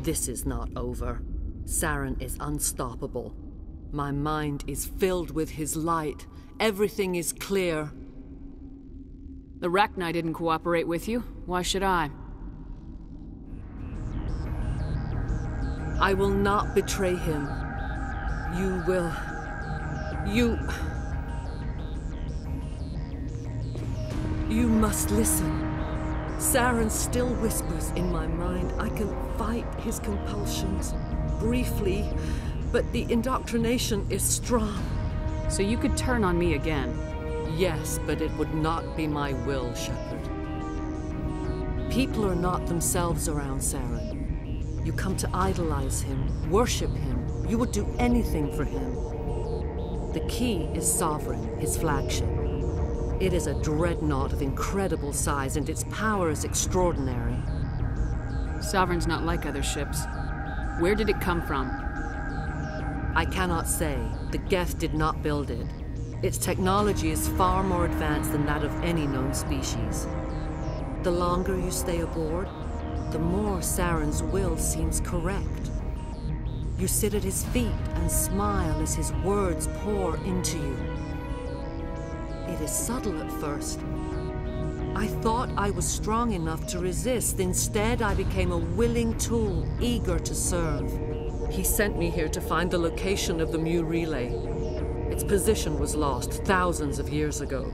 Speaker 9: This is not over. Saren is unstoppable. My mind is filled with his light. Everything is clear.
Speaker 6: The Rachni didn't cooperate with you. Why should I?
Speaker 9: I will not betray him. You will. You must listen. Saren still whispers in my mind. I can fight his compulsions. Briefly, but the indoctrination is strong.
Speaker 6: So you could turn on me again?
Speaker 9: Yes, but it would not be my will, Shepard. People are not themselves around Saren. You come to idolize him, worship him. You would do anything for him. The key is Sovereign, his flagship. It is a dreadnought of incredible size, and its power is extraordinary.
Speaker 6: Sovereign's not like other ships. Where did it come from?
Speaker 9: I cannot say. The Geth did not build it. Its technology is far more advanced than that of any known species. The longer you stay aboard, the more Saren's will seems correct. You sit at his feet and smile as his words pour into you. It is subtle at first. I thought I was strong enough to resist. Instead, I became a willing tool, eager to serve. He sent me here to find the location of the Mu relay. Its position was lost thousands of years ago.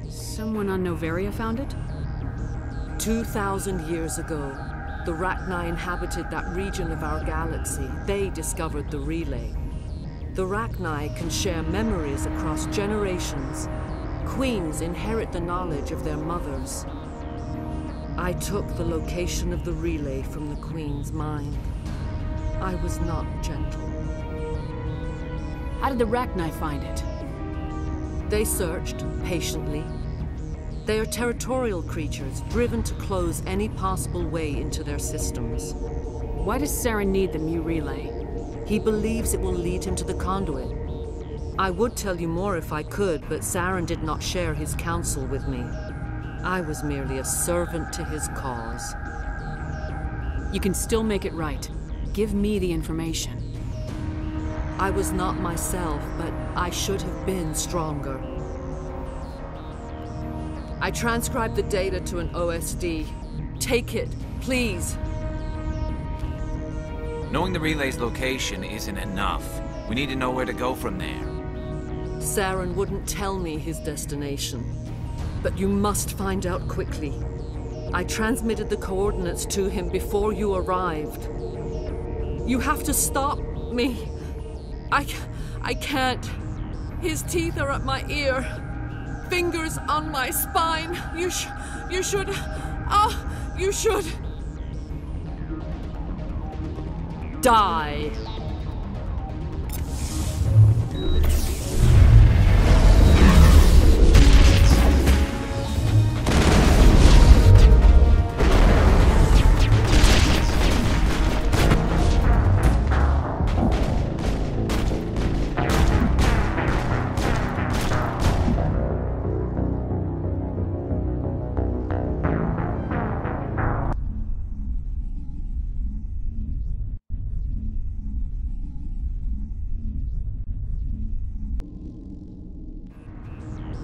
Speaker 6: Someone on Noveria found it?
Speaker 9: 2,000 years ago, the Rachni inhabited that region of our galaxy. They discovered the relay. The Rachni can share memories across generations. Queens inherit the knowledge of their mothers. I took the location of the relay from the Queen's mind. I was not gentle.
Speaker 6: How did the Rachni find it?
Speaker 9: They searched, patiently. They are territorial creatures, driven to close any possible way into their systems.
Speaker 6: Why does Saren need the Mu relay?
Speaker 9: He believes it will lead him to the conduit. I would tell you more if I could, but Saren did not share his counsel with me. I was merely a servant to his cause.
Speaker 6: You can still make it right. Give me the information.
Speaker 9: I was not myself, but I should have been stronger. I transcribed the data to an OSD. Take it, please.
Speaker 11: Knowing the relay's location isn't enough. We need to know where to go from there.
Speaker 9: Saren wouldn't tell me his destination. But you must find out quickly. I transmitted the coordinates to him before you arrived. You have to stop me. I can't. His teeth are at my ear. Fingers on my spine. You should. You should. Die.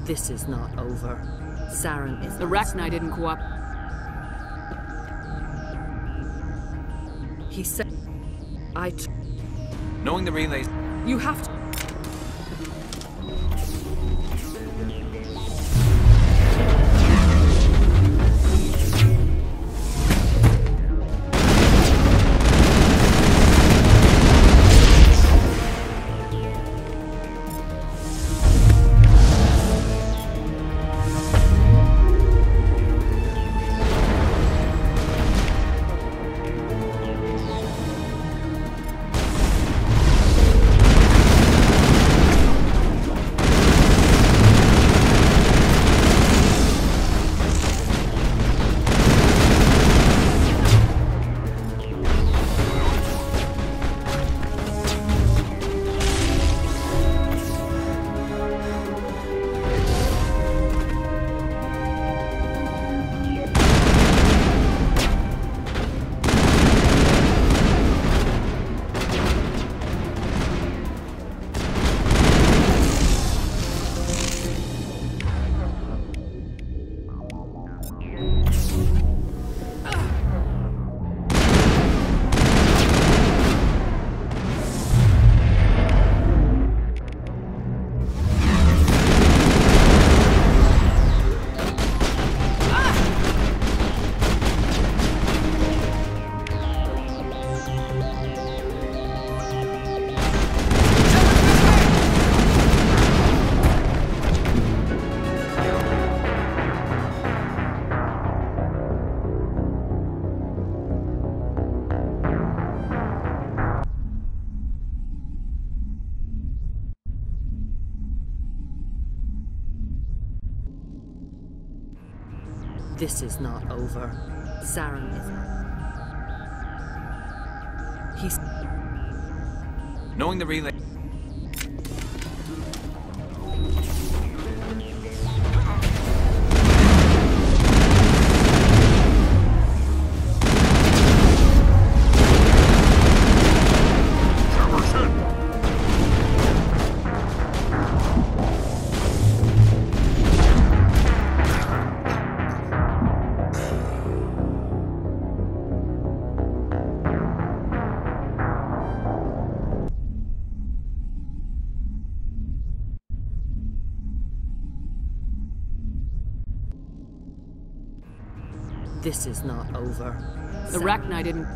Speaker 9: This is not over. Saren is...
Speaker 6: The Rachni didn't cooperate.
Speaker 9: He said...
Speaker 11: Knowing the relays...
Speaker 9: You have to... This is not over. Saren is... He's...
Speaker 11: Knowing the relay...
Speaker 9: This is not over.
Speaker 6: The Rachni didn't...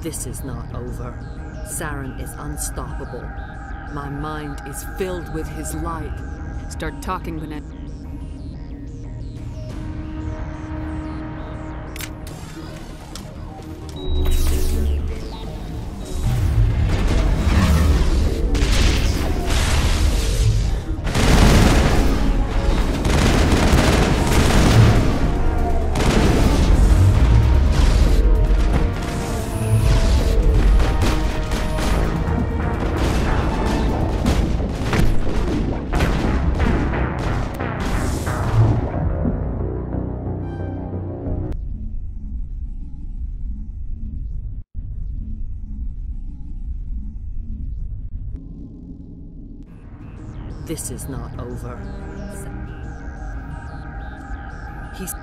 Speaker 9: This is not over. Saren is unstoppable. My mind is filled with his light.
Speaker 6: Start talking, Bennett.
Speaker 9: This is not over. He's...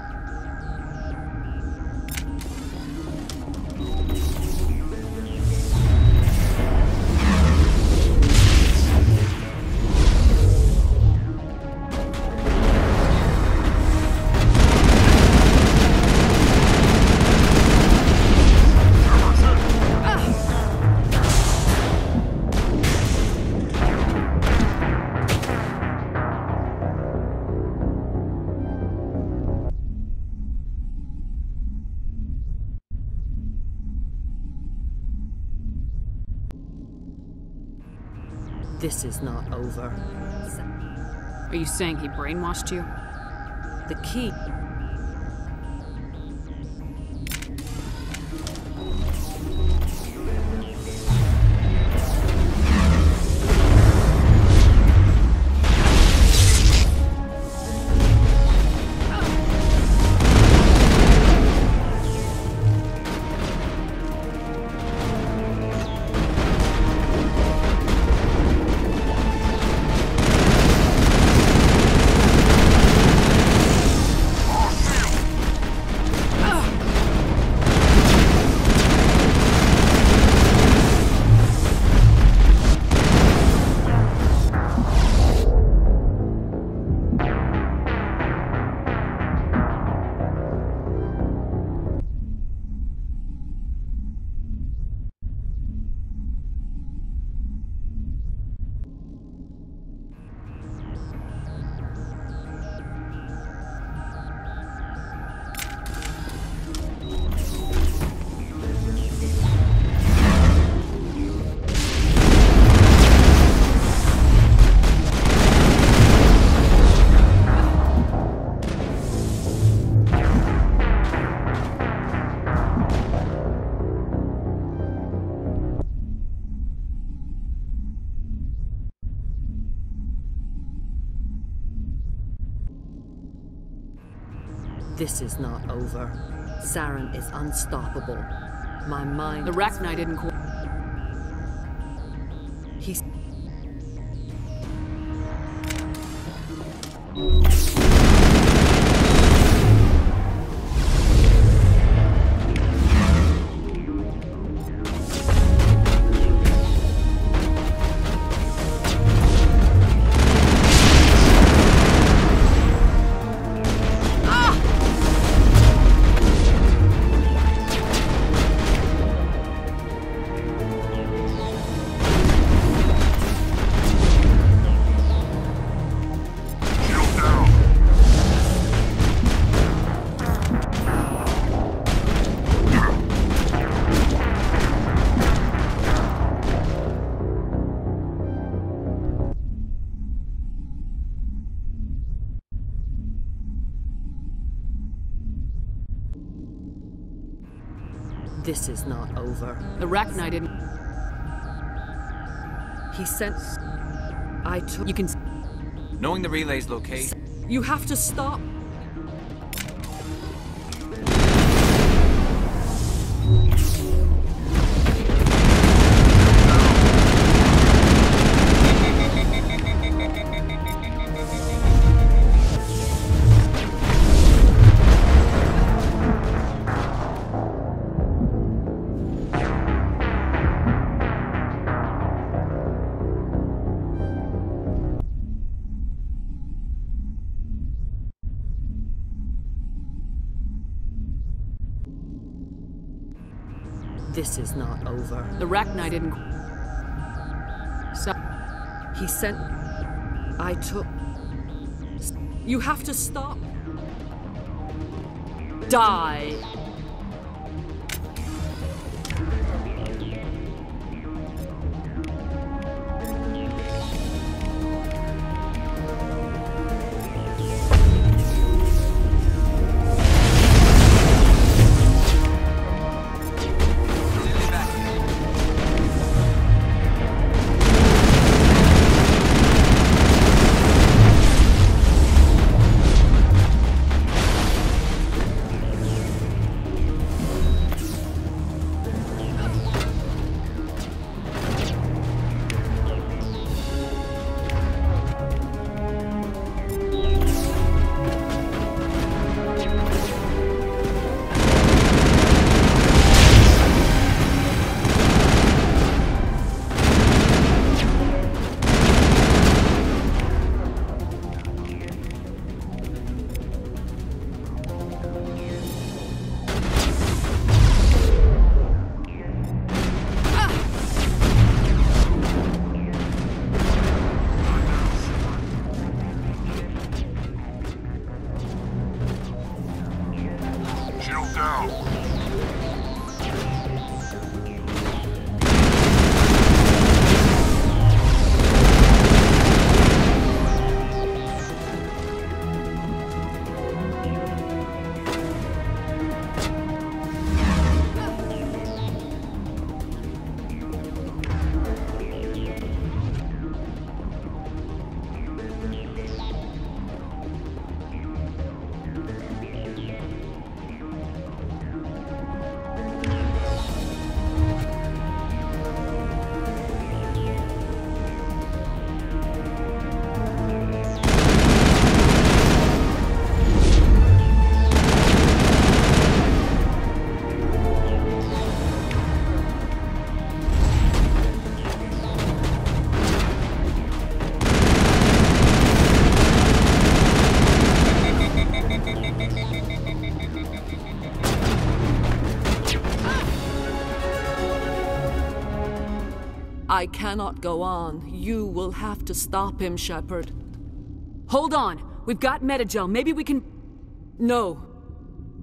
Speaker 9: This is not over.
Speaker 6: Are you saying he brainwashed you?
Speaker 9: The key... This is not over. Saren is unstoppable. My mind...
Speaker 6: The Rachni didn't...
Speaker 9: He's... This is not over.
Speaker 6: The Rachni didn't...
Speaker 9: He sent... I took...
Speaker 6: You can...
Speaker 11: Knowing the relay's location...
Speaker 9: You have to stop! This is not over.
Speaker 6: The Rachni didn't... So...
Speaker 9: He sent... I took... You have to stop. Die! I cannot go on. You will have to stop him, Shepard.
Speaker 6: Hold on. We've got Metagel. Maybe we can...
Speaker 9: No.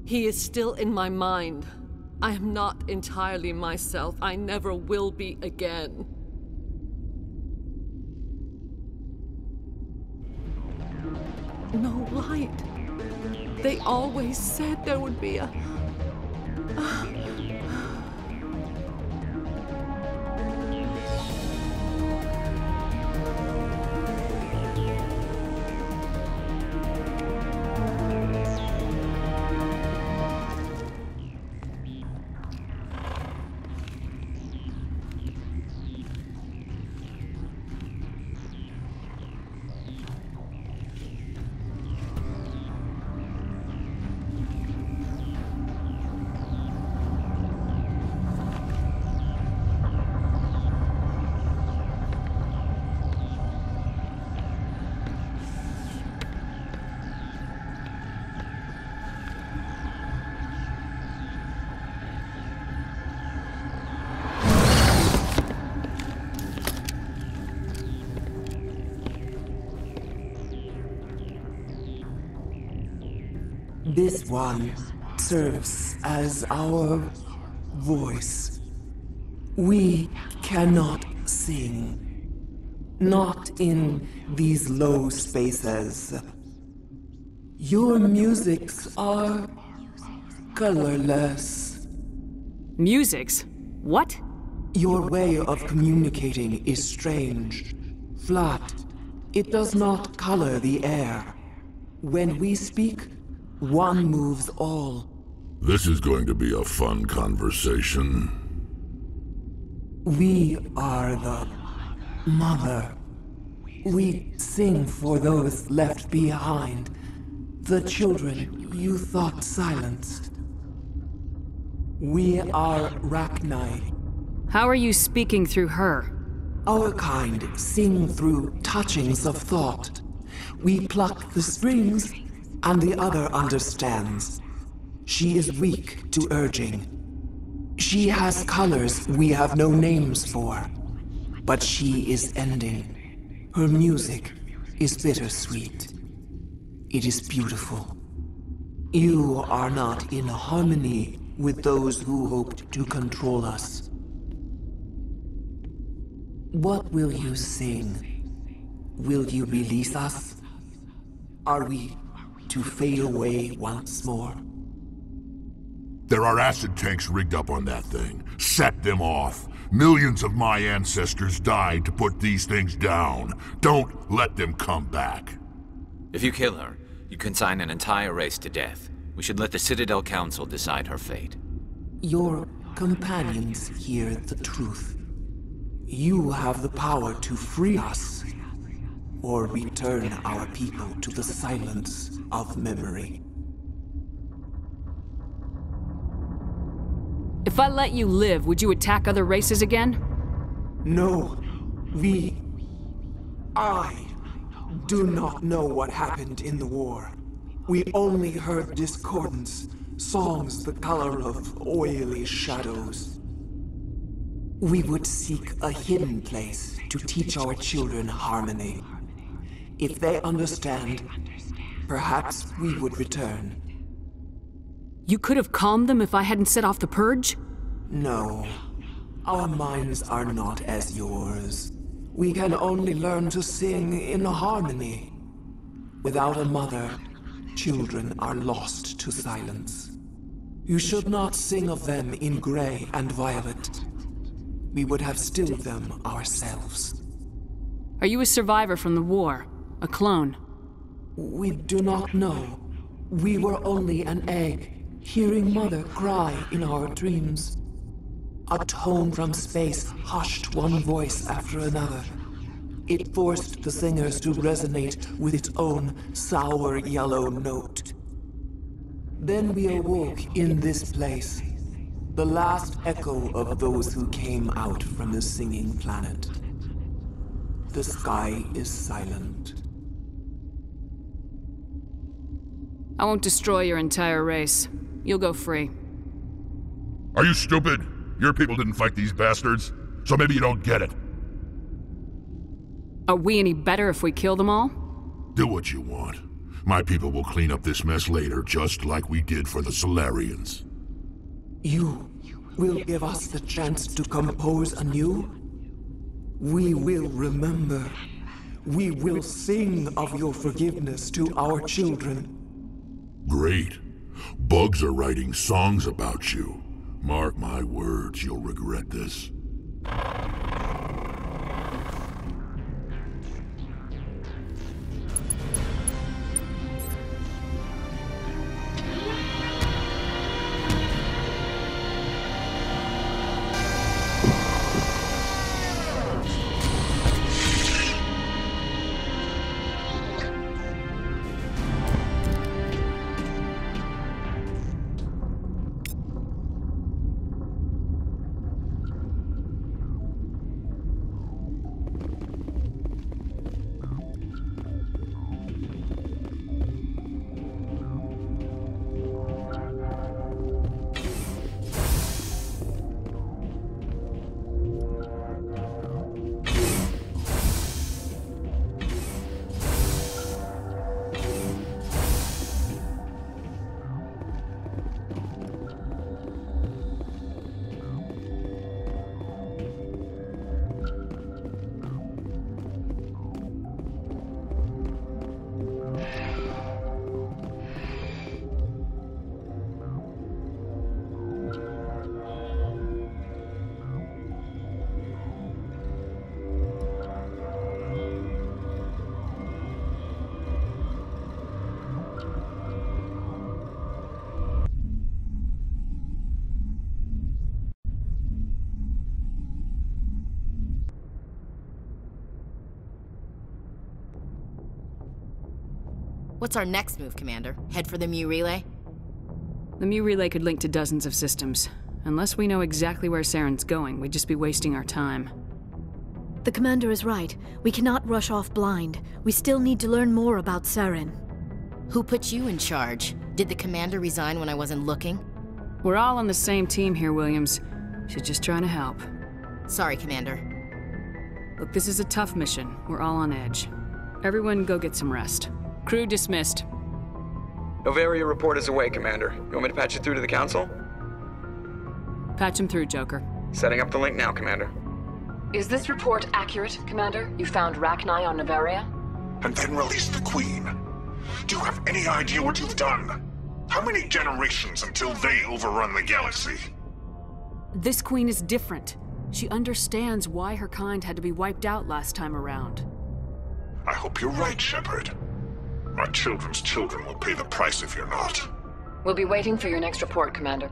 Speaker 9: He is still in my mind. I am not entirely myself. I never will be again. No light. They always said there would be a...
Speaker 16: This one serves as our voice. We cannot sing. Not in these low spaces. Your musics are colorless.
Speaker 6: Musics? What?
Speaker 16: Your way of communicating is strange. Flat. It does not color the air. When we speak, one moves all.
Speaker 3: This is going to be a fun conversation.
Speaker 16: We are the mother. We sing for those left behind. The children you thought silenced. We are Rachni.
Speaker 6: How are you speaking through her?
Speaker 16: Our kind sing through touchings of thought. We pluck the strings, and the other understands. She is weak to urging. She has colors we have no names for. But she is ending. Her music is bittersweet. It is beautiful. You are not in harmony with those who hoped to control us. What will you sing? Will you release us? Are we to fade away once more?
Speaker 3: There are acid tanks rigged up on that thing. Set them off. Millions of my ancestors died to put these things down. Don't let them come back.
Speaker 10: If you kill her, you consign an entire race to death. We should let the Citadel Council decide her fate.
Speaker 16: Your companions hear the truth. You have the power to free us, or return our people to the silence of memory.
Speaker 6: If I let you live, would you attack other races again?
Speaker 16: No. I do not know what happened in the war. We only heard discordance, songs the color of oily shadows. We would seek a hidden place to teach our children harmony. If they understand, perhaps we would return.
Speaker 6: You could have calmed them if I hadn't set off the purge?
Speaker 16: No. Our minds are not as yours. We can only learn to sing in harmony. Without a mother, children are lost to silence. You should not sing of them in gray and violet. We would have stilled them ourselves.
Speaker 6: Are you a survivor from the war? A clone?
Speaker 16: We do not know. We were only an egg, hearing Mother cry in our dreams. A tone from space hushed one voice after another. It forced the singers to resonate with its own sour yellow note. Then we awoke in this place, the last echo of those who came out from the singing planet. The sky is silent.
Speaker 6: I won't destroy your entire race. You'll go free.
Speaker 3: Are you stupid? Your people didn't fight these bastards, so maybe you don't get it.
Speaker 6: Are we any better if we kill them all?
Speaker 3: Do what you want. My people will clean up this mess later, just like we did for the Solarians.
Speaker 16: You will give us the chance to compose anew? We will remember. We will sing of your forgiveness to our children.
Speaker 3: Great. Bugs are writing songs about you. Mark my words, you'll regret this.
Speaker 13: What's our next move, Commander? Head for the Mu Relay?
Speaker 6: The Mu Relay could link to dozens of systems. Unless we know exactly where Saren's going, we'd just be wasting our time.
Speaker 18: The Commander is right. We cannot rush off blind. We still need to learn more about Saren.
Speaker 13: Who put you in charge? Did the Commander resign when I wasn't looking?
Speaker 6: We're all on the same team here, Williams. She's just trying to help.
Speaker 13: Sorry, Commander.
Speaker 6: Look, this is a tough mission. We're all on edge. Everyone go get some rest. Crew dismissed.
Speaker 19: Novaria report is away, Commander. You want me to patch you through to the Council?
Speaker 6: Patch him through, Joker.
Speaker 19: Setting up the link now, Commander.
Speaker 24: Is this report accurate, Commander? You found Rachni on Novaria?
Speaker 25: And then released the Queen. Do you have any idea what you've done? How many generations until they overrun the galaxy?
Speaker 6: This Queen is different. She understands why her kind had to be wiped out last time around.
Speaker 25: I hope you're right, Shepard. Our children's children will pay the price if you're not.
Speaker 24: We'll be waiting for your next report, Commander.